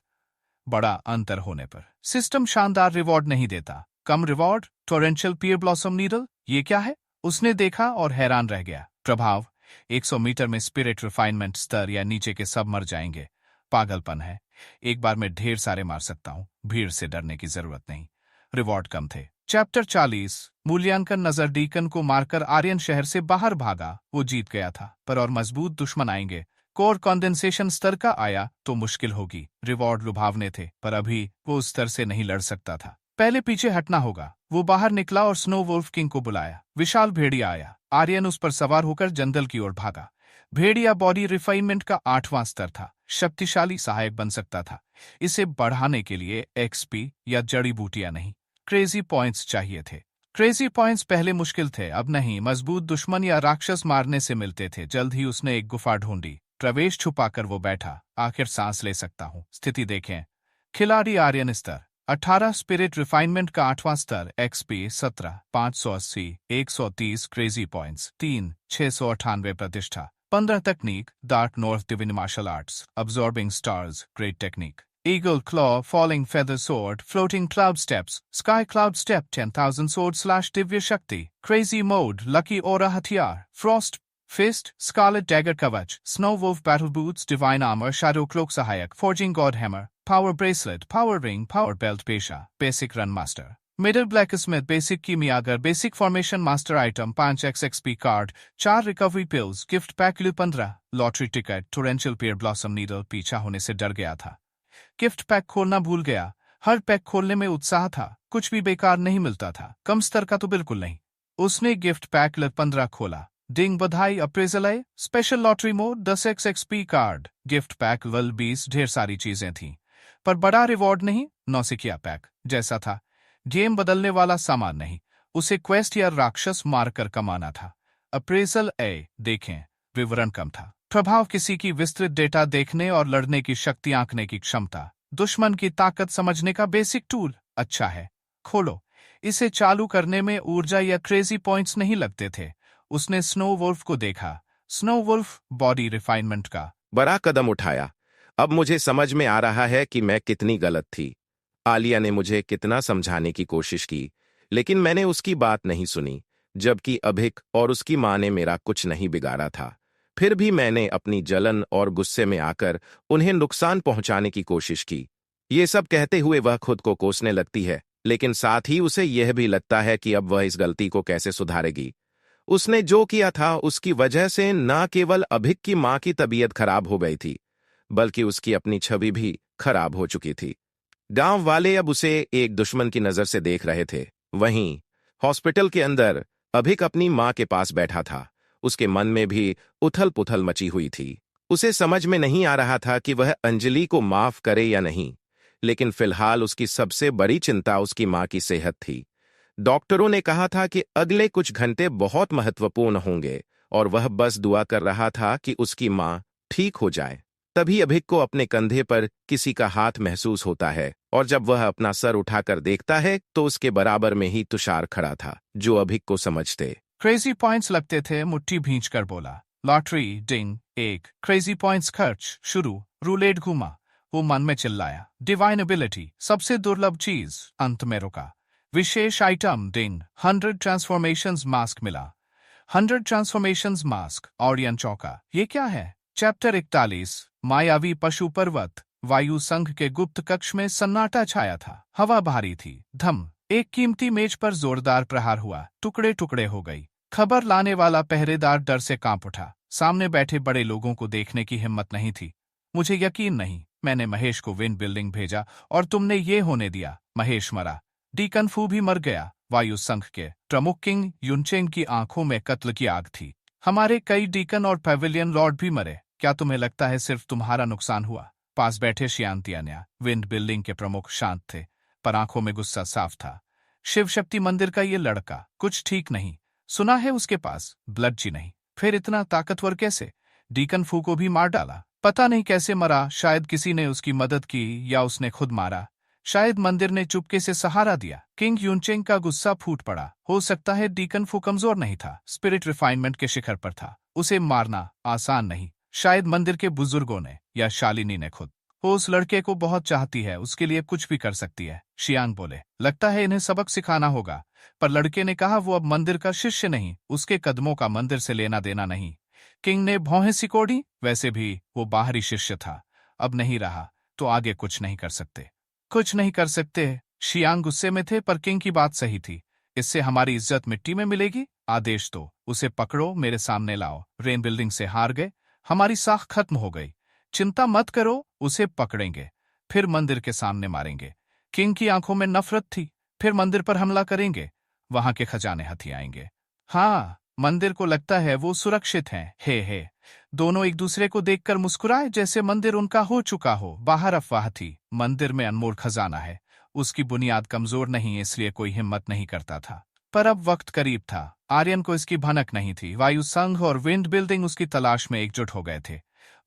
बड़ा अंतर होने पर सिस्टम शानदार रिवॉर्ड नहीं देता। कम reward, torrential pear blossom needle, ये क्या है? उसने देखा और हैरान रह गया। प्रभाव 100 मीटर में स्पिरिट रिफाइनमेंट स्तर या नीचे के सब मर जाएंगे। पागलपन है। एक बार में ढेर सारे मार सकता हूं, भीड़ से डरने की जरूरत नहीं। रिवॉर्ड कम थे। चैप्टर 40 मूल्यांकन। नजर डीकन को मारकर आर्यन शहर से बाहर भागा। वो जीत गया था, पर और मजबूत दुश्मन आएंगे। कोर कंडेंसेशन स्तर का आया तो मुश्किल होगी। रिवॉर्ड लुभावने थे, पर अभी वो उस स्तर से नहीं लड़ सकता था। पहले पीछे हटना होगा। वो बाहर निकला और स्नो वुल्फ किंग को बुलाया। विशाल भेड़िया आया। आर्यन उस पर सवार होकर जंगल की ओर भागा। भेड़िया बॉडी रिफाइनमेंट का 8वां स्तर था। शक्तिशाली सहायक बन सकता था। इसे बढ़ाने के लिए एक्सपी या जड़ी बूटियां नहीं, क्रेजी पॉइंट्स चाहिए थे। क्रेजी पॉइंट्स पहले मुश्किल थे, अब नहीं। मजबूत दुश्मन या राक्षस मारने से मिलते थे। जल्द ही उसने एक गुफा ढूंढी। प्रवेश छुपाकर वो बैठा। आखिर सांस ले सकता हूँ। स्थिति देखें। खिलाड़ी आर्यन स्तर 18, स्पिरिट रिफाइनमेंट का 8वां स्तर, एक्सपी 17, 580, 130 क्रेजी पॉइंट्स, 3, 698 प्रतिष्ठा, 15 तकनीक, dark north divine martial arts, absorbing stars, great technique, eagle claw, falling feather sword, floating cloud steps, sky cloud step, 10,000 sword / दिव्य शक्ति, क्रेजी मोड, लकी ओरा हथियार, फ्रॉस्ट फिस्ट, स्कारलेट डैगर कवच, snow wolf battle boots, divine armour, shadow cloak सहायक, forging god hammer, power bracelet, power ring, power belt पेशा, basic rune master, middle blacksmith, basic कीमियागर, basic formation master item, 5x XP card, 4 recovery pills, gift pack 15, lottery ticket, torrential pear blossom needle. पीछा होने से डर गया था। गिफ्ट पैक खोलना भूल गया। हर पैक खोलने में उत्साह था। कुछ भी बेकार नहीं मिलता था, कम स्तर का तो बिल्कुल नहीं। उसने गिफ्ट पैक 15 खोला। डिंग बधाई, अप्रेजल आए, special lottery mode, 10x XP card, gift pack 20, ढेर सारी चीजें थीं। पर बड़ा रिवॉर्ड नहीं। नौसिखिया पैक जैसा था। गेम बदलने वाला सामान नहीं। उसे क्वेस्ट या राक्षस मारकर कमाना था। अप्रेजल ए देखें, विवरण कम था। प्रभाव किसी की विस्तृत डेटा देखने और लड़ने की शक्ति आंकने की क्षमता। दुश्मन की ताकत समझने का बेसिक टूल। अच्छा है, खोलो। इसे चालू करने में ऊर्जा या क्रेजी पॉइंट्स नहीं लगते थे। उसने स्नो वुल्फ को देखा। स्नो वुल्फ बॉडी रिफाइनमेंट का बड़ा कदम उठाया। अब मुझे समझ में आ रहा है कि मैं कितनी गलत थी। आलिया ने मुझे कितना समझाने की कोशिश की, लेकिन मैंने उसकी बात नहीं सुनी, जबकि अभिक और उसकी माँ ने मेरा कुछ नहीं बिगाड़ा था। फिर भी मैंने अपनी जलन और गुस्से में आकर उन्हें नुकसान पहुंचाने की कोशिश की। ये सब कहते हुए वह खुद को कोसने लगती है, लेकिन साथ ही उसे यह भी लगता है कि अब वह इस गलती को कैसे सुधारेगी। उसने जो किया था उसकी वजह से न केवल अभिक की माँ की तबीयत खराब हो गई थी, बल्कि उसकी अपनी छवि भी खराब हो चुकी थी। गांव वाले अब उसे एक दुश्मन की नजर से देख रहे थे। वहीं हॉस्पिटल के अंदर अभिक अपनी माँ के पास बैठा था। उसके मन में भी उथल पुथल मची हुई थी। उसे समझ में नहीं आ रहा था कि वह अंजलि को माफ करे या नहीं, लेकिन फिलहाल उसकी सबसे बड़ी चिंता उसकी माँ की सेहत थी। डॉक्टरों ने कहा था कि अगले कुछ घंटे बहुत महत्वपूर्ण होंगे और वह बस दुआ कर रहा था कि उसकी माँ ठीक हो जाए। तभी अभिक को अपने कंधे पर किसी का हाथ महसूस होता है और जब वह अपना सर उठाकर देखता है तो उसके बराबर में ही तुषार खड़ा था, जो अभिक को समझते। क्रेजी पॉइंट्स लगते थे। मुट्ठी भींच कर बोला, लॉटरी डिंग 1, क्रेजी पॉइंट्स खर्च शुरू। रूलेट घूमा। वो मन में चिल्लाया, डिवाइन एबिलिटी, सबसे दुर्लभ चीज। अंत में रुका। विशेष आइटम डिंग 100 ट्रांसफॉर्मेशंस मास्क मिला। 100 ट्रांसफॉर्मेशंस मास्क। ऑरियन चौका। ये क्या है? चैप्टर 41 मायावी पशु पर्वत। वायु संघ के गुप्त कक्ष में सन्नाटा छाया था। हवा भारी थी। धम, एक कीमती मेज पर जोरदार प्रहार हुआ। टुकड़े टुकड़े हो गई। खबर लाने वाला पहरेदार डर से कांप उठा। सामने बैठे बड़े लोगों को देखने की हिम्मत नहीं थी। मुझे यकीन नहीं, मैंने महेश को विंड बिल्डिंग भेजा और तुमने ये होने दिया। महेश मरा। डीकन फू भी मर गया। वायु संघ के प्रमुख किंग युनचेंग की आंखों में कत्ल की आग थी। हमारे कई डीकन और पैविलियन लॉर्ड भी मरे। क्या तुम्हें लगता है सिर्फ तुम्हारा नुकसान हुआ? पास बैठे शियांतियान्या, विंड बिल्डिंग के प्रमुख, शांत थे, पर आंखों में गुस्सा साफ था। शिव शक्ति मंदिर का ये लड़का कुछ ठीक नहीं। सुना है उसके पास ब्लड जी नहीं। फिर इतना ताकतवर कैसे? डीकन फू को भी मार डाला। पता नहीं कैसे मरा। शायद किसी ने उसकी मदद की या उसने खुद मारा। शायद मंदिर ने चुपके से सहारा दिया। किंग यूनचेंग का गुस्सा फूट पड़ा। हो सकता है डीकन फू कमजोर नहीं था, स्पिरिट रिफाइनमेंट के शिखर पर था। उसे मारना आसान नहीं। शायद मंदिर के बुजुर्गों ने या शालिनी ने खुद। वो उस लड़के को बहुत चाहती है, उसके लिए कुछ भी कर सकती है। शियांग बोले, लगता है इन्हें सबक सिखाना होगा। पर लड़के ने कहा, वो अब मंदिर का शिष्य नहीं, उसके कदमों का मंदिर से लेना देना नहीं। किंग ने भौहें सिकोड़ी, वैसे भी वो बाहरी शिष्य था, अब नहीं रहा तो आगे कुछ नहीं कर सकते। कुछ नहीं कर सकते। शियांग गुस्से में थे, पर किंग की बात सही थी। इससे हमारी इज्जत मिट्टी में मिलेगी। आदेश दो, उसे पकड़ो, मेरे सामने लाओ। रेन बिल्डिंग से हार गए, हमारी साख खत्म हो गई। चिंता मत करो, उसे पकड़ेंगे, फिर मंदिर के सामने मारेंगे। किंग की आंखों में नफरत थी। फिर मंदिर पर हमला करेंगे, वहां के खजाने हथी आएंगे। हाँ, मंदिर को लगता है वो सुरक्षित हैं। हे। दोनों एक दूसरे को देखकर मुस्कुराए, जैसे मंदिर उनका हो चुका हो। बाहर अफवाह थी, मंदिर में अनमोल खजाना है। उसकी बुनियाद कमजोर नहीं, इसलिए कोई हिम्मत नहीं करता था। पर अब वक्त करीब था। आर्यन को इसकी भनक नहीं थी। वायु संघ और विंड बिल्डिंग उसकी तलाश में एकजुट हो गए थे।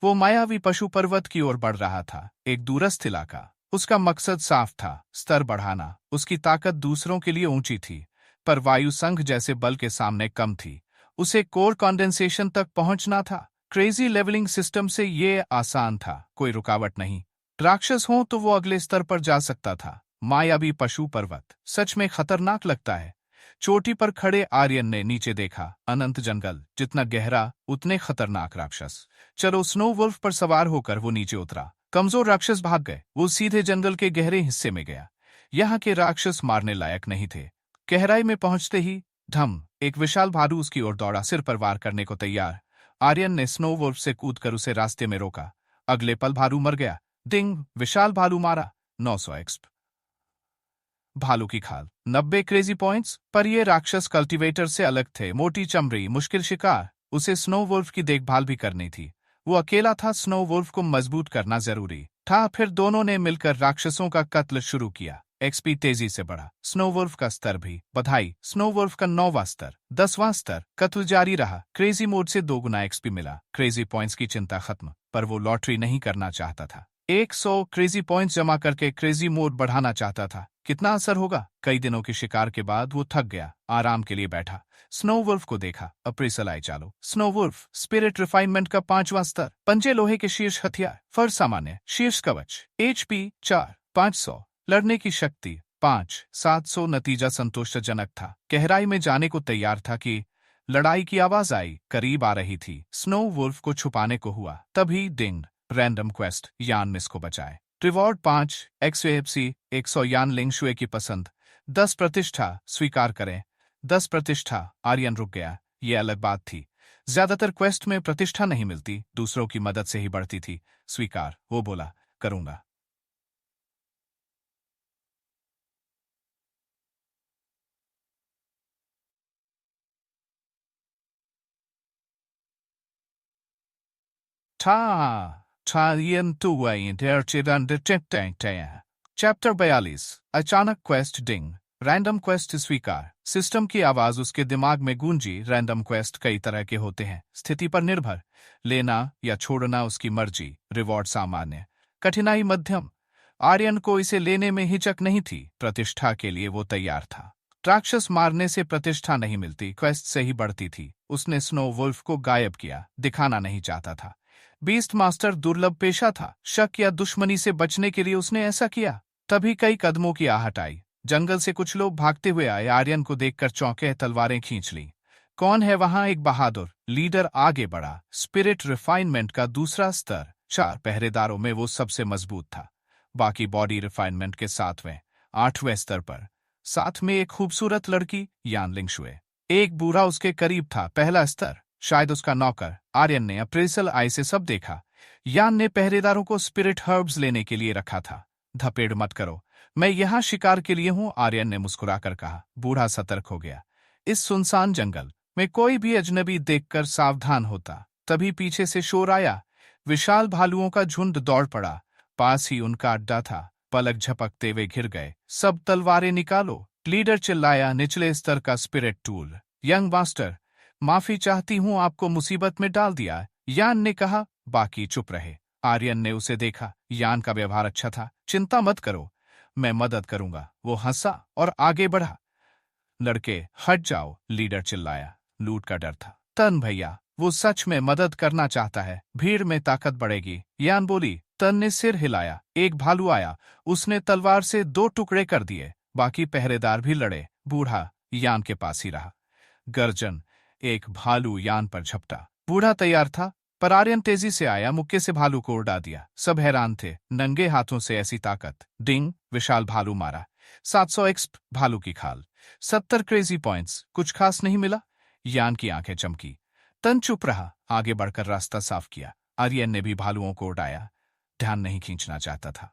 वो मायावी पशु पर्वत की ओर बढ़ रहा था, एक दूरस्थ इलाका। उसका मकसद साफ था, स्तर बढ़ाना। उसकी ताकत दूसरों के लिए ऊंची थी, पर वायु संघ जैसे बल के सामने कम थी। उसे कोर कंडेंसेशन तक पहुंचना था। क्रेजी लेवलिंग सिस्टम से ये आसान था, कोई रुकावट नहीं। राक्षस हो तो वो अगले स्तर पर जा सकता था। मायावी पशु पर्वत सच में खतरनाक लगता है। चोटी पर खड़े आर्यन ने नीचे देखा, अनंत जंगल, जितना गहरा उतने खतरनाक राक्षस। चलो, स्नो वुल्फ पर सवार होकर वो नीचे उतरा। कमजोर राक्षस भाग गए, वो सीधे जंगल के गहरे हिस्से में गया। यहाँ के राक्षस मारने लायक नहीं थे। गहराई में पहुंचते ही धम, एक विशाल भालू उसकी ओर दौड़ा, सिर पर वार करने को तैयार। आर्यन ने स्नो वुल्फ से कूदकर उसे रास्ते में रोका। अगले पल भालू मर गया। डिंग, विशाल भालू मारा। 900 एक्सप। भालू की खाल, 90 क्रेजी पॉइंट्स। पर ये राक्षस कल्टीवेटर से अलग थे, मोटी चमड़ी, मुश्किल शिकार। उसे स्नो वुल्फ की देखभाल भी करनी थी। वो अकेला था, स्नो वुल्फ को मजबूत करना जरूरी था। फिर दोनों ने मिलकर राक्षसों का कत्ल शुरू किया। एक्सपी तेजी से बढ़ा, स्नो वुल्फ का स्तर भी। बधाई, स्नो वुल्फ का 9वां स्तर, 10वां स्तर। कत्ल जारी रहा। क्रेजी मोड से 2 गुना एक्सपी मिला। क्रेजी पॉइंट्स की चिंता खत्म, पर वो लॉटरी नहीं करना चाहता था। 100 क्रेजी पॉइंट्स जमा करके क्रेजी मोड बढ़ाना चाहता था। कितना असर होगा? कई दिनों के शिकार के बाद वो थक गया, आराम के लिए बैठा। स्नो वुल्फ को देखा, अप्रेसल आई चालू। स्नो वुल्फ स्पिरिट रिफाइनमेंट का 5वां स्तर, पंजे लोहे के शीर्ष हथियार, फर सामान्य, शीर्ष कवच, HP 4, 500, लड़ने की शक्ति 5, 700। नतीजा संतोषजनक था। गहराई में जाने को तैयार था कि लड़ाई की आवाज आई, करीब आ रही थी। स्नो वुल्फ को छुपाने को हुआ, तभी डिंग, रैंडम क्वेस्ट, यान मिस को बचाए। रिवॉर्ड 5 XFC 100 यान लिंगशुए की पसंद। 10 प्रतिष्ठा स्वीकार करें। 10 प्रतिष्ठा। आर्यन रुक गया। ये अलग बात थी। ज्यादातर क्वेस्ट में प्रतिष्ठा नहीं मिलती, दूसरों की मदद से ही बढ़ती थी। स्वीकार, वो बोला, करूंगा। चैप्टर 42। अचानक क्वेस्ट डिंग, रैंडम क्वेस्ट स्वीकार। सिस्टम की आवाज उसके दिमाग में गूंजी। रैंडम क्वेस्ट कई तरह के होते हैं, स्थिति पर निर्भर। लेना या छोड़ना उसकी मर्जी। रिवॉर्ड सामान्य, कठिनाई मध्यम। आर्यन को इसे लेने में हिचक नहीं थी। प्रतिष्ठा के लिए वो तैयार था। राक्षस मारने से प्रतिष्ठा नहीं मिलती, क्वेस्ट से ही बढ़ती थी। उसने स्नो वुल्फ को गायब किया, दिखाना नहीं चाहता था। बीस्ट मास्टर दुर्लभ पेशा था, शक या दुश्मनी से बचने के लिए उसने ऐसा किया। तभी कई कदमों की आहट आई। जंगल से कुछ लोग भागते हुए आए। आर्यन को देखकर चौंके, तलवारें खींच ली। कौन है वहां? एक बहादुर लीडर आगे बढ़ा। स्पिरिट रिफाइनमेंट का दूसरा स्तर। 4 पहरेदारों में वो सबसे मजबूत था, बाकी बॉडी रिफाइनमेंट के 7वें, 8वें स्तर पर। साथ में एक खूबसूरत लड़की, यान लिंगशुए। एक बूढ़ा उसके करीब था, पहला स्तर, शायद उसका नौकर। आर्यन ने अप्रेसल आई से सब देखा। यान ने पहरेदारों को स्पिरिट हर्ब्स लेने के लिए रखा था। धपेड़ मत करो, मैं यहां शिकार के लिए हूं, आर्यन ने मुस्कुराकर कहा। बूढ़ा सतर्क हो गया। इस सुनसान जंगल में कोई भी अजनबी देखकर सावधान होता। तभी पीछे से शोर आया। विशाल भालुओं का झुंड दौड़ पड़ा। पास ही उनका अड्डा था। पलक झपकते वे घिर गए। सब तलवारें निकालो, लीडर चिल्लाया। निचले स्तर का स्पिरिट टूल, यंग मास्टर, माफी चाहती हूं, आपको मुसीबत में डाल दिया, यान ने कहा। बाकी चुप रहे। आर्यन ने उसे देखा। यान का व्यवहार अच्छा था। चिंता मत करो, मैं मदद करूंगा। वो हंसा और आगे बढ़ा। लड़के हट जाओ, लीडर चिल्लाया। लूट का डर था। तन भैया, वो सच में मदद करना चाहता है, भीड़ में ताकत बढ़ेगी, यान बोली। तन ने सिर हिलाया। एक भालू आया, उसने तलवार से 2 टुकड़े कर दिए। बाकी पहरेदार भी लड़े। बूढ़ा यान के पास ही रहा। गर्जन, एक भालू यान पर झपटा। बूढ़ा तैयार था, पर आर्यन तेजी से आया, मुक्के से भालू को उड़ा दिया। सब हैरान थे, नंगे हाथों से ऐसी ताकत। डिंग, विशाल भालू मारा। 700 एक्सप भालू की खाल। 70 क्रेजी पॉइंट्स। कुछ खास नहीं मिला। यान की आंखें चमकी। तन चुप रहा, आगे बढ़कर रास्ता साफ किया। आर्यन ने भी भालुओं को उड़ाया। ध्यान नहीं खींचना चाहता था।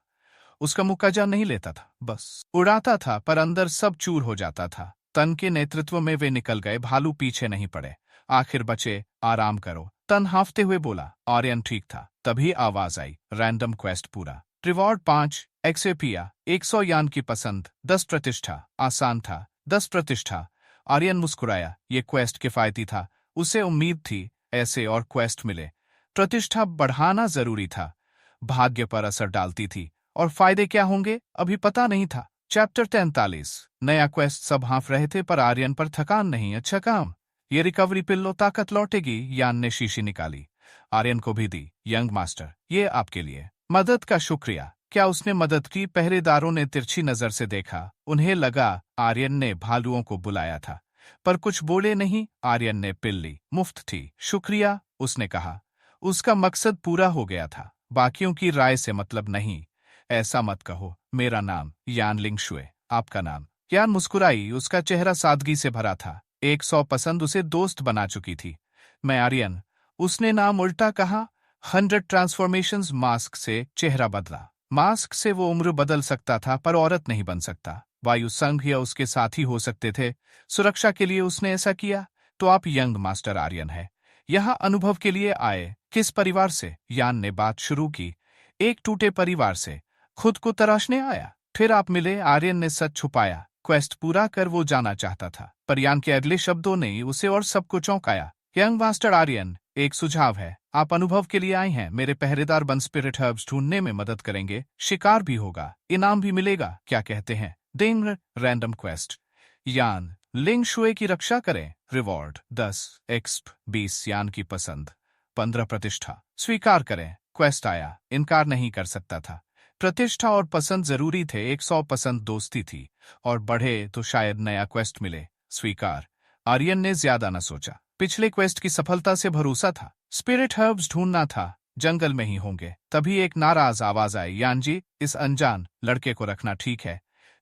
उसका मुक्का जान नहीं लेता था, बस उड़ाता था, पर अंदर सब चूर हो जाता था। तन के नेतृत्व में वे निकल गए, भालू पीछे नहीं पड़े। आखिर बचे, आराम करो। तन हांफते हुए बोला। आर्यन ठीक था। तभी आवाज आई, रैंडम क्वेस्ट पूरा। रिवॉर्ड 5 एक्सेपिया। 100 यान की पसंद, 10 प्रतिष्ठा। आसान था, 10 प्रतिष्ठा। आर्यन मुस्कुराया। ये क्वेस्ट किफायती था। उसे उम्मीद थी ऐसे और क्वेस्ट मिले। प्रतिष्ठा बढ़ाना जरूरी था, भाग्य पर असर डालती थी। और फायदे क्या होंगे अभी पता नहीं था। चैप्टर 43। नया क्वेस्ट। सब हाँफ रहे थे, पर आर्यन पर थकान नहीं। अच्छा काम। ये रिकवरी पिल्लो, ताकत लौटेगी। यान ने शीशी निकाली, आर्यन को भी दी। यंग मास्टर, ये आपके लिए। मदद का शुक्रिया। क्या उसने मदद की? पहरेदारों ने तिरछी नजर से देखा। उन्हें लगा आर्यन ने भालुओं को बुलाया था, पर कुछ बोले नहीं। आर्यन ने पिल ली, मुफ्त थी। शुक्रिया, उसने कहा। उसका मकसद पूरा हो गया था, बाकियों की राय से मतलब नहीं। ऐसा मत कहो। मेरा नाम यान लिंगशुए। आपका नाम? यान मुस्कुराई, उसका चेहरा सादगी से भरा था। 100 पसंद उसे दोस्त बना चुकी थी। मैं आर्यन। उसने नाम उल्टा कहा। 100 ट्रांसफॉर्मेशंस। मास्क से चेहरा बदला। मास्क से वो उम्र बदल सकता था, पर औरत नहीं बन सकता। वायु संघ या उसके साथी हो सकते थे। सुरक्षा के लिए उसने ऐसा किया। तो आप यंग मास्टर आर्यन है, यहाँ अनुभव के लिए आए। किस परिवार से? यान ने बात शुरू की। एक टूटे परिवार से। खुद को तराशने आया। फिर आप मिले। आर्यन ने सच छुपाया। क्वेस्ट पूरा कर वो जाना चाहता था, पर यान के अगले शब्दों ने उसे और सबको चौंकाया। यंग मास्टर आर्यन, एक सुझाव है। आप अनुभव के लिए आए हैं, मेरे पहरेदार बन स्पिरिट हर्ब्स ढूंढने में मदद करेंगे। शिकार भी होगा, इनाम भी मिलेगा। क्या कहते हैं? डिंग, रैंडम क्वेस्ट। यान, लिंग शुए की रक्षा करें। रिवॉर्ड 10 एक्सप। 20 यान की पसंद, 15 प्रतिष्ठा। स्वीकार करें। क्वेस्ट आया, इनकार नहीं कर सकता था। प्रतिष्ठा और पसंद जरूरी थे। 100 पसंद दोस्ती थी, और बढ़े तो शायद नया क्वेस्ट मिले। स्वीकार। आर्यन ने ज्यादा न सोचा। पिछले क्वेस्ट की सफलता से भरोसा था। स्पिरिट हर्ब्स ढूंढना था, जंगल में ही होंगे। तभी एक नाराज आवाज आई। यान जी, इस अनजान लड़के को रखना ठीक है?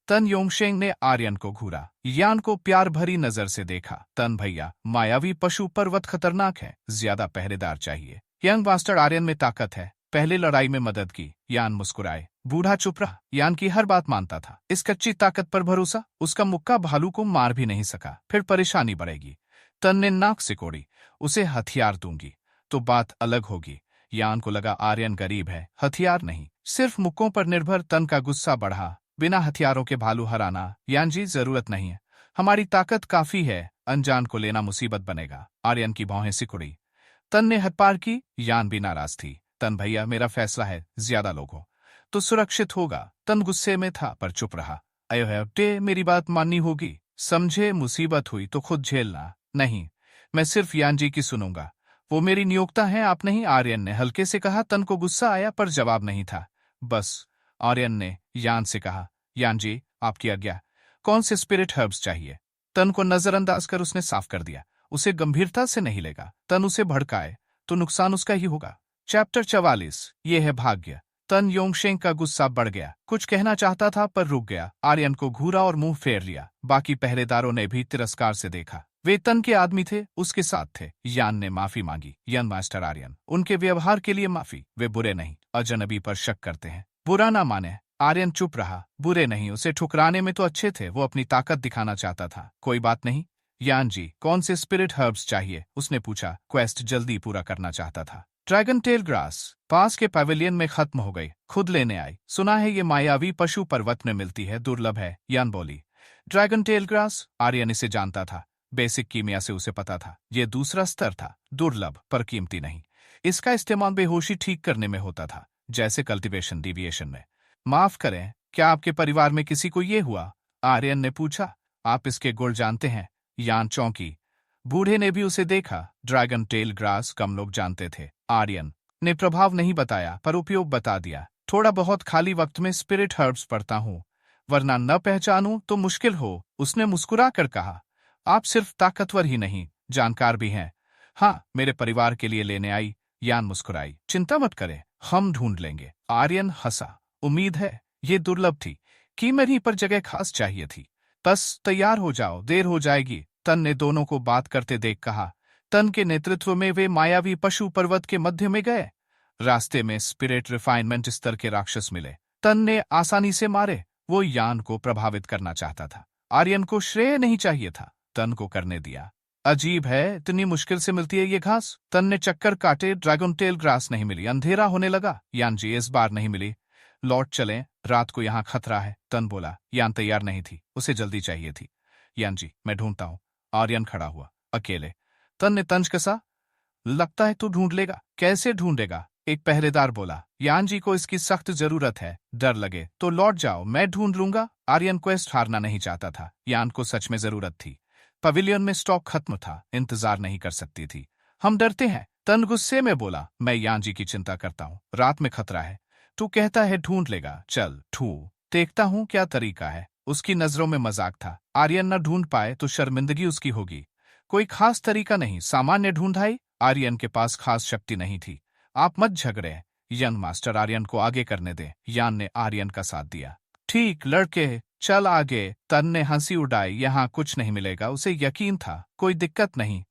तन योंगशेंग ने आर्यन को घूरा। यान को प्यार भरी नजर से देखा। तन भैया, मायावी पशु पर्वत खतरनाक है, ज्यादा पहरेदार चाहिए। यंग मास्टर, आर्यन में ताकत है, पहले लड़ाई में मदद की। यान मुस्कुराए। बूढ़ा चुप रहा। यान की हर बात मानता था। इस कच्ची ताकत पर भरोसा? उसका मुक्का भालू को मार भी नहीं सका। फिर परेशानी बढ़ेगी। तन ने नाक सिकोड़ी। उसे हथियार दूंगी तो बात अलग होगी। यान को लगा आर्यन गरीब है, हथियार नहीं, सिर्फ मुक्कों पर निर्भर। तन का गुस्सा बढ़ा। बिना हथियारों के भालू हराना? यान जी, जरूरत नहीं है, हमारी ताकत काफी है। अनजान को लेना मुसीबत बनेगा। आर्यन की भौहें सिकुड़ी। तन ने हद पार की। यान भी नाराज थी। तन भैया, मेरा फैसला है, ज्यादा लोग हो तो सुरक्षित होगा। तन गुस्से में था, पर चुप रहा। अयो है, मेरी बात माननी होगी। समझे, मुसीबत हुई तो खुद झेलना। नहीं, मैं सिर्फ यान जी की सुनूंगा। वो मेरी नियोक्ता है, आप नहीं। आर्यन ने हल्के से कहा। तन को गुस्सा आया, पर जवाब नहीं था। बस। आर्यन ने यान से कहा। यान जी, आपकी आज्ञा। कौन से स्पिरिट हर्ब्स चाहिए? तन को नजरअंदाज कर उसने साफ कर दिया। उसे गंभीरता से नहीं लेगा। तन उसे भड़काए तो नुकसान उसका ही होगा। चैप्टर 44। ये है भाग्य। तन योंगशेंग का गुस्सा बढ़ गया। कुछ कहना चाहता था, पर रुक गया। आर्यन को घूरा और मुंह फेर लिया। बाकी पहरेदारों ने भी तिरस्कार से देखा। वे तन के आदमी थे, उसके साथ थे। यान ने माफी मांगी। यंग मास्टर आर्यन, उनके व्यवहार के लिए माफी। वे बुरे नहीं, अजनबी पर शक करते हैं। बुरा ना माने। आर्यन चुप रहा। बुरे नहीं, उसे ठुकराने में तो अच्छे थे। वो अपनी ताकत दिखाना चाहता था। कोई बात नहीं। यान जी, कौन से स्पिरिट हर्ब्स चाहिए? उसने पूछा। क्वेस्ट जल्दी पूरा करना चाहता था। ड्रैगन टेल ग्रास पास के पैवेलियन में खत्म हो गई, खुद लेने आई। सुना है ये मायावी पशु पर्वत में मिलती है, दुर्लभ है। यान बोली। Dragon tail grass? आर्यन इसे जानता था। बेसिक कीमिया से उसे पता था। ये दूसरा स्तर था, दुर्लभ पर कीमती नहीं। इसका इस्तेमाल बेहोशी ठीक करने में होता था, जैसे कल्टीवेशन डिविएशन में। माफ करें, क्या आपके परिवार में किसी को ये हुआ? आर्यन ने पूछा। आप इसके गुण जानते हैं? यान चौंकी। बूढ़े ने भी उसे देखा। ड्रैगन टेल ग्रास कम लोग जानते थे। आर्यन, ने प्रभाव नहीं बताया पर उपयोग बता दिया। थोड़ा बहुत खाली वक्त में स्पिरिट हर्ब्स पढ़ता हूँ, वरना न पहचानूं तो मुश्किल हो, उसने मुस्कुरा कर कहा। आप सिर्फ ताकतवर ही नहीं, जानकार भी हैं। हाँ, मेरे परिवार के लिए लेने आई। यान मुस्कुराई। चिंता मत करे, हम ढूंढ लेंगे। आर्यन हंसा। उम्मीद है, ये दुर्लभ थी। कीमत ही पर जगह खास चाहिए थी। बस तैयार हो जाओ, देर हो जाएगी। तन ने दोनों को बात करते देख कहा। तन के नेतृत्व में वे मायावी पशु पर्वत के मध्य में गए। रास्ते में स्पिरिट रिफाइनमेंट स्तर के राक्षस मिले। तन ने आसानी से मारे। वो यान को प्रभावित करना चाहता था। आर्यन को श्रेय नहीं चाहिए था, तन को करने दिया। अजीब है, इतनी मुश्किल से मिलती है ये घास। तन ने चक्कर काटे, ड्रैगन टेल ग्रास नहीं मिली। अंधेरा होने लगा। यान जी, इस बार नहीं मिली, लौट चलें, रात को यहाँ खतरा है। तन बोला। यान तैयार नहीं थी, उसे जल्दी चाहिए थी। यान जी, मैं ढूंढता हूँ। आर्यन खड़ा हुआ, अकेले। तन ने तंज कसा। लगता है तू ढूंढ लेगा। कैसे ढूंढेगा? एक पहरेदार बोला। यान जी को इसकी सख्त जरूरत है। डर लगे तो लौट जाओ, मैं ढूंढ लूंगा। आर्यन क्वेस्ट हारना नहीं चाहता था। यान को सच में जरूरत थी। पवेलियन में स्टॉक खत्म था, इंतजार नहीं कर सकती थी। हम डरते हैं, तन गुस्से में बोला। मैं यान जी की चिंता करता हूँ, रात में खतरा है। तू कहता है ढूंढ लेगा, चल देखता हूँ क्या तरीका है। उसकी नजरों में मजाक था। आर्यन न ढूंढ पाए तो शर्मिंदगी उसकी होगी। कोई खास तरीका नहीं, सामान्य ढूंढाई। आर्यन के पास खास शक्ति नहीं थी। आप मत झगड़े, यंग मास्टर आर्यन को आगे करने दे। यान ने आर्यन का साथ दिया। ठीक लड़के, चल आगे। तन ने हंसी उड़ाई। यहाँ कुछ नहीं मिलेगा, उसे यकीन था। कोई दिक्कत नहीं।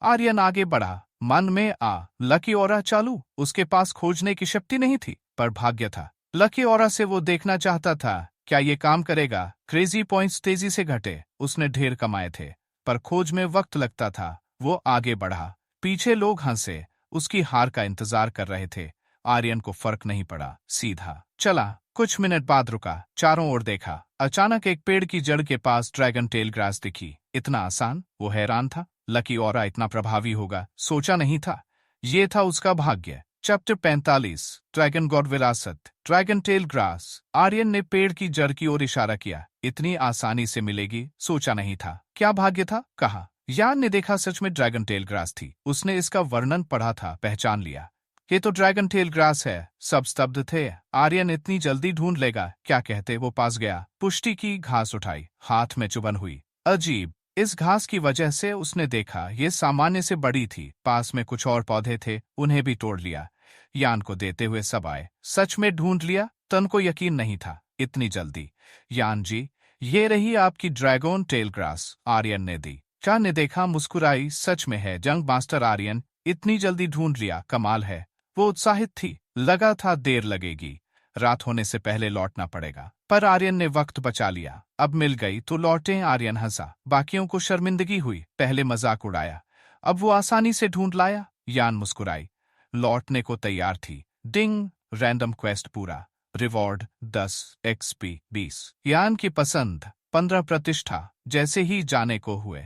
आर्यन आगे बढ़ा। मन में लकी ऑरा चालू। उसके पास खोजने की शक्ति नहीं थी, पर भाग्य था। लकी ऑरा से वो देखना चाहता था, क्या ये काम करेगा। क्रेजी पॉइंट्स तेजी से घटे। उसने ढेर कमाए थे, पर खोज में वक्त लगता था। वो आगे बढ़ा। पीछे लोग हंसे, उसकी हार का इंतजार कर रहे थे। आर्यन को फर्क नहीं पड़ा, सीधा चला। कुछ मिनट बाद रुका, चारों ओर देखा। अचानक एक पेड़ की जड़ के पास ड्रैगन टेल ग्रास दिखी। इतना आसान? वो हैरान था। लकी ऑरा इतना प्रभावी होगा, सोचा नहीं था। ये था उसका भाग्य। चैप्टर 45, ड्रैगन गॉड विरासत। Dragon tail grass. आर्यन ने पेड़ की जड़ की ओर इशारा किया। इतनी आसानी से मिलेगी, सोचा नहीं था। क्या भाग्य था? कहा। यान ने देखा, सच में ड्रैगन टेल ग्रास थी। उसने इसका वर्णन पढ़ा था, पहचान लिया। ये तो ड्रैगन टेल ग्रास है। सब स्तब्ध थे। आर्यन इतनी जल्दी ढूंढ लेगा, क्या कहते? वो पास गया, पुष्टि की, घास उठाई, हाथ में चुभन हुई। अजीब, इस घास की वजह से उसने देखा, ये सामान्य से बड़ी थी। पास में कुछ और पौधे थे, उन्हें भी तोड़ लिया। यान को देते हुए सब आए। सच में ढूंढ लिया? तन को यकीन नहीं था, इतनी जल्दी। यान जी, ये रही आपकी ड्रैगन टेल ग्रास। आर्यन ने दी। चार ने देखा, मुस्कुराई। सच में है, जंग मास्टर आर्यन, इतनी जल्दी ढूंढ लिया, कमाल है। वो उत्साहित थी। लगा था देर लगेगी, रात होने से पहले लौटना पड़ेगा। पर आर्यन ने वक्त बचा लिया। अब मिल गई तो लौटे। आर्यन हंसा। बाकियों को शर्मिंदगी हुई। पहले मजाक उड़ाया, अब वो आसानी से ढूंढ लाया। यान मुस्कुराई, लौटने को तैयार थी। डिंग, रैंडम क्वेस्ट पूरा। Reward 10 XP 20। यान की पसंद 15 प्रतिष्ठा। जैसे ही जाने को हुए,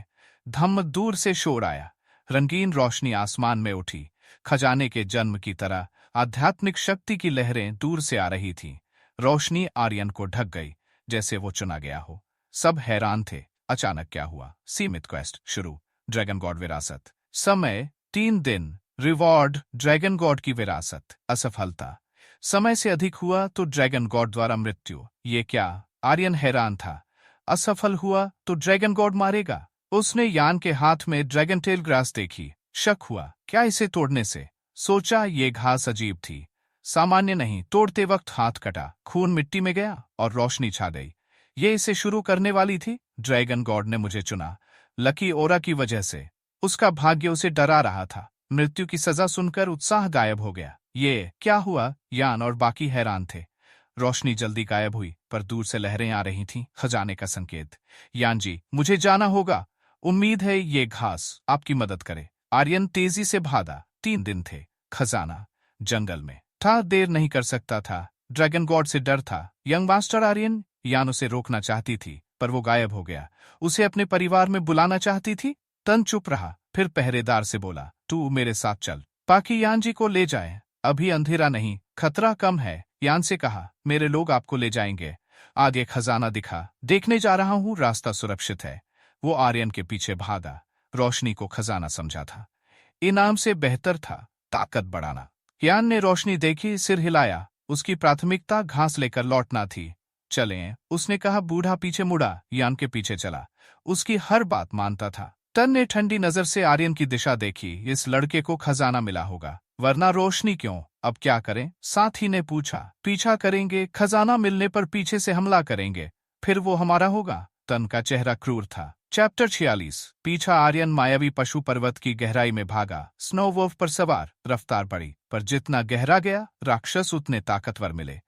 धम्म दूर से शोर आया। रंगीन रोशनी आसमान में उठी। खजाने के जन्म की तरह आध्यात्मिक शक्ति की लहरें दूर से आ रही थीं। रोशनी आर्यन को ढक गई, जैसे वो चुना गया हो। सब हैरान थे। अचानक क्या हुआ? सीमित क्वेस्ट शुरू। ड्रैगन गॉड विरासत। समय 3 दिन। रिवॉर्ड ड्रैगन गॉड की विरासत। असफलता। समय से अधिक हुआ तो ड्रैगन गॉड द्वारा मृत्यु। ये क्या? आर्यन हैरान था। असफल हुआ तो ड्रैगन गॉड मारेगा। उसने यान के हाथ में ड्रैगन टेल ग्रास देखी। शक हुआ, क्या इसे तोड़ने से? सोचा, ये घास अजीब थी, सामान्य नहीं। तोड़ते वक्त हाथ कटा, खून मिट्टी में गया और रोशनी छा गई। ये इसे शुरू करने वाली थी। ड्रैगन गॉड ने मुझे चुना, लकी ओरा की वजह से। उसका भाग्य उसे डरा रहा था। मृत्यु की सजा सुनकर उत्साह गायब हो गया। ये क्या हुआ? यान और बाकी हैरान थे। रोशनी जल्दी गायब हुई, पर दूर से लहरें आ रही थीं, खजाने का संकेत। यान जी, मुझे जाना होगा। उम्मीद है ये घास आपकी मदद करे। आर्यन तेजी से भागा। 3 दिन थे। खजाना जंगल में था, देर नहीं कर सकता था। ड्रैगन गॉड से डर था। यंग मास्टर आर्यन, यान उसे रोकना चाहती थी, पर वो गायब हो गया। उसे अपने परिवार में बुलाना चाहती थी। तन चुप रहा, फिर पहरेदार से बोला, तू मेरे साथ चल, बाकी यान जी को ले जाए। अभी अंधेरा नहीं, खतरा कम है। यान से कहा, मेरे लोग आपको ले जाएंगे। आगे खजाना दिखा। देखने जा रहा हूं, रास्ता सुरक्षित है। वो आर्यन के पीछे भागा। रोशनी को खजाना समझा था। इनाम से बेहतर था ताकत बढ़ाना। यान ने रोशनी देखी, सिर हिलाया। उसकी प्राथमिकता घास लेकर लौटना थी। चलें, उसने कहा। बूढ़ा पीछे मुड़ा, यान के पीछे चला। उसकी हर बात मानता था। तन ने ठंडी नजर से आर्यन की दिशा देखी। इस लड़के को खजाना मिला होगा, वरना रोशनी क्यों? अब क्या करें? साथी ने पूछा। पीछा करेंगे, खजाना मिलने पर पीछे से हमला करेंगे, फिर वो हमारा होगा। तन का चेहरा क्रूर था। चैप्टर 46। पीछा। आर्यन मायावी पशु पर्वत की गहराई में भागा। स्नो वोल्फ पर सवार। रफ्तार बढ़ी, पर जितना गहरा गया राक्षस उतने ताकतवर मिले।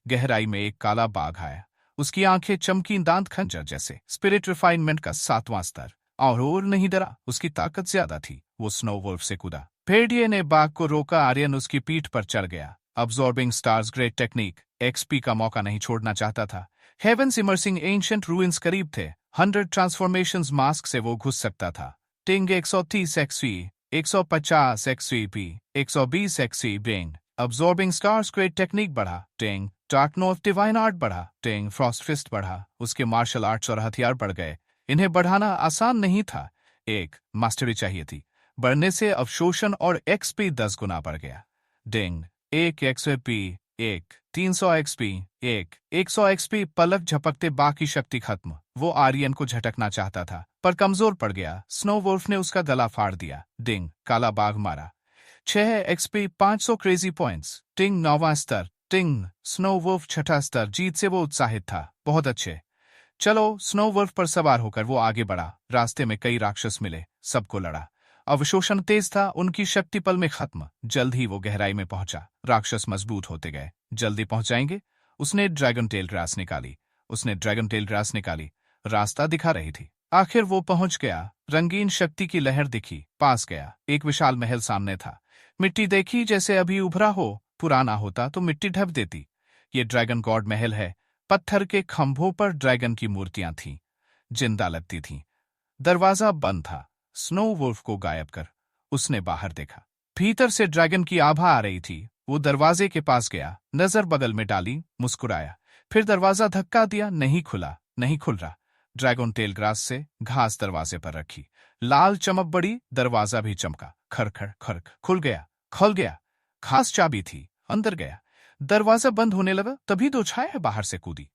गहराई में एक काला बाघ आया। उसकी आंखें चमकी, दांत खंजर जैसे। स्पिरिट रिफाइनमेंट का 7वां स्तर। और नहीं डरा, उसकी ताकत ज्यादा थी। वो स्नो वोल्फ से कूदा। भेड़िए ने बाघ को रोका। आर्यन उसकी पीठ पर चढ़ गया। Absorbing stars great technique. XP का मौका नहीं छोड़ना चाहता था। हेवंस इमर्सिंग एंशिएंट रूइंस करीब थे। 100 ट्रांसफॉर्मेशंस मास्क से वो घुस सकता था। टिंग 130 XV, 150 एक्सवीपी, 120 XV brain. Absorbing stars great technique बढ़ा। टिंग डार्क नॉर्थ डिवाइन आर्ट बढ़ा। टिंग फ्रॉस्ट फिस्ट बढ़ा। उसके मार्शल आर्ट्स और हथियार बढ़ गए। इन्हें बढ़ाना आसान नहीं था, एक मास्टरी चाहिए थी। बढ़ने से अवशोषण और एक्सपी 10 गुना बढ़ गया। Ding 1 XP, 1 300 XP, 1 100 XP. पलक झपकते बाकी शक्ति खत्म। वो आर्यन को झटकना चाहता था, पर कमजोर पड़ गया। स्नो वोल्फ ने उसका गला फाड़ दिया। डिंग काला बाघ मारा। 6 एक्सपी, 500 क्रेजी पॉइंट्स। टिंग 9वां स्तर। टिंग स्नो वोल्फ 6ठा स्तर। जीत से वो उत्साहित था। बहुत अच्छे। चलो। स्नो वुल्फ पर सवार होकर वो आगे बढ़ा। रास्ते में कई राक्षस मिले, सबको लड़ा। अवशोषण तेज था, उनकी शक्ति पल में खत्म। जल्द ही वो गहराई में पहुंचा। राक्षस मजबूत होते गए। जल्दी पहुंचाएंगे। उसने ड्रैगन टेल ग्रास निकाली। रास्ता दिखा रही थी। आखिर वो पहुंच गया। रंगीन शक्ति की लहर दिखी। पास गया। एक विशाल महल सामने था। मिट्टी देखी जैसे अभी उभरा हो। पुराना होता तो मिट्टी ढक देती। ये ड्रैगन गॉड महल है। पत्थर के खंभों पर ड्रैगन की मूर्तियां थीं, जिंदा लगती थीं। दरवाजा बंद था। स्नो वुल्फ को गायब कर उसने बाहर देखा। भीतर से ड्रैगन की आभा आ रही थी। वो दरवाजे के पास गया, नजर बगल में डाली, मुस्कुराया। फिर दरवाजा धक्का दिया। नहीं खुला, नहीं खुल रहा। ड्रैगन टेल ग्रास से घास दरवाजे पर रखी। लाल चमक बढ़ी, दरवाजा भी चमका। खड़खड़ खड़क खुल गया, खुल गया। खास चाबी थी। अंदर गया। दरवाजा बंद होने लगा, तभी दो छाया बाहर से कूदी।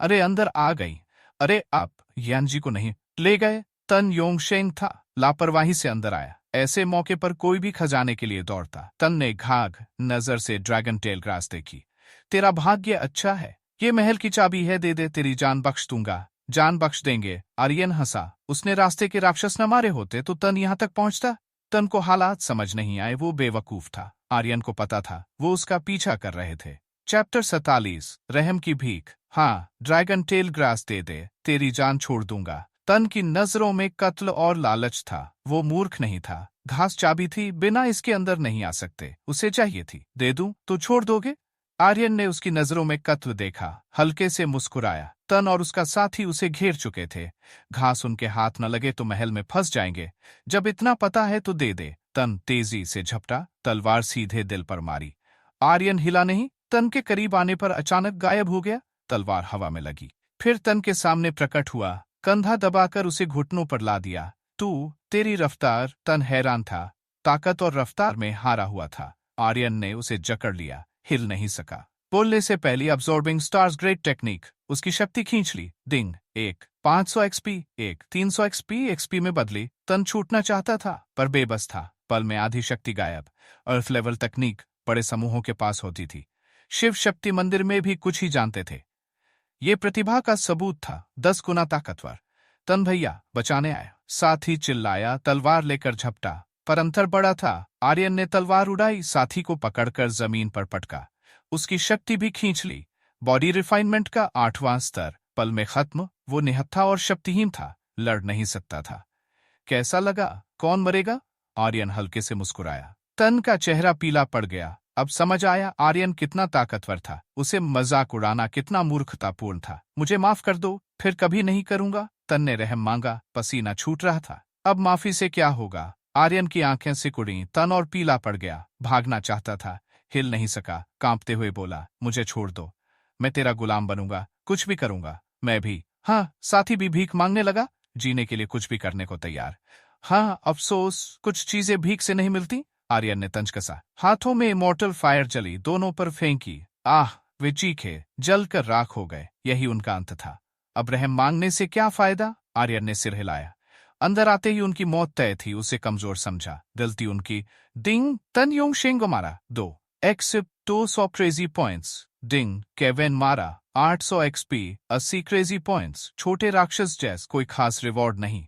अरे अंदर आ गई। अरे आप यानजी को नहीं ले गए? तन योंगशेंग था, लापरवाही से अंदर आया। ऐसे मौके पर कोई भी खजाने के लिए दौड़ता। तन ने घाघ नजर से ड्रैगन टेल ग्रास देखी। तेरा भाग्य अच्छा है, ये महल की चाबी है, दे दे, तेरी जान बख्श दूंगा। जान बख्श देंगे? आर्यन हंसा। उसने रास्ते के राक्षस न मारे होते तो तन यहां तक पहुंचता। तन को हालात समझ नहीं आए, वो बेवकूफ था। आर्यन को पता था वो उसका पीछा कर रहे थे। चैप्टर 47। रहम की भीख। हाँ, ड्रैगन टेल ग्रास दे दे, तेरी जान छोड़ दूंगा। तन की नजरों में कत्ल और लालच था। वो मूर्ख नहीं था। घास चाबी थी, बिना इसके अंदर नहीं आ सकते। उसे चाहिए थी। दे दूं तो छोड़ दोगे? आर्यन ने उसकी नजरों में कत्ल देखा, हल्के से मुस्कुराया। तन और उसका साथी उसे घेर चुके थे। घास उनके हाथ न लगे तो महल में फंस जाएंगे। जब इतना पता है तो दे दे। तन तेजी से झपटा, तलवार सीधे दिल पर मारी। आर्यन हिला नहीं। तन के करीब आने पर अचानक गायब हो गया। तलवार हवा में लगी, फिर तन के सामने प्रकट हुआ। कंधा दबाकर उसे घुटनों पर ला दिया। तेरी रफ्तार। तन हैरान था। ताकत और रफ्तार में हारा हुआ था। आर्यन ने उसे जकड़ लिया, हिल नहीं सका। बोलने से पहले अब्सॉर्बिंग स्टार्स ग्रेट टेक्निक। उसकी शक्ति खींच ली। डिंग 1 500 एक्सपी, 1 300 एक्सपी में बदली। तन छूटना चाहता था, पर बेबस था। पल में आधी शक्ति गायब। अर्थ लेवल तकनीक बड़े समूहों के पास होती थी। शिव शक्ति मंदिर में भी कुछ ही जानते थे। ये प्रतिभा का सबूत था, 10 गुना ताकतवर। तन भैया बचाने आया। साथी चिल्लाया, तलवार लेकर झपटा, पर अंतर बड़ा था। आर्यन ने तलवार उड़ाई, साथी को पकड़कर जमीन पर पटका। उसकी शक्ति भी खींच ली। बॉडी रिफाइनमेंट का 8वां स्तर। पल में खत्म। वो निहत्था और शक्तिहीन था, लड़ नहीं सकता था। कैसा लगा? कौन मरेगा? आर्यन हल्के से मुस्कुराया। तन का चेहरा पीला पड़ गया। अब समझ आया आर्यन कितना ताकतवर था। उसे मजाक उड़ाना कितना मूर्खतापूर्ण था। मुझे माफ कर दो, फिर कभी नहीं करूंगा। तन ने रहम मांगा, पसीना छूट रहा था। अब माफी से क्या होगा? आर्यन की आंखें सिकुड़ी। तन और पीला पड़ गया। भागना चाहता था, हिल नहीं सका। कांपते हुए बोला, मुझे छोड़ दो, मैं तेरा गुलाम बनूंगा, कुछ भी करूंगा। मैं भी। हाँ, साथी भी भीख मांगने लगा। जीने के लिए कुछ भी करने को तैयार। हाँ, अफसोस कुछ चीजें भीख से नहीं मिलती। आर्यन ने तंज कसा। हाथों में इमोर्टल फायर जली, दोनों पर फेंकी। आह! वे चीखे, जलकर राख हो गए। यही उनका अंत था। अब रहम मांगने से क्या फायदा? आर्यन ने सिर हिलाया। अंदर आते ही उनकी मौत तय थी, उसे कमजोर समझा। दिल थी उनकी। डिंग! तन योंग शेंग मारा 2 एक्सिप 200 क्रेजी पॉइंट्स। डिंग! केविन मारा 800 एक्सपी 80 क्रेजी पॉइंट्स। छोटे राक्षस जैस कोई खास रिवॉर्ड नहीं।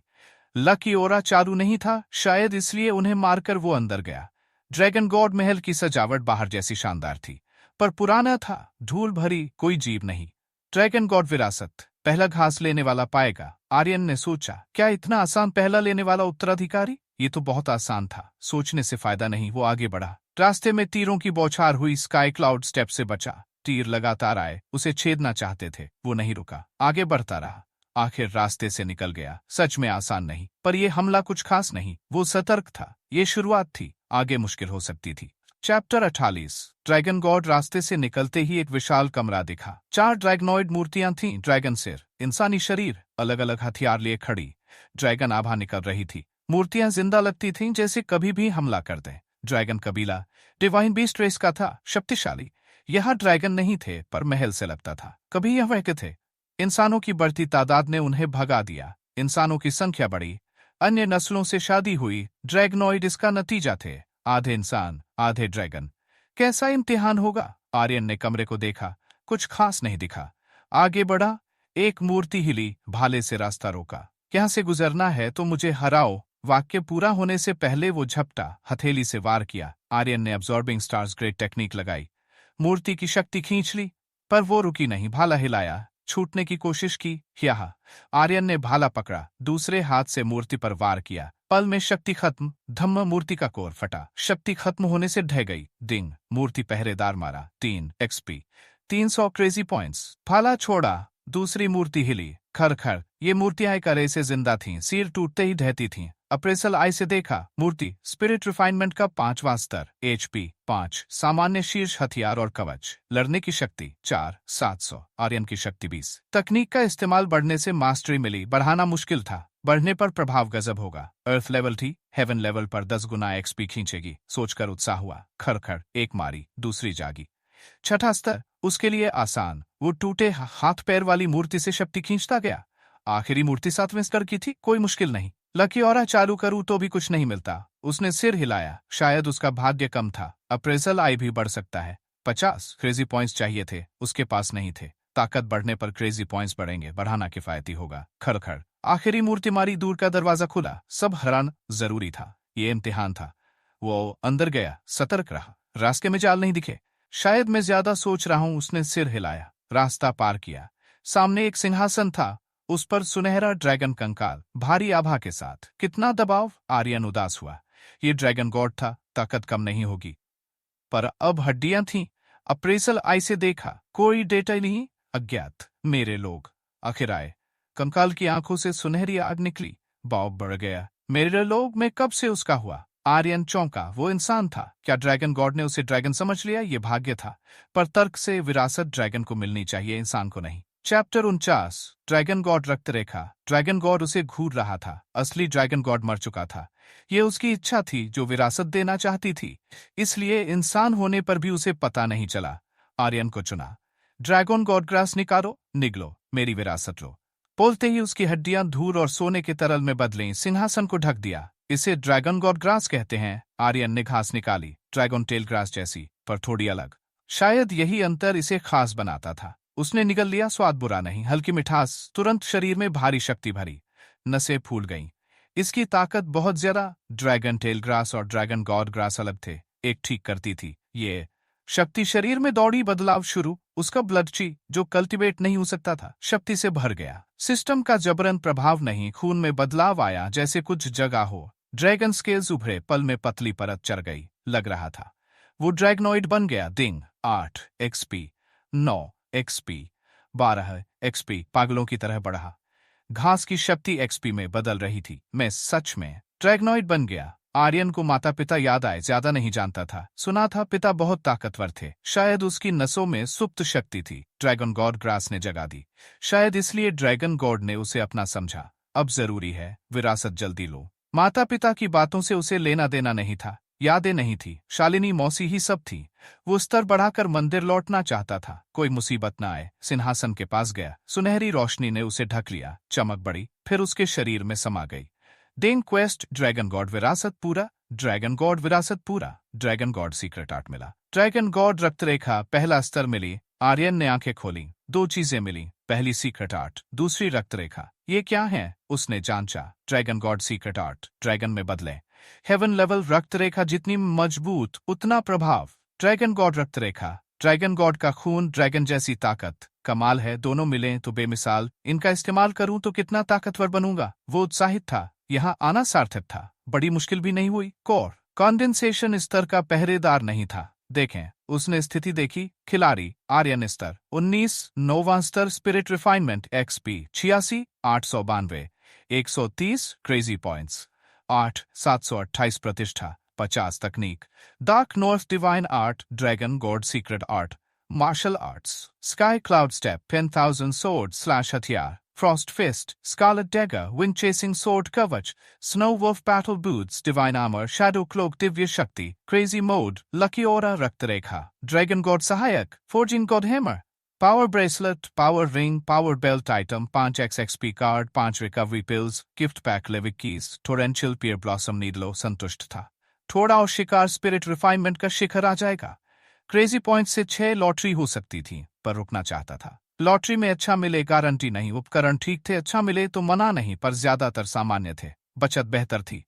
लकी ओरा चालू नहीं था, शायद इसलिए उन्हें मारकर वो अंदर गया। ड्रैगन गॉड महल की सजावट बाहर जैसी शानदार थी, पर पुराना था, धूल भरी, कोई जीव नहीं। ड्रैगन गॉड विरासत, पहला घास लेने वाला पाएगा। आर्यन ने सोचा, क्या इतना आसान पहला लेने वाला उत्तराधिकारी? ये तो बहुत आसान था। सोचने से फायदा नहीं, वो आगे बढ़ा। रास्ते में तीरों की बौछार हुई। स्काई क्लाउड स्टेप से बचा। तीर लगातार आए, उसे छेदना चाहते थे। वो नहीं रुका, आगे बढ़ता रहा। आखिर रास्ते से निकल गया। सच में आसान नहीं, पर यह हमला कुछ खास नहीं। वो सतर्क था। ये शुरुआत थी, आगे मुश्किल हो सकती थी। चैप्टर 48। ड्रैगन गॉड रास्ते से निकलते ही एक विशाल कमरा दिखा। 4 ड्रैगनॉइड मूर्तियां थीं। ड्रैगन सिर, इंसानी शरीर, अलग अलग हथियार लिए खड़ी। ड्रैगन आभा निकल रही थी। मूर्तियां जिंदा लगती थीं, जैसे कभी भी हमला कर दें। ड्रैगन कबीला डिवाइन बीस्ट रेस का था, शक्तिशाली। यहाँ ड्रैगन नहीं थे, पर महल से लगता था। कभी यह वह के थे। इंसानों की बढ़ती तादाद ने उन्हें भगा दिया। इंसानों की संख्या बढ़ी, अन्य नस्लों से शादी हुई। ड्रैगनॉइड इसका नतीजा थे। आधे इंसान, आधे ड्रैगन। कैसा इम्तिहान होगा? आर्यन ने कमरे को देखा, कुछ खास नहीं दिखा। आगे बढ़ा। एक मूर्ति हिली, भाले से रास्ता रोका। यहाँ से गुजरना है तो मुझे हराओ। वाक्य पूरा होने से पहले वो झपटा, हथेली से वार किया। आर्यन ने अब्जॉर्बिंग स्टार्स ग्रेट टेक्निक लगाई। मूर्ति की शक्ति खींच ली, पर वो रुकी नहीं। भाला हिलाया, छूटने की कोशिश की। यहाँ आर्यन ने भाला पकड़ा, दूसरे हाथ से मूर्ति पर वार किया। पल में शक्ति खत्म। धम्म मूर्ति का कोर फटा। शक्ति खत्म होने से ढह गई। डिंग! मूर्ति पहरेदार मारा। 3 एक्सपी 300 क्रेजी पॉइंट्स। भाला छोड़ा, दूसरी मूर्ति हिली। खर खर। ये मूर्तियां एक अरे से जिंदा थीं, सिर टूटते ही ढहती थीं। अप्रेसल आई से देखा। मूर्ति स्पिरिट रिफाइनमेंट का 5वां स्तर, HP 5, सामान्य शीर्ष हथियार और कवच। लड़ने की शक्ति 4 700, आर्यन की शक्ति 20। तकनीक का इस्तेमाल बढ़ने से मास्टरी मिली, बढ़ाना मुश्किल था। बढ़ने पर प्रभाव गजब होगा। अर्थ लेवल थी, हेवन लेवल पर 10 गुना XP खींचेगी। सोचकर उत्साह हुआ। खर, एक मारी, दूसरी जागी। छठा स्तर, उसके लिए आसान। वो टूटे हाथ पैर वाली मूर्ति से शक्ति खींचता गया। आखिरी मूर्ति 7वें स्तर की थी, कोई मुश्किल नहीं। लकी और चालू करूं तो भी कुछ नहीं मिलता। उसने सिर हिलाया, शायद उसका भाग्य कम था। अप्रेजल आई भी बढ़ सकता है। 50 क्रेजी पॉइंट्स चाहिए थे, उसके पास नहीं थे। ताकत बढ़ने पर क्रेजी पॉइंट्स बढ़ेंगे, बढ़ाना किफायती होगा। खड़ आखिरी मूर्ति मारी, दूर का दरवाजा खुला। सब हैरान, जरूरी था, ये इम्तिहान था। वो अंदर गया, सतर्क रहा। रास्ते में जाल नहीं दिखे। शायद मैं ज्यादा सोच रहा हूं। उसने सिर हिलाया, रास्ता पार किया। सामने एक सिंहासन था, उस पर सुनहरा ड्रैगन कंकाल, भारी आभा के साथ। कितना दबाव! आर्यन उदास हुआ। ये ड्रैगन गॉड था, ताकत कम नहीं होगी। पर अब हड्डियां थीं। अप्रेसल आई से देखा, कोई डेटा नहीं। अज्ञात मेरे लोग आखिर आए। कंकाल की आंखों से सुनहरी आग निकली। बॉब बढ़ गया। मेरे लोग में कब से उसका हुआ? आर्यन चौंका। वो इंसान था। क्या ड्रैगन गॉड ने उसे ड्रैगन समझ लिया? ये भाग्य था, पर तर्क से विरासत ड्रैगन को मिलनी चाहिए, इंसान को नहीं। चैप्टर 49। ड्रैगन गॉड रक्त रेखा। ड्रैगन गॉड उसे घूर रहा था। असली ड्रैगन गॉड मर चुका था। यह उसकी इच्छा थी, जो विरासत देना चाहती थी। इसलिए इंसान होने पर भी उसे पता नहीं चला। आर्यन को चुना। ड्रैगन गॉड ग्रास निकालो, निगलो, मेरी विरासत लो। बोलते ही उसकी हड्डियां धूल और सोने के तरल में बदलीं, सिंहासन को ढक दिया। इसे ड्रैगन गॉड ग्रास कहते हैं। आर्यन ने घास निकाली, ड्रैगन टेल ग्रास जैसी, पर थोड़ी अलग। शायद यही अंतर इसे खास बनाता था। उसने निगल लिया। स्वाद बुरा नहीं, हल्की मिठास। तुरंत शरीर में भारी शक्ति भरी, नसें फूल गईं। इसकी ताकत बहुत ज्यादा। ड्रैगन टेल ग्रास और ड्रैगन गॉड ग्रास अलग थे। एक ठीक करती थी, ये शक्ति शरीर में दौड़ी। बदलाव शुरू। उसका ब्लड ची, जो कल्टीवेट नहीं हो सकता था, शक्ति से भर गया। सिस्टम का जबरन प्रभाव नहीं, खून में बदलाव आया, जैसे कुछ जगह हो। ड्रैगन स्केल्स उभरे, पल में पतली परत चढ़ गई। लग रहा था वो ड्रैगनॉइड बन गया। डिंग! 8 XP 9 XP 12 XP पागलों की तरह बढ़ा। घास की शक्ति XP में बदल रही थी। मैं सच में ड्रैगनॉइड बन गया। आर्यन को माता पिता याद आए। ज्यादा नहीं जानता था, सुना था पिता बहुत ताकतवर थे। शायद उसकी नसों में सुप्त शक्ति थी। ड्रैगन गॉड ग्रास ने जगा दी। शायद इसलिए ड्रैगन गॉड ने उसे अपना समझा। अब जरूरी है विरासत जल्दी लो। माता पिता की बातों से उसे लेना देना नहीं था। यादें नहीं थी, शालिनी मौसी ही सब थी। वो स्तर बढ़ाकर मंदिर लौटना चाहता था, कोई मुसीबत ना आए। सिंहासन के पास गया, सुनहरी रोशनी ने उसे ढक लिया, चमक बढ़ी, फिर उसके शरीर में समा गई। डेन क्वेस्ट ड्रैगन गॉड विरासत पूरा, ड्रैगन गॉड विरासत पूरा, ड्रैगन गॉड सीक्रेट आर्ट मिला। ड्रैगन गॉड रक्तरेखा पहला स्तर मिली। आर्यन ने आंखें खोली, दो चीजें मिली, पहली सीक्रेट आर्ट, दूसरी रक्तरेखा। ये क्या है? उसने जांचा। Dragon god secret art, dragon में बदले। हेवन लेवल रक्तरेखा जितनी मजबूत उतना प्रभाव। ड्रैगन गॉड रक्तरेखा, ड्रैगन गॉड का खून, ड्रैगन जैसी ताकत। कमाल है, दोनों मिले तो बेमिसाल। इनका इस्तेमाल करूं तो कितना ताकतवर बनूंगा। वो उत्साहित था, यहाँ आना सार्थक था, बड़ी मुश्किल भी नहीं हुई। कोर कंडेंसेशन स्तर का पहरेदार नहीं था। देखें, उसने स्थिति देखी। खिलाड़ी आर्यन स्तर 19, नोवा स्तर spirit refinement XP 86, 892, 130 crazy points, 8, 728 प्रतिष्ठा, 50 तकनीक। Dark north divine art, dragon god secret art, martial arts, sky cloud step, 10,000 sword slash हथियार, Frost Fist, Scarlet Dagger, Wind Chasing Sword Kavach, Snow Wolf Battle Boots, Divine Armor, Shadow Cloak Divya Shakti, Crazy Mode, Lucky Aura Raktarekha, Dragon God Sahayak, Forging God Hammer, Power Bracelet, Power Ring, Power Belt Item, 5x XP Card, 5 Recovery Pills, Gift Pack Livic Keys, Torrential Pear Blossom Needlo संतुष्ट था। थोड़ा और शिकार स्पिरिट रिफाइनमेंट का शिखर आ जाएगा। क्रेजी पॉइंट से 6 लॉटरी हो सकती थी, पर रुकना चाहता था। लॉटरी में अच्छा मिले गारंटी नहीं, उपकरण ठीक थे, अच्छा मिले तो मना नहीं, पर ज्यादातर सामान्य थे। बचत बेहतर थी।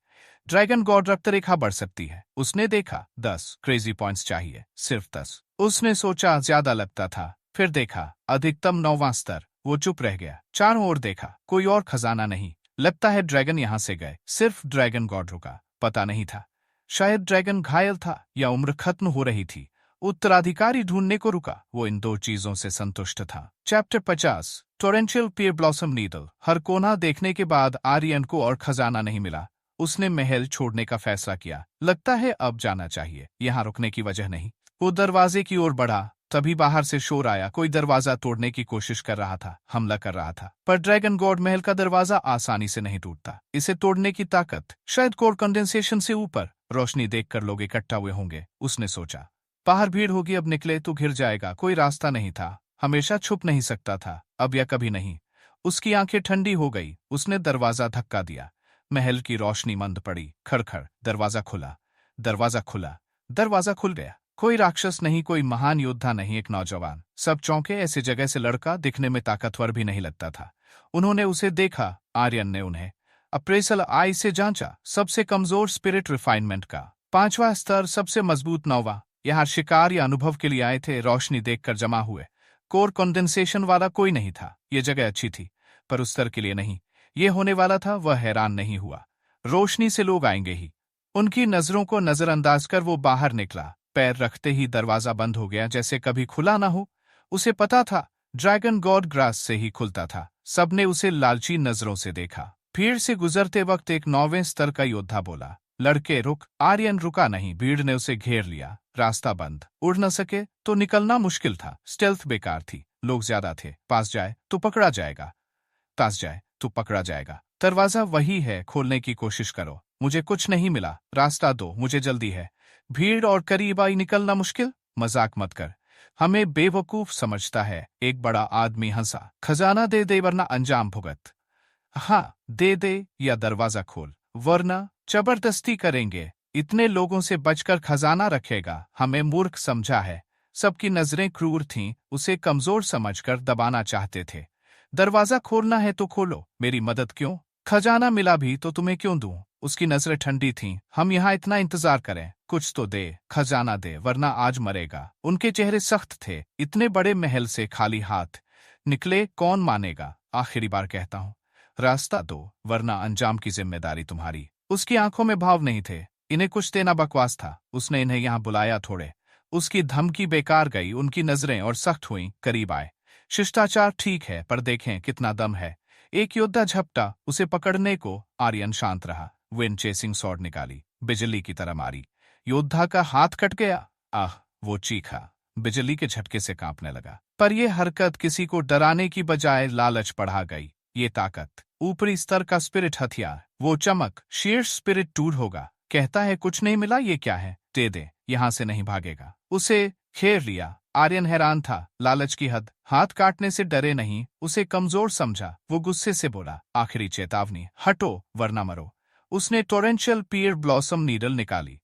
ड्रैगन गॉड रक्तरेखा बढ़ सकती है। उसने देखा 10 क्रेजी पॉइंट्स चाहिए, सिर्फ 10। उसने सोचा ज्यादा लगता था, फिर देखा अधिकतम 9वां स्तर। वो चुप रह गया, चारों ओर देखा, कोई और खजाना नहीं। लगता है ड्रैगन यहां से गए। सिर्फ ड्रैगन गॉड रुका, पता नहीं था, शायद ड्रैगन घायल था या उम्र खत्म हो रही थी। उत्तराधिकारी ढूंढने को रुका। वो इन दो चीजों से संतुष्ट था। Chapter 50, torrential pear blossom needle. हर कोना देखने के बाद आर्यन को और खजाना नहीं मिला। उसने महल छोड़ने का फैसला किया। लगता है अब जाना चाहिए, यहाँ रुकने की वजह नहीं। वो दरवाजे की ओर बढ़ा, तभी बाहर से शोर आया। कोई दरवाजा तोड़ने की कोशिश कर रहा था, हमला कर रहा था। पर ड्रैगन गॉड महल का दरवाजा आसानी से नहीं टूटता। इसे तोड़ने की ताकत शायद कोर कंडेंसेशन से ऊपर। रोशनी देखकर लोग इकट्ठा हुए होंगे, उसने सोचा। बाहर भीड़ होगी, अब निकले तो घिर जाएगा। कोई रास्ता नहीं था, हमेशा छुप नहीं सकता था, अब या कभी नहीं। उसकी आंखें ठंडी हो गई। उसने दरवाजा धक्का दिया। महल की रोशनी मंद पड़ी। खड़खड़, दरवाजा खुला, दरवाजा खुला, दरवाजा खुल गया। कोई राक्षस नहीं, कोई महान योद्धा नहीं, एक नौजवान। सब चौंके, ऐसी जगह से लड़का दिखने में ताकतवर भी नहीं लगता था। उन्होंने उसे देखा। आर्यन ने उन्हें अप्रेसल आई से जांचा। सबसे कमजोर स्पिरिट रिफाइनमेंट का 5वां स्तर, सबसे मजबूत 9वां। यहाँ शिकार या अनुभव के लिए आए थे, रोशनी देखकर जमा हुए। कोर कंडेंसेशन वाला कोई नहीं था। ये जगह अच्छी थी, पर उस स्तर के लिए नहीं। ये होने वाला था। वह हैरान नहीं हुआ, रोशनी से लोग आएंगे ही। उनकी नजरों को नजरअंदाज कर वो बाहर निकला। पैर रखते ही दरवाजा बंद हो गया, जैसे कभी खुला ना हो। उसे पता था, ड्रैगन गॉड ग्रास से ही खुलता था। सबने उसे लालची नजरों से देखा। भीड़ से गुजरते वक्त एक 9वें स्तर का योद्धा बोला, लड़के रुक। आर्यन रुका नहीं, भीड़ ने उसे घेर लिया। रास्ता बंद, उड़ न सके तो निकलना मुश्किल था। स्टेल्थ बेकार थी, लोग ज्यादा थे। पास जाए तो पकड़ा जाएगा, पास जाए तो पकड़ा जाएगा। दरवाजा वही है, खोलने की कोशिश करो। मुझे कुछ नहीं मिला, रास्ता दो, मुझे जल्दी है। भीड़ और करीब आई, निकलना मुश्किल। मजाक मत कर, हमें बेवकूफ समझता है। एक बड़ा आदमी हंसा। खजाना दे दे वरना अंजाम भुगत। हाँ, दे दे या दरवाजा खोल, वरना जबरदस्ती करेंगे। इतने लोगों से बचकर खजाना रखेगा, हमें मूर्ख समझा है। सबकी नजरें क्रूर थीं, उसे कमजोर समझकर दबाना चाहते थे। दरवाजा खोलना है तो खोलो, मेरी मदद क्यों? खजाना मिला भी तो तुम्हें क्यों दूं? उसकी नजरें ठंडी थीं। हम यहाँ इतना इंतजार करें, कुछ तो दे, खजाना दे वरना आज मरेगा। उनके चेहरे सख्त थे। इतने बड़े महल से खाली हाथ निकले, कौन मानेगा? आखिरी बार कहता हूँ, रास्ता दो वरना अंजाम की जिम्मेदारी तुम्हारी। उसकी आंखों में भाव नहीं थे। इन्हें कुछ देना बकवास था। उसने इन्हें यहाँ बुलाया थोड़े। उसकी धमकी बेकार गई। उनकी नजरें और सख्त हुईं, करीब आए। शिष्टाचार ठीक है, पर देखें कितना दम है। एक योद्धा झपटा उसे पकड़ने को। आर्यन शांत रहा। विंड चेसिंग सॉर्ड निकाली, बिजली की तरह मारी। योद्धा का हाथ कट गया। आह, वो चीखा, बिजली के झटके से कांपने लगा। पर यह हरकत किसी को डराने की बजाय लालच बढ़ा गई। ये ताकत, ऊपरी स्तर का स्पिरिट हथियार, वो चमक, शीर्ष स्पिरिट टूर होगा। कहता है कुछ नहीं मिला, ये क्या है, दे दे, यहां से नहीं भागेगा। उसे खेर लिया। आर्यन हैरान था, लालच की हद। हाथ काटने से डरे नहीं, उसे कमजोर समझा। वो गुस्से से बोला, आखिरी चेतावनी, हटो वरना मरो। उसने टोरेंशियल पीयर ब्लॉसम नीडल निकाली।